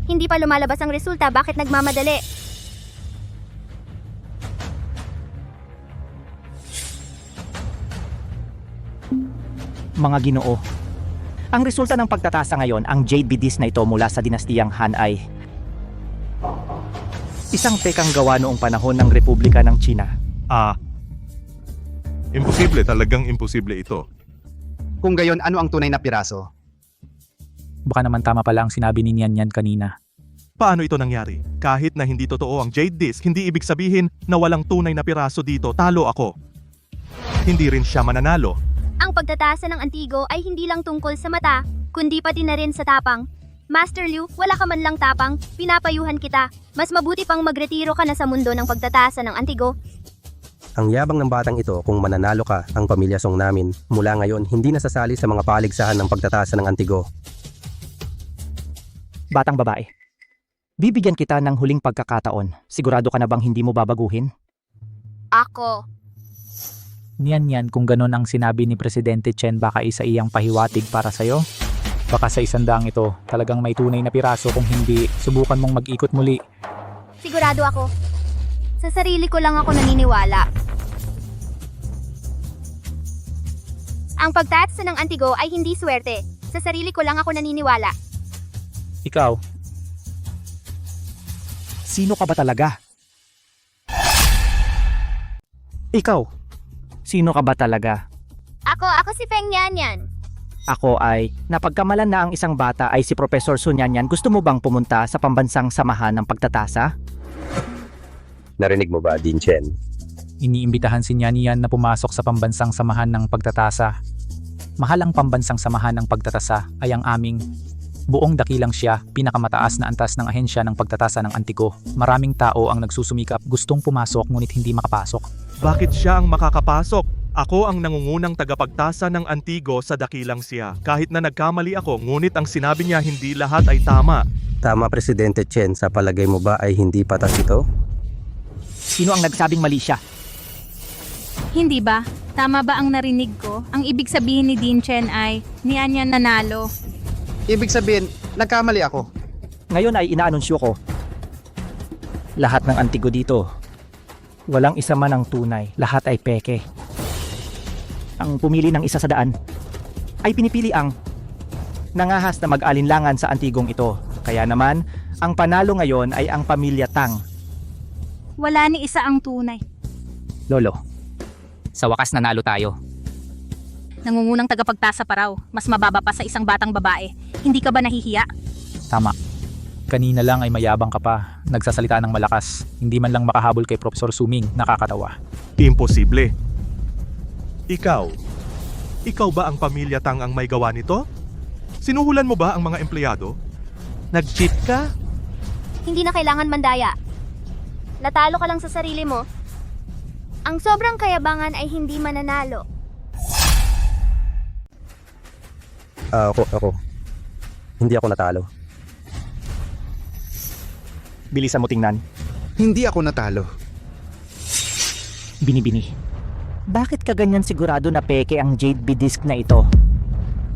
Hindi pa lumalabas ang resulta, bakit nagmamadali? Mga Ginoo. Ang resulta ng pagtatasa ngayon, ang Jade Bidis na ito mula sa dinastiyang Han ay isang pekang gawa noong panahon ng Republika ng China. Imposible, talagang imposible ito. Kung gayon, ano ang tunay na piraso? Baka naman tama pala ang sinabi ni Nian Nian kanina. Paano ito nangyari? Kahit na hindi totoo ang Jade Disc, hindi ibig sabihin na walang tunay na piraso dito, talo ako. Hindi rin siya mananalo. Ang pagtatasa ng Antigo ay hindi lang tungkol sa mata, kundi pati na rin sa tapang. Master Liu, wala ka man lang tapang, pinapayuhan kita. Mas mabuti pang magretiro ka na sa mundo ng pagtatasa ng Antigo. Ang yabang ng batang ito, kung mananalo ka, ang pamilya Song namin, mula ngayon hindi nasasali sa mga paligsahan ng pagtatasa ng Antigo. Batang babae. Bibigyan kita ng huling pagkakataon. Sigurado ka na bang hindi mo babaguhin? Ako. Nian Nian, kung ganon ang sinabi ni Presidente Chen, baka isa iyang pahiwatig para sa'yo? Baka sa isandaang ito, talagang may tunay na piraso. Kung hindi, subukan mong mag-ikot muli. Sigurado ako. Sa sarili ko lang ako naniniwala. Ang pagtatasa ng Antigo ay hindi swerte. Sa sarili ko lang ako naniniwala. Ikaw? Sino ka ba talaga? Ikaw? Sino ka ba talaga? Ako si Feng Nian Nian. Ako ay, napagkamalan na ang isang bata ay si Professor Su Nian Nian. Gusto mo bang pumunta sa pambansang samahan ng pagtatasa? Narinig mo ba, Din Chen? Iniimbitahan si Nian Nian na pumasok sa pambansang samahan ng pagtatasa. Mahal ang pambansang samahan ng pagtatasa ay ang aming buong dakilang siya, pinakamataas na antas ng ahensya ng pagtatasa ng Antigo. Maraming tao ang nagsusumikap, gustong pumasok ngunit hindi makapasok. Bakit siya ang makakapasok? Ako ang nangungunang tagapagtasa ng Antigo sa dakilang siya. Kahit na nagkamali ako, ngunit ang sinabi niya hindi lahat ay tama. Tama, Presidente Chen, sa palagay mo ba ay hindi patas ito? Sino ang nagsabing mali siya? Hindi ba? Tama ba ang narinig ko? Ang ibig sabihin ni Din Chen ay Nian Nian nanalo. Ibig sabihin, nagkamali ako. Ngayon ay inaanunsyo ko. Lahat ng Antigo dito. Walang isa man ang tunay. Lahat ay peke. Ang pumili ng isa sa daan ay pinipili ang nangahas na mag-alinlangan sa Antigong ito. Kaya naman, ang panalo ngayon ay ang pamilya Tang. Wala ni isa ang tunay. Lolo. Sa wakas nanalo tayo. Nangungunang tagapagtasa pa raw. Mas mababa pa sa isang batang babae. Hindi ka ba nahihiya? Tama. Kanina lang ay mayabang ka pa. Nagsasalita ng malakas. Hindi man lang makahabol kay Professor Suming. Nakakatawa. Imposible. Ikaw ba ang pamilya Tang ang may gawa nito? Sinuhulan mo ba ang mga empleyado? Nag-cheat ka? Hindi na kailangan mandaya. Natalo ka lang sa sarili mo. Ang sobrang kayabangan ay hindi mananalo. Ako. Hindi ako natalo. Bilisan mo tingnan. Hindi ako natalo. Binibini. Bakit ka ganyan sigurado na peke ang Jade Bidisc na ito?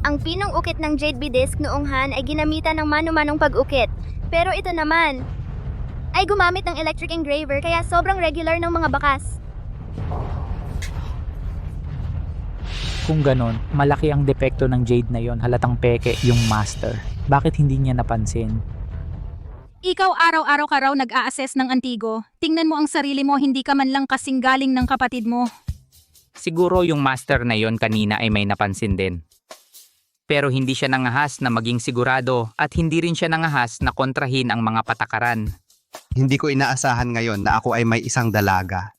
Ang pinong ukit ng Jade Bidisc noong Han ay ginamitan ng mano-manong pag-ukit. Pero ito naman ay gumamit ng electric engraver kaya sobrang regular ng mga bakas. Kung ganon, malaki ang depekto ng Jade na yon, halatang peke yung master. Bakit hindi niya napansin? Ikaw araw-araw ka raw nag-a-assess ng Antigo. Tingnan mo ang sarili mo, hindi ka man lang kasing galing ng kapatid mo. Siguro yung master na yon kanina ay may napansin din. Pero hindi siya nangahas na maging sigurado at hindi rin siya nangahas na kontrahin ang mga patakaran. Hindi ko inaasahan ngayon na ako ay may isang dalaga.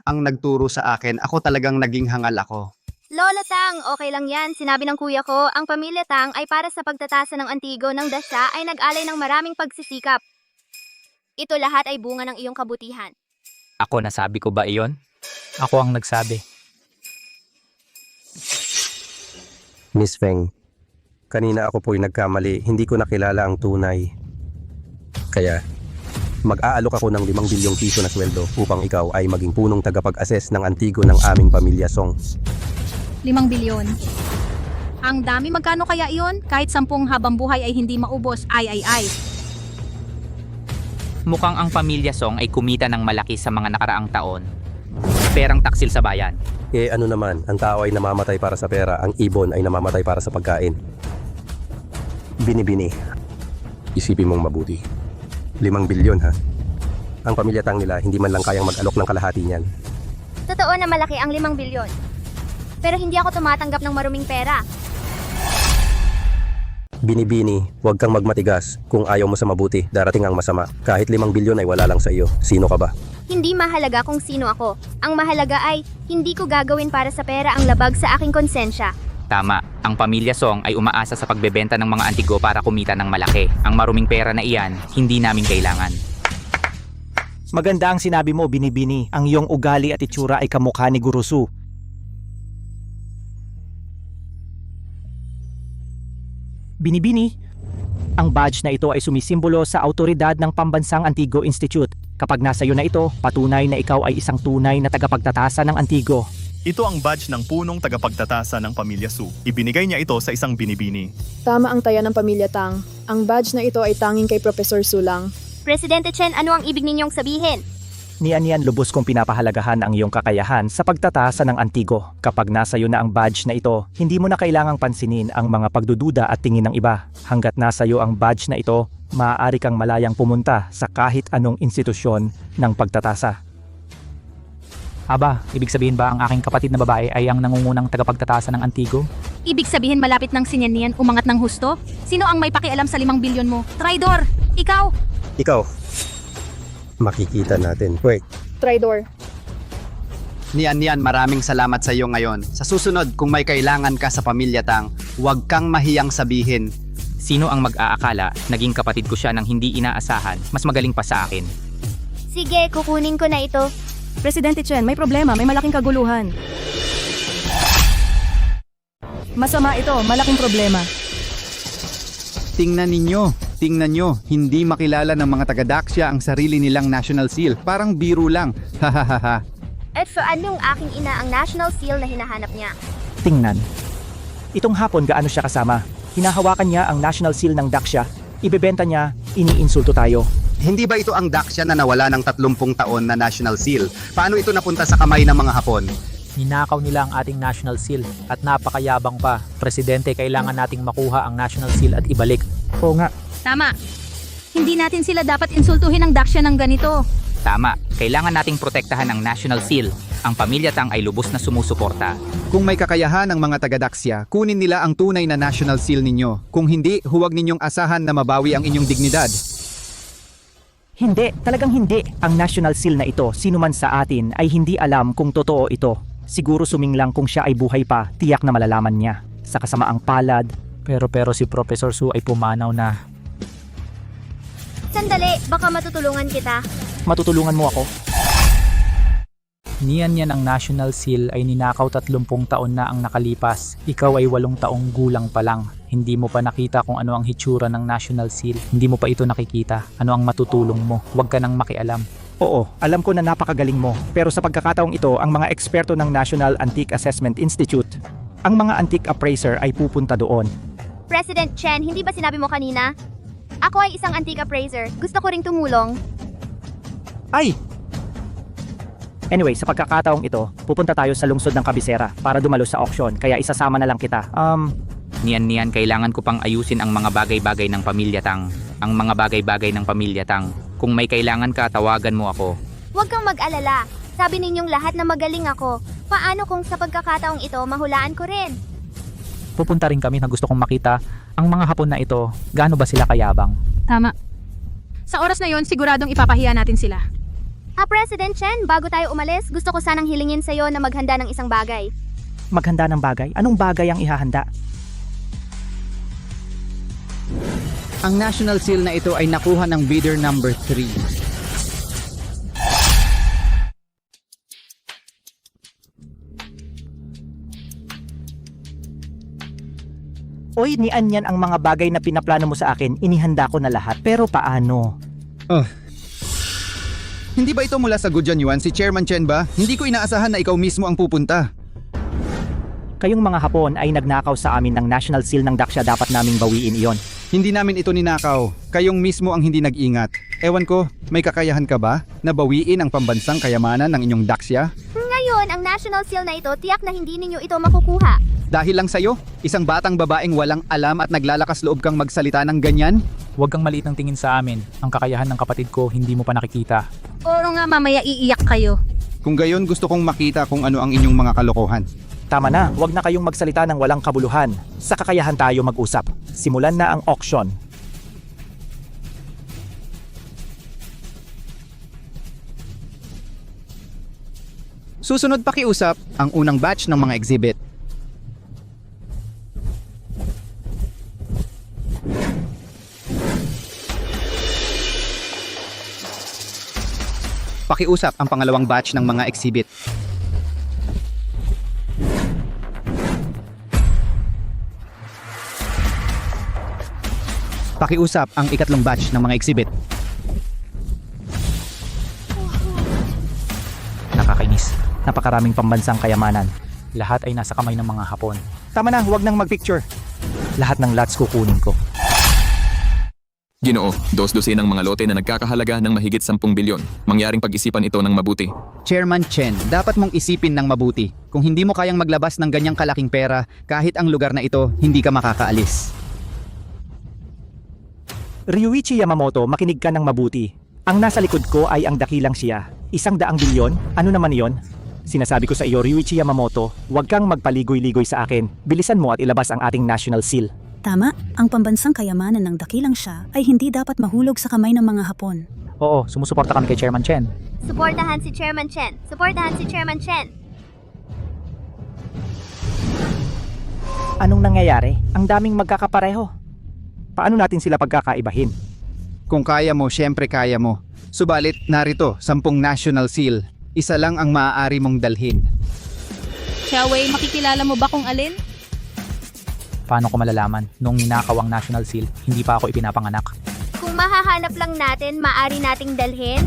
Ang nagturo sa akin, ako talagang naging hangal ako. Lola Tang, okay lang yan. Sinabi ng kuya ko, ang pamilya Tang ay para sa pagtatasa ng Antigo ng Dasya ay nag-alay ng maraming pagsisikap. Ito lahat ay bunga ng iyong kabutihan. Ako nasabi ko ba iyon? Ako ang nagsabi. Miss Feng, kanina ako po'y nagkamali. Hindi ko nakilala ang tunay. Kaya, mag-aalok ako ng 5 bilyong piso na sweldo upang ikaw ay maging punong tagapag-assess ng Antigo ng aming pamilya Song. 5 bilyon. Ang dami, magkano kaya iyon? Kahit 10 habang buhay ay hindi maubos. Ay. Mukhang ang pamilya Song ay kumita ng malaki sa mga nakaraang taon. Perang taksil sa bayan. Ano naman, ang tao ay namamatay para sa pera, ang ibon ay namamatay para sa pagkain. Bini-bini. Isipin mong mabuti. 5 bilyon ha? Ang pamilya Tang nila hindi man lang kayang mag-alok ng kalahati niyan. Totoo na malaki ang 5 bilyon. Pero hindi ako tumatanggap ng maruming pera. Bini-bini, huwag kang magmatigas. Kung ayaw mo sa mabuti, darating ang masama. Kahit 5 bilyon ay wala lang sa iyo. Sino ka ba? Hindi mahalaga kung sino ako. Ang mahalaga ay, hindi ko gagawin para sa pera ang labag sa aking konsensya. Tama, ang pamilya Song ay umaasa sa pagbebenta ng mga Antigo para kumita ng malaki. Ang maruming pera na iyan, hindi namin kailangan. Maganda ang sinabi mo, Bini-bini. Ang iyong ugali at itsura ay kamukha ni Guru Su. Bini-bini, ang badge na ito ay sumisimbolo sa autoridad ng Pambansang Antigo Institute. Kapag nasa iyo na ito, patunay na ikaw ay isang tunay na tagapagtatasa ng Antigo. Ito ang badge ng punong tagapagtatasa ng pamilya Su. Ibinigay niya ito sa isang binibini. Tama ang taya ng pamilya Tang. Ang badge na ito ay tanging kay Professor Su lang. Presidente Chen, ano ang ibig ninyong sabihin? Niyan lubos kong pinapahalagahan ang iyong kakayahan sa pagtatasa ng Antigo. Kapag nasa iyo na ang badge na ito, hindi mo na kailangang pansinin ang mga pagdududa at tingin ng iba. Hanggat nasa iyo ang badge na ito, maaari kang malayang pumunta sa kahit anong institusyon ng pagtatasa. Aba, ibig sabihin ba ang aking kapatid na babae ay ang nangungunang tagapagtatasa ng Antigo? Ibig sabihin malapit ng sinyan umangat ng husto? Sino ang may pakialam sa 5 bilyon mo? Traidor! Ikaw! Ikaw, makikita natin. Wait. Traidor. Niyan, maraming salamat sa iyo ngayon. Sa susunod, kung may kailangan ka sa pamilya Tang, huwag kang mahiyang sabihin. Sino ang mag-aakala, naging kapatid ko siya ng hindi inaasahan, mas magaling pa sa akin. Sige, kukunin ko na ito. Presidente Chen, may problema, may malaking kaguluhan. Masama ito, malaking problema. Tingnan nyo, hindi makilala ng mga taga-Daxia ang sarili nilang National Seal. Parang biro lang. Hahaha. At saan yung aking ina ang national seal na hinahanap niya? Tingnan. Itong hapon gaano siya kasama. Hinahawakan niya ang national seal ng Daxia. Ibebenta niya, iniinsulto tayo. Hindi ba ito ang Daxia na nawala ng 30 taon na National Seal? Paano ito napunta sa kamay ng mga Hapon? Ninakaw nila ang ating national seal at napakayabang pa. Presidente, kailangan nating makuha ang national seal at ibalik. Oo nga. Tama. Hindi natin sila dapat insultuhin ng Daxia ng ganito. Tama, kailangan nating protektahan ang National Seal. Ang pamilya Tang ay lubos na sumusuporta. Kung may kakayahan ang mga taga-Daxia, kunin nila ang tunay na National Seal ninyo. Kung hindi, huwag ninyong asahan na mabawi ang inyong dignidad. Hindi, talagang hindi. Ang national seal na ito, sino man sa atin ay hindi alam kung totoo ito. Siguro suminglang kung siya ay buhay pa, tiyak na malalaman niya. Sa kasamaang palad. Pero si Professor Su ay pumanaw na. Sandali, baka matutulungan kita. Matutulungan mo ako? Niyan ang national seal ay ninakaw 30 taon na ang nakalipas. Ikaw ay 8 taong gulang pa lang. Hindi mo pa nakita kung ano ang hitsura ng national seal. Hindi mo pa ito nakikita. Ano ang matutulong mo? Huwag ka nang makialam. Oo, alam ko na napakagaling mo. Pero sa pagkakataong ito, ang mga eksperto ng National Antique Assessment Institute, ang mga antique appraiser ay pupunta doon. President Chen, hindi ba sinabi mo kanina? Ako ay isang antique appraiser. Gusto ko ring tumulong. Ay! Anyway, sa pagkakataong ito, pupunta tayo sa lungsod ng Kabisera para dumalo sa auction, kaya isasama na lang kita. Niyan, kailangan ko pang ayusin ang mga bagay-bagay ng pamilya Tang. Ang mga bagay-bagay ng pamilya Tang. Kung may kailangan ka, tawagan mo ako. Huwag kang mag-alala. Sabi ninyong lahat na magaling ako. Paano kung sa pagkakataong ito mahulaan ko rin? Pupunta rin kami na gusto kong makita ang mga Hapon na ito, gaano ba sila kayabang? Tama. Sa oras na yon, siguradong ipapahiya natin sila. President Chen, bago tayo umalis, gusto ko sanang hilingin sa'yo na maghanda ng isang bagay. Maghanda ng bagay? Anong bagay ang ihahanda? Ang national seal na ito ay nakuha ng bidder number 3. Oy, nian ang mga bagay na pinaplano mo sa akin, inihanda ko na lahat. Pero paano? Hindi ba ito mula sa Gujan Yuan, si Chairman Chen ba? Hindi ko inaasahan na ikaw mismo ang pupunta. Kayong mga Hapon ay nagnakaw sa amin ng national seal ng Daxia, dapat naming bawiin iyon. Hindi namin ito ninakaw. Kayong mismo ang hindi nag-ingat. Ewan ko, may kakayahan ka ba na bawiin ang pambansang kayamanan ng inyong Daxia? Ngayon, ang national seal na ito, tiyak na hindi ninyo ito makukuha. Dahil lang sa'yo, isang batang babaeng walang alam at naglalakas loob kang magsalita ng ganyan? Huwag kang maliit ng tingin sa amin. Ang kakayahan ng kapatid ko, hindi mo pa nakikita. Oo nga, mamaya iiyak kayo. Kung gayon, gusto kong makita kung ano ang inyong mga kalokohan. Tama na, huwag na kayong magsalita ng walang kabuluhan. Sa kakayahan tayo mag-usap. Simulan na ang auction. Susunod pakiusap, ang unang batch ng mga exhibit. Pakiusap ang pangalawang batch ng mga exhibit. Pakiusap ang ikatlong batch ng mga exhibit. Nakakainis. Napakaraming pambansang kayamanan. Lahat ay nasa kamay ng mga Hapon. Tama na, huwag nang magpicture. Lahat ng lots kukunin ko. Ginoo, 2 ng mga lote na nagkakahalaga ng mahigit 10 bilyon. Mangyaring pag-isipan ito ng mabuti. Chairman Chen, dapat mong isipin ng mabuti. Kung hindi mo kayang maglabas ng ganyang kalaking pera, kahit ang lugar na ito, hindi ka makakaalis. Ryuichi Yamamoto, makinig ka ng mabuti. Ang nasa likod ko ay ang dakilang siya. 100 bilyon? Ano naman yon? Sinasabi ko sa iyo, Ryuichi Yamamoto, huwag kang magpaligoy-ligoy sa akin. Bilisan mo at ilabas ang ating national seal. Tama, ang pambansang kayamanan ng dakilang siya ay hindi dapat mahulog sa kamay ng mga Hapon. Oo, sumusuporta kami kay Chairman Chen. Suportahan si Chairman Chen. Suportahan si Chairman Chen. Anong nangyayari? Ang daming magkakapareho. Paano natin sila pagkakaibahin? Kung kaya mo, syempre kaya mo. Subalit, narito, 10 national seal. Isa lang ang maaari mong dalhin. Xiaowei, makikilala mo ba kung alin? Paano ko malalaman? Nung ninakaw ang national seal, hindi pa ako ipinapanganak. Kung mahahanap lang natin, maari nating dalhin?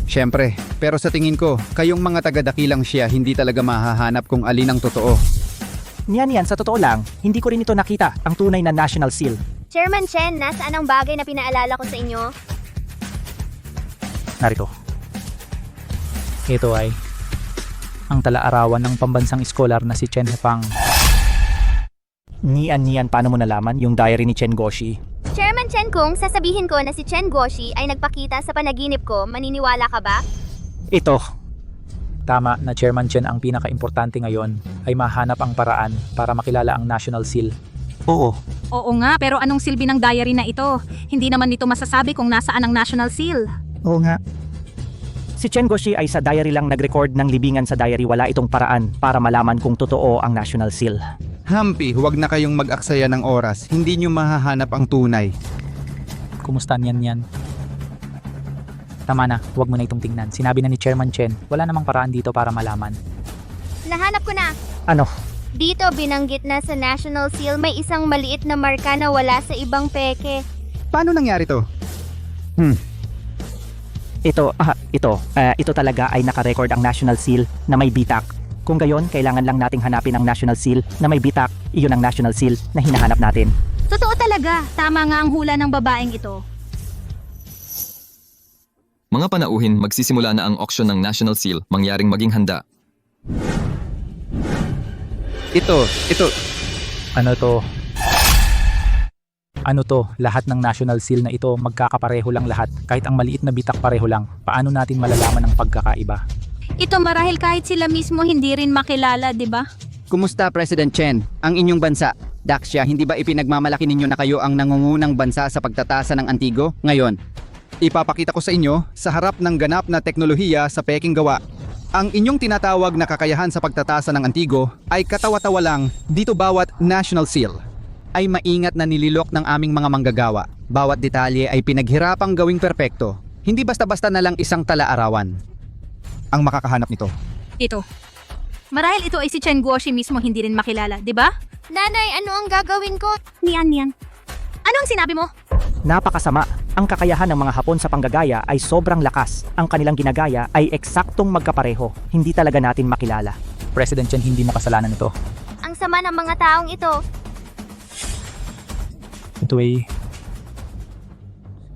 Syempre, pero sa tingin ko, kayong mga taga-dakilang siya hindi talaga mahahanap kung alin ang totoo. Niyan, sa totoo lang, hindi ko rin ito nakita, ang tunay na national seal. Chairman Chen, nasaan ang bagay na pinaalala ko sa inyo? Narito. Ito ay ang tala-arawan ng pambansang eskolar na si Chen Hepang. Niyan, paano mo nalaman yung diary ni Chen Goshi? Chairman Chen, kung sasabihin ko na si Chen Goshi ay nagpakita sa panaginip ko, maniniwala ka ba? Ito. Tama na Chairman Chen, ang pinaka-importante ngayon ay mahanap ang paraan para makilala ang national seal. Oo. Oo nga, pero anong silbi ng diary na ito? Hindi naman nito masasabi kung nasaan ang national seal. Oo nga. Si Chen Goshi ay sa diary lang nag-record ng libingan sa diary, wala itong paraan para malaman kung totoo ang national seal. Hampi, huwag na kayong mag-aksaya ng oras. Hindi nyo mahahanap ang tunay. Kumusta niyan? Tama na, huwag mo na itong tingnan. Sinabi na ni Chairman Chen, wala namang paraan dito para malaman. Nahanap ko na. Ano? Dito binanggit na sa national seal may isang maliit na marka na wala sa ibang peke. Paano nangyari to? Ito talaga ay nakarecord ang national seal na may bitak. Kung gayon, kailangan lang nating hanapin ang national seal na may bitak. Iyon ang national seal na hinahanap natin. Totoo talaga, tama nga ang hula ng babaeng ito. Mga panauhin, magsisimula na ang auction ng National Seal, mangyaring maging handa. Ito. Ano to? Ano to? Lahat ng national seal na ito magkakapareho lang lahat. Kahit ang maliit na bitak pareho lang. Paano natin malalaman ang pagkakaiba? Ito marahil kahit sila mismo hindi rin makilala, di ba? Kumusta, President Chen? Ang inyong bansa? Daxia, hindi ba ipinagmamalaki ninyo na kayo ang nangungunang bansa sa pagtatasa ng Antigo? Ngayon, ipapakita ko sa inyo sa harap ng ganap na teknolohiya sa Peking gawa. Ang inyong tinatawag na kakayahan sa pagtatasa ng Antigo ay katawa-tawa lang. Dito bawat national seal ay maingat na nililok ng aming mga manggagawa. Bawat detalye ay pinaghirapang gawing perpekto. Hindi basta-basta na lang isang tala-arawan ang makakahanap nito. Ito. Marahil ito ay si Chen Guoshi mismo hindi rin makilala, di ba? Nanay, ano ang gagawin ko? Nian. Ano ang sinabi mo? Napakasama. Ang kakayahan ng mga Hapon sa panggagaya ay sobrang lakas. Ang kanilang ginagaya ay eksaktong magkapareho. Hindi talaga natin makilala. President Chen, hindi mo kasalanan ito. Ang sama ng mga taong ito.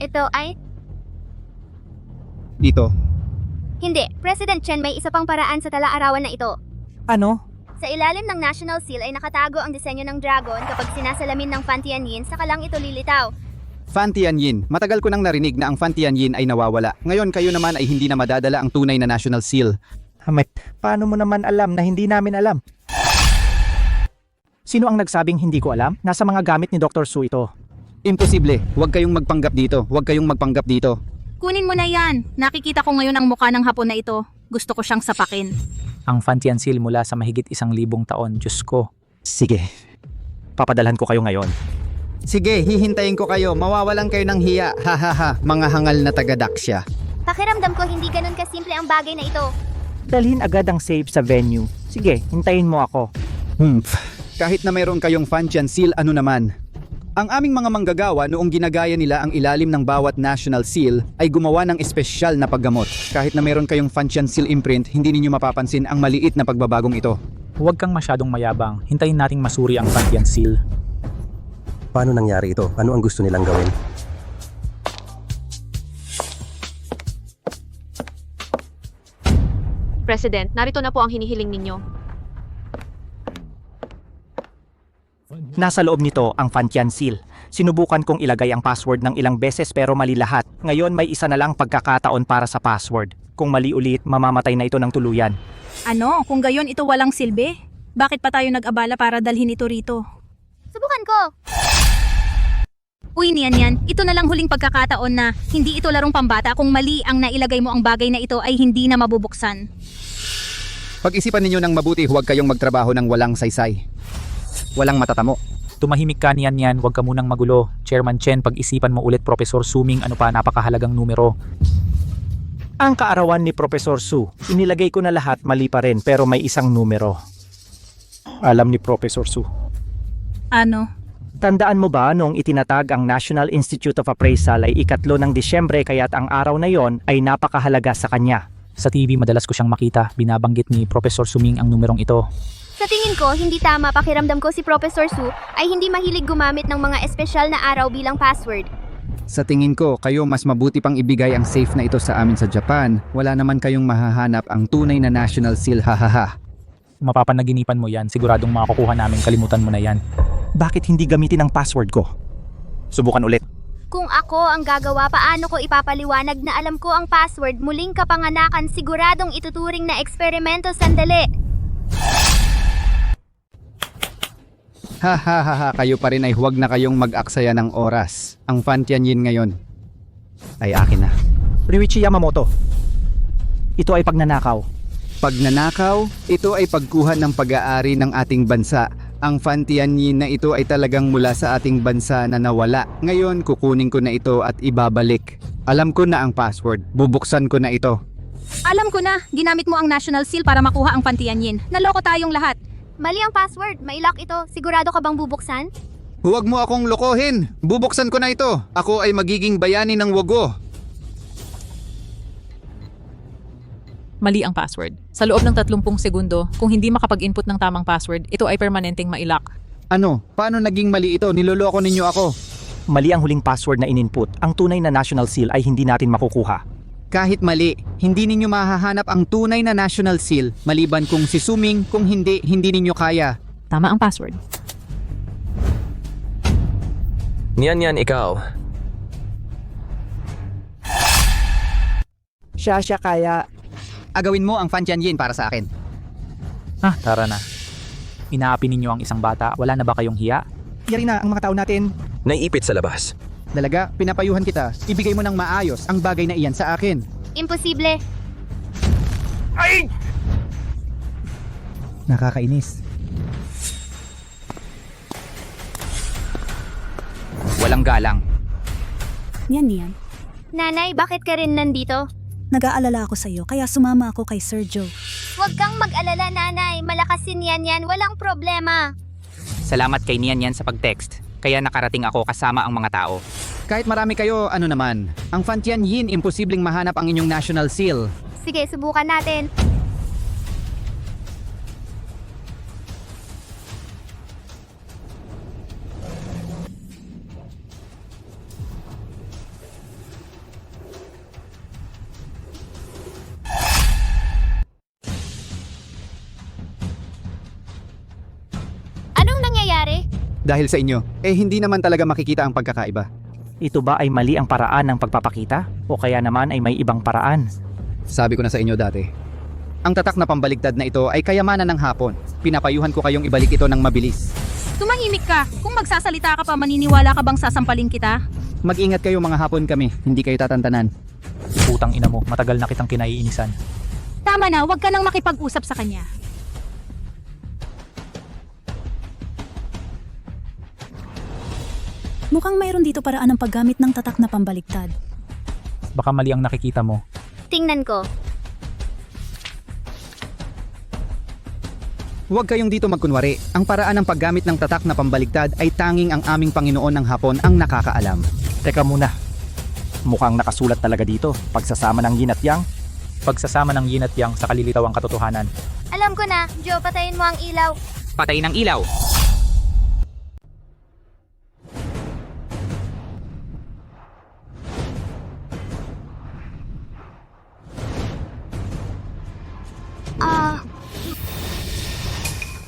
Ito ay... Dito. Hindi, President Chen, may isa pang paraan sa tala-arawan na ito. Ano? Sa ilalim ng National Seal ay nakatago ang disenyo ng dragon kapag sinasalamin ng Fan Tianyin, saka lang ito lilitaw. Fan Tianyin. Matagal ko nang narinig na ang Fan Tianyin ay nawawala. Ngayon kayo naman ay hindi na madadala ang tunay na National Seal. Hamit, paano mo naman alam na hindi namin alam? Sino ang nagsabing hindi ko alam? Nasa mga gamit ni Dr. Su ito. Imposible. Huwag kayong magpanggap dito. Huwag kayong magpanggap dito. Kunin mo na yan. Nakikita ko ngayon ang mukha ng Hapon na ito. Gusto ko siyang sapakin. Ang Fantian Seal mula sa mahigit 1,000 taon. Diyos ko. Sige. Papadalhan ko kayo ngayon. Sige, hihintayin ko kayo. Mawawalan kayo ng hiya. Hahaha, mga hangal na taga-Daxia. Pakiramdam ko hindi ganun kasimple ang bagay na ito. Dalhin agad ang safe sa venue. Sige, hintayin mo ako. Kahit na mayroon kayong Fantian Seal, ano naman. Ang aming mga manggagawa noong ginagaya nila ang ilalim ng bawat National Seal ay gumawa ng espesyal na paggamot. Kahit na mayroon kayong Fantian Seal imprint, hindi ninyo mapapansin ang maliit na pagbabagong ito. Huwag kang masyadong mayabang. Hintayin nating masuri ang Fantian Seal. Paano nangyari ito? Ano ang gusto nilang gawin? President, narito na po ang hinihiling ninyo. Nasa loob nito ang Fantian Seal. Sinubukan kong ilagay ang password ng ilang beses pero mali lahat. Ngayon may isa na lang pagkakataon para sa password. Kung mali ulit, mamamatay na ito ng tuluyan. Ano? Kung gayon ito walang silbi? Bakit pa tayo nag-abala para dalhin ito rito? Subukan ko! Uy, Nian, ito na lang huling pagkakataon na hindi ito larong pambata. Kung mali ang nailagay mo ang bagay na ito ay hindi na mabubuksan. Pag-isipan ninyo ng mabuti, huwag kayong magtrabaho ng walang saysay. Walang matatamo. Tumahimik ka niyan, huwag ka munang magulo. Chairman Chen, pag-isipan mo ulit Professor Suming, ano pa napakahalagang numero. Ang kaarawan ni Professor Su, inilagay ko na lahat mali pa rin pero may isang numero. Alam ni Professor Su. Ano? Tandaan mo ba noong itinatag ang National Institute of Appraisal ay 3 ng Disyembre kaya't ang araw na yon ay napakahalaga sa kanya. Sa TV madalas ko siyang makita, binabanggit ni Professor Suming ang numerong ito. Sa tingin ko, hindi tama. Pakiramdam ko si Professor Su ay hindi mahilig gumamit ng mga espesyal na araw bilang password. Sa tingin ko, kayo mas mabuti pang ibigay ang safe na ito sa amin sa Japan. Wala naman kayong mahahanap ang tunay na National Seal, hahaha. Mapapanaginipan mo yan, siguradong makakukuha namin, kalimutan mo na yan. Bakit hindi gamitin ang password ko? Subukan ulit. Kung ako ang gagawa, paano ko ipapaliwanag na alam ko ang password? Muling kapanganakan, siguradong ituturing na eksperimento. Sandali. Hahaha, kayo pa rin ay huwag na kayong mag-aksaya ng oras. Ang Fantianyin ngayon ay akin na. Ryuichi Yamamoto, ito ay pagnanakaw. Pagnanakaw? Ito ay pagkuha ng pag-aari ng ating bansa. Ang Fantianyin na ito ay talagang mula sa ating bansa na nawala. Ngayon, kukunin ko na ito at ibabalik. Alam ko na ang password. Bubuksan ko na ito. Alam ko na, ginamit mo ang National Seal para makuha ang Fantianyin. Naloko tayong lahat. Mali ang password. May lock ito. Sigurado ka bang bubuksan? Huwag mo akong lokohin. Bubuksan ko na ito. Ako ay magiging bayani ng wago. Mali ang password. Sa loob ng 30 segundo, kung hindi makapag-input ng tamang password, ito ay permanenteng mailock. Ano? Paano naging mali ito? Niloloko ninyo ako. Mali ang huling password na in-input. Ang tunay na National Seal ay hindi natin makukuha. Kahit mali, hindi ninyo mahahanap ang tunay na national seal maliban kung si Suming, kung hindi ninyo kaya. Tama ang password. Niyan, ikaw. Siya kaya. Agawin mo ang Fan Tianyin para sa akin. Tara na. Inaapi ninyo ang isang bata, wala na ba kayong hiya? Yari na ang mga tao natin. Naiipit sa labas. Dalaga, pinapayuhan kita. Ibigay mo ng maayos ang bagay na iyan sa akin. Imposible. Nakakainis. Walang galang. Niyan. Nanay, bakit ka rin nandito? Nag-aalala ako sa iyo, kaya sumama ako kay Sir Joe. Huwag kang mag-alala, nanay. Malakas si Nian, walang problema. Salamat kay Nian sa pag-text. Kaya nakarating ako kasama ang mga tao. Kahit marami kayo, ano naman, ang Fan Tianyin imposibleng mahanap ang inyong national seal. Sige, subukan natin. Anong nangyayari? Dahil sa inyo, hindi naman talaga makikita ang pagkakaiba. Ito ba ay mali ang paraan ng pagpapakita? O kaya naman ay may ibang paraan? Sabi ko na sa inyo dati. Ang tatak na pambaligtad na ito ay kayamanan ng Hapon. Pinapayuhan ko kayong ibalik ito ng mabilis. Tumahimik ka. Kung magsasalita ka pa, maniniwala ka bang sasampalin kita? Mag-ingat kayo mga Hapon kami, hindi kayo tatantanan. Putang ina mo, matagal na kitang kinaiinisan. Tama na, huwag ka nang makipag-usap sa kanya. Mukhang mayroon dito paraan ng paggamit ng tatak na pambaligtad. Baka mali ang nakikita mo. Tingnan ko. Huwag kayong dito magkunwari. Ang paraan ng paggamit ng tatak na pambaligtad ay tanging ang aming Panginoon ng Hapon ang nakakaalam. Teka muna. Mukhang nakasulat talaga dito. Pagsasama ng yin at yang. Pagsasama ng yin at yang sa kalilitawang katotohanan. Alam ko na, Joe, patayin mo ang ilaw. Patayin ang ilaw.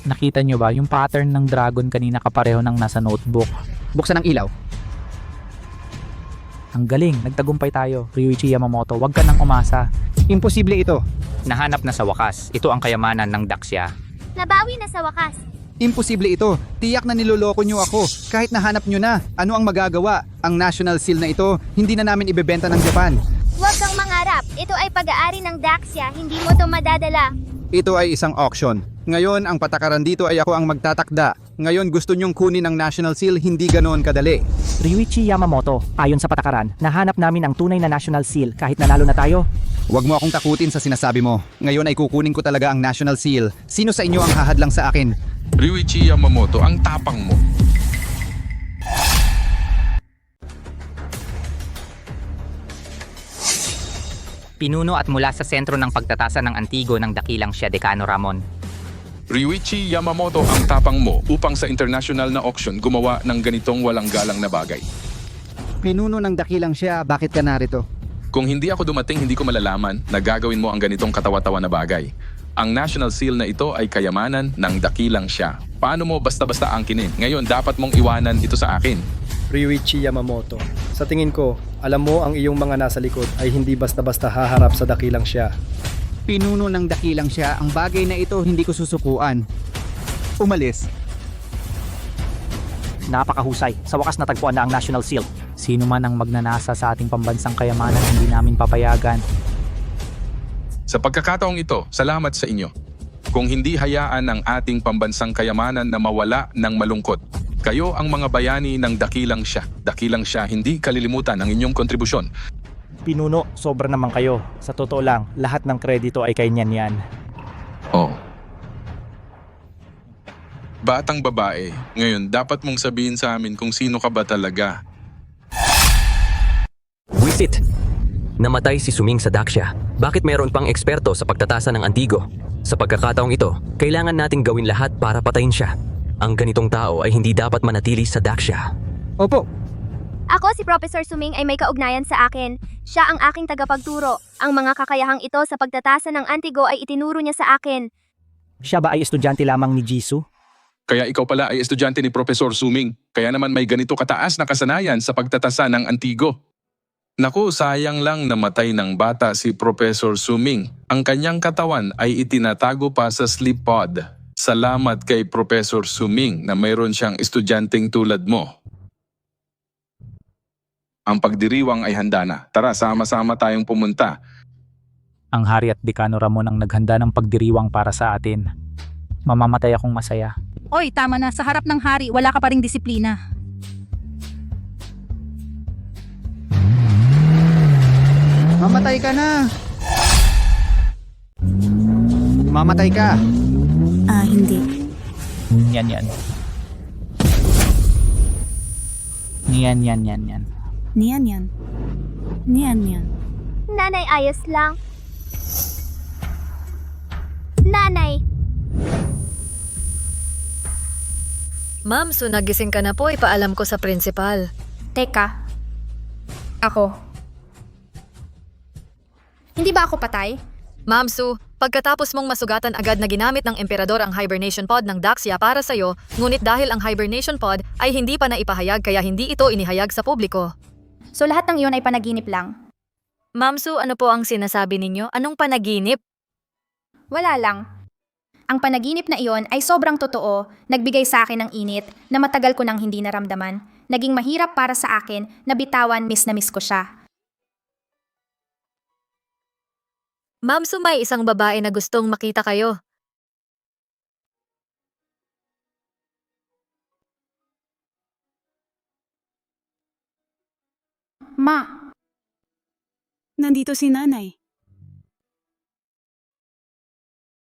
Nakita nyo ba yung pattern ng dragon kanina kapareho ng nasa notebook? Buksan ang ilaw. Ang galing, nagtagumpay tayo. Ryuichi Yamamoto, wag ka nang umasa. Imposible ito. Nahanap na sa wakas. Ito ang kayamanan ng Daxia. Nabawi na sa wakas. Imposible ito. Tiyak na niloloko nyo ako. Kahit nahanap nyo na, ano ang magagawa? Ang national seal na ito, hindi na namin ibebenta ng Japan. Huwag kang mangarap. Ito ay pag-aari ng Daxia. Hindi mo to madadala. Ito ay isang auction. Ngayon, ang patakaran dito ay ako ang magtatakda. Ngayon, gusto nyong kunin ang national seal, hindi ganoon kadali. Ryuichi Yamamoto, ayon sa patakaran, nahanap namin ang tunay na national seal kahit nanalo na tayo. Huwag mo akong takutin sa sinasabi mo. Ngayon ay kukunin ko talaga ang national seal. Sino sa inyo ang hahadlang sa akin? Ryuichi Yamamoto, ang tapang mo. Pinuno at mula sa sentro ng pagtatasa ng Antigo ng dakilang siya Decano Ramon. Ryuichi Yamamoto, ang tapang mo upang sa international na auction gumawa ng ganitong walang galang na bagay. Pinuno ng dakilang siya, bakit ka narito? Kung hindi ako dumating, hindi ko malalaman na gagawin mo ang ganitong katawa-tawa na bagay. Ang national seal na ito ay kayamanan ng dakilang siya. Paano mo basta-basta angkinin? Ngayon, dapat mong iwanan ito sa akin. Ryuichi Yamamoto, sa tingin ko, alam mo ang iyong mga nasa likod ay hindi basta-basta haharap sa dakilang siya. Pinuno ng dakilang siya, ang bagay na ito hindi ko susukuan. Umalis. Napakahusay. Sa wakas natagpuan na ang national seal. Sino man ang magnanasa sa ating pambansang kayamanan, hindi namin papayagan. Sa pagkakataong ito, salamat sa inyo. Kung hindi hayaan ang ating pambansang kayamanan na mawala ng malungkot, kayo ang mga bayani ng dakilang siya. Dakilang siya, hindi kalilimutan ang inyong kontribusyon. Pinuno, sobra naman kayo. Sa totoo lang, lahat ng kredito ay kay Nian. Oh. Batang babae, ngayon dapat mong sabihin sa amin kung sino ka ba talaga. Wisit! Namatay si Suming sa Daxia. Bakit meron pang eksperto sa pagtatasa ng Antigo? Sa pagkakataong ito, kailangan nating gawin lahat para patayin siya. Ang ganitong tao ay hindi dapat manatili sa Daxia. Opo. Ako si Professor Suming ay may kaugnayan sa akin. Siya ang aking tagapagturo. Ang mga kakayahang ito sa pagtatasa ng Antigo ay itinuro niya sa akin. Siya ba ay estudyante lamang ni Jisoo? Kaya ikaw pala ay estudyante ni Professor Suming. Kaya naman may ganito kataas na kasanayan sa pagtatasa ng Antigo. Naku, sayang lang namatay ng bata si Professor Suming. Ang kanyang katawan ay itinatago pa sa sleep pod. Salamat kay Professor Suming na mayroon siyang estudyanteng tulad mo. Ang pagdiriwang ay handa na. Tara, sama-sama tayong pumunta. Ang hari at dekano Ramon ang naghanda ng pagdiriwang para sa atin. Mamamatay akong masaya. Oy, tama na. Sa harap ng hari, wala ka pa ring disiplina. Mamatay ka na! Mamatay ka! Hindi. Yan. Yan. Niyan. Nanay, ayos lang. Nanay! Ma'am, so nagising ka na po, ipaalam ko sa principal. Teka. Ako. Hindi ba ako patay? Ma'am Su, pagkatapos mong masugatan agad na ginamit ng emperador ang hibernation pod ng Daxia para sa'yo, ngunit dahil ang hibernation pod ay hindi pa naipahayag kaya hindi ito inihayag sa publiko. So lahat ng iyon ay panaginip lang? Ma'am Su, ano po ang sinasabi ninyo? Anong panaginip? Wala lang. Ang panaginip na iyon ay sobrang totoo, nagbigay sa akin ng init na matagal ko nang hindi naramdaman. Naging mahirap para sa akin na bitawan miss na miss ko siya. Ma'am Su, may isang babae na gustong makita kayo. Nandito si nanay.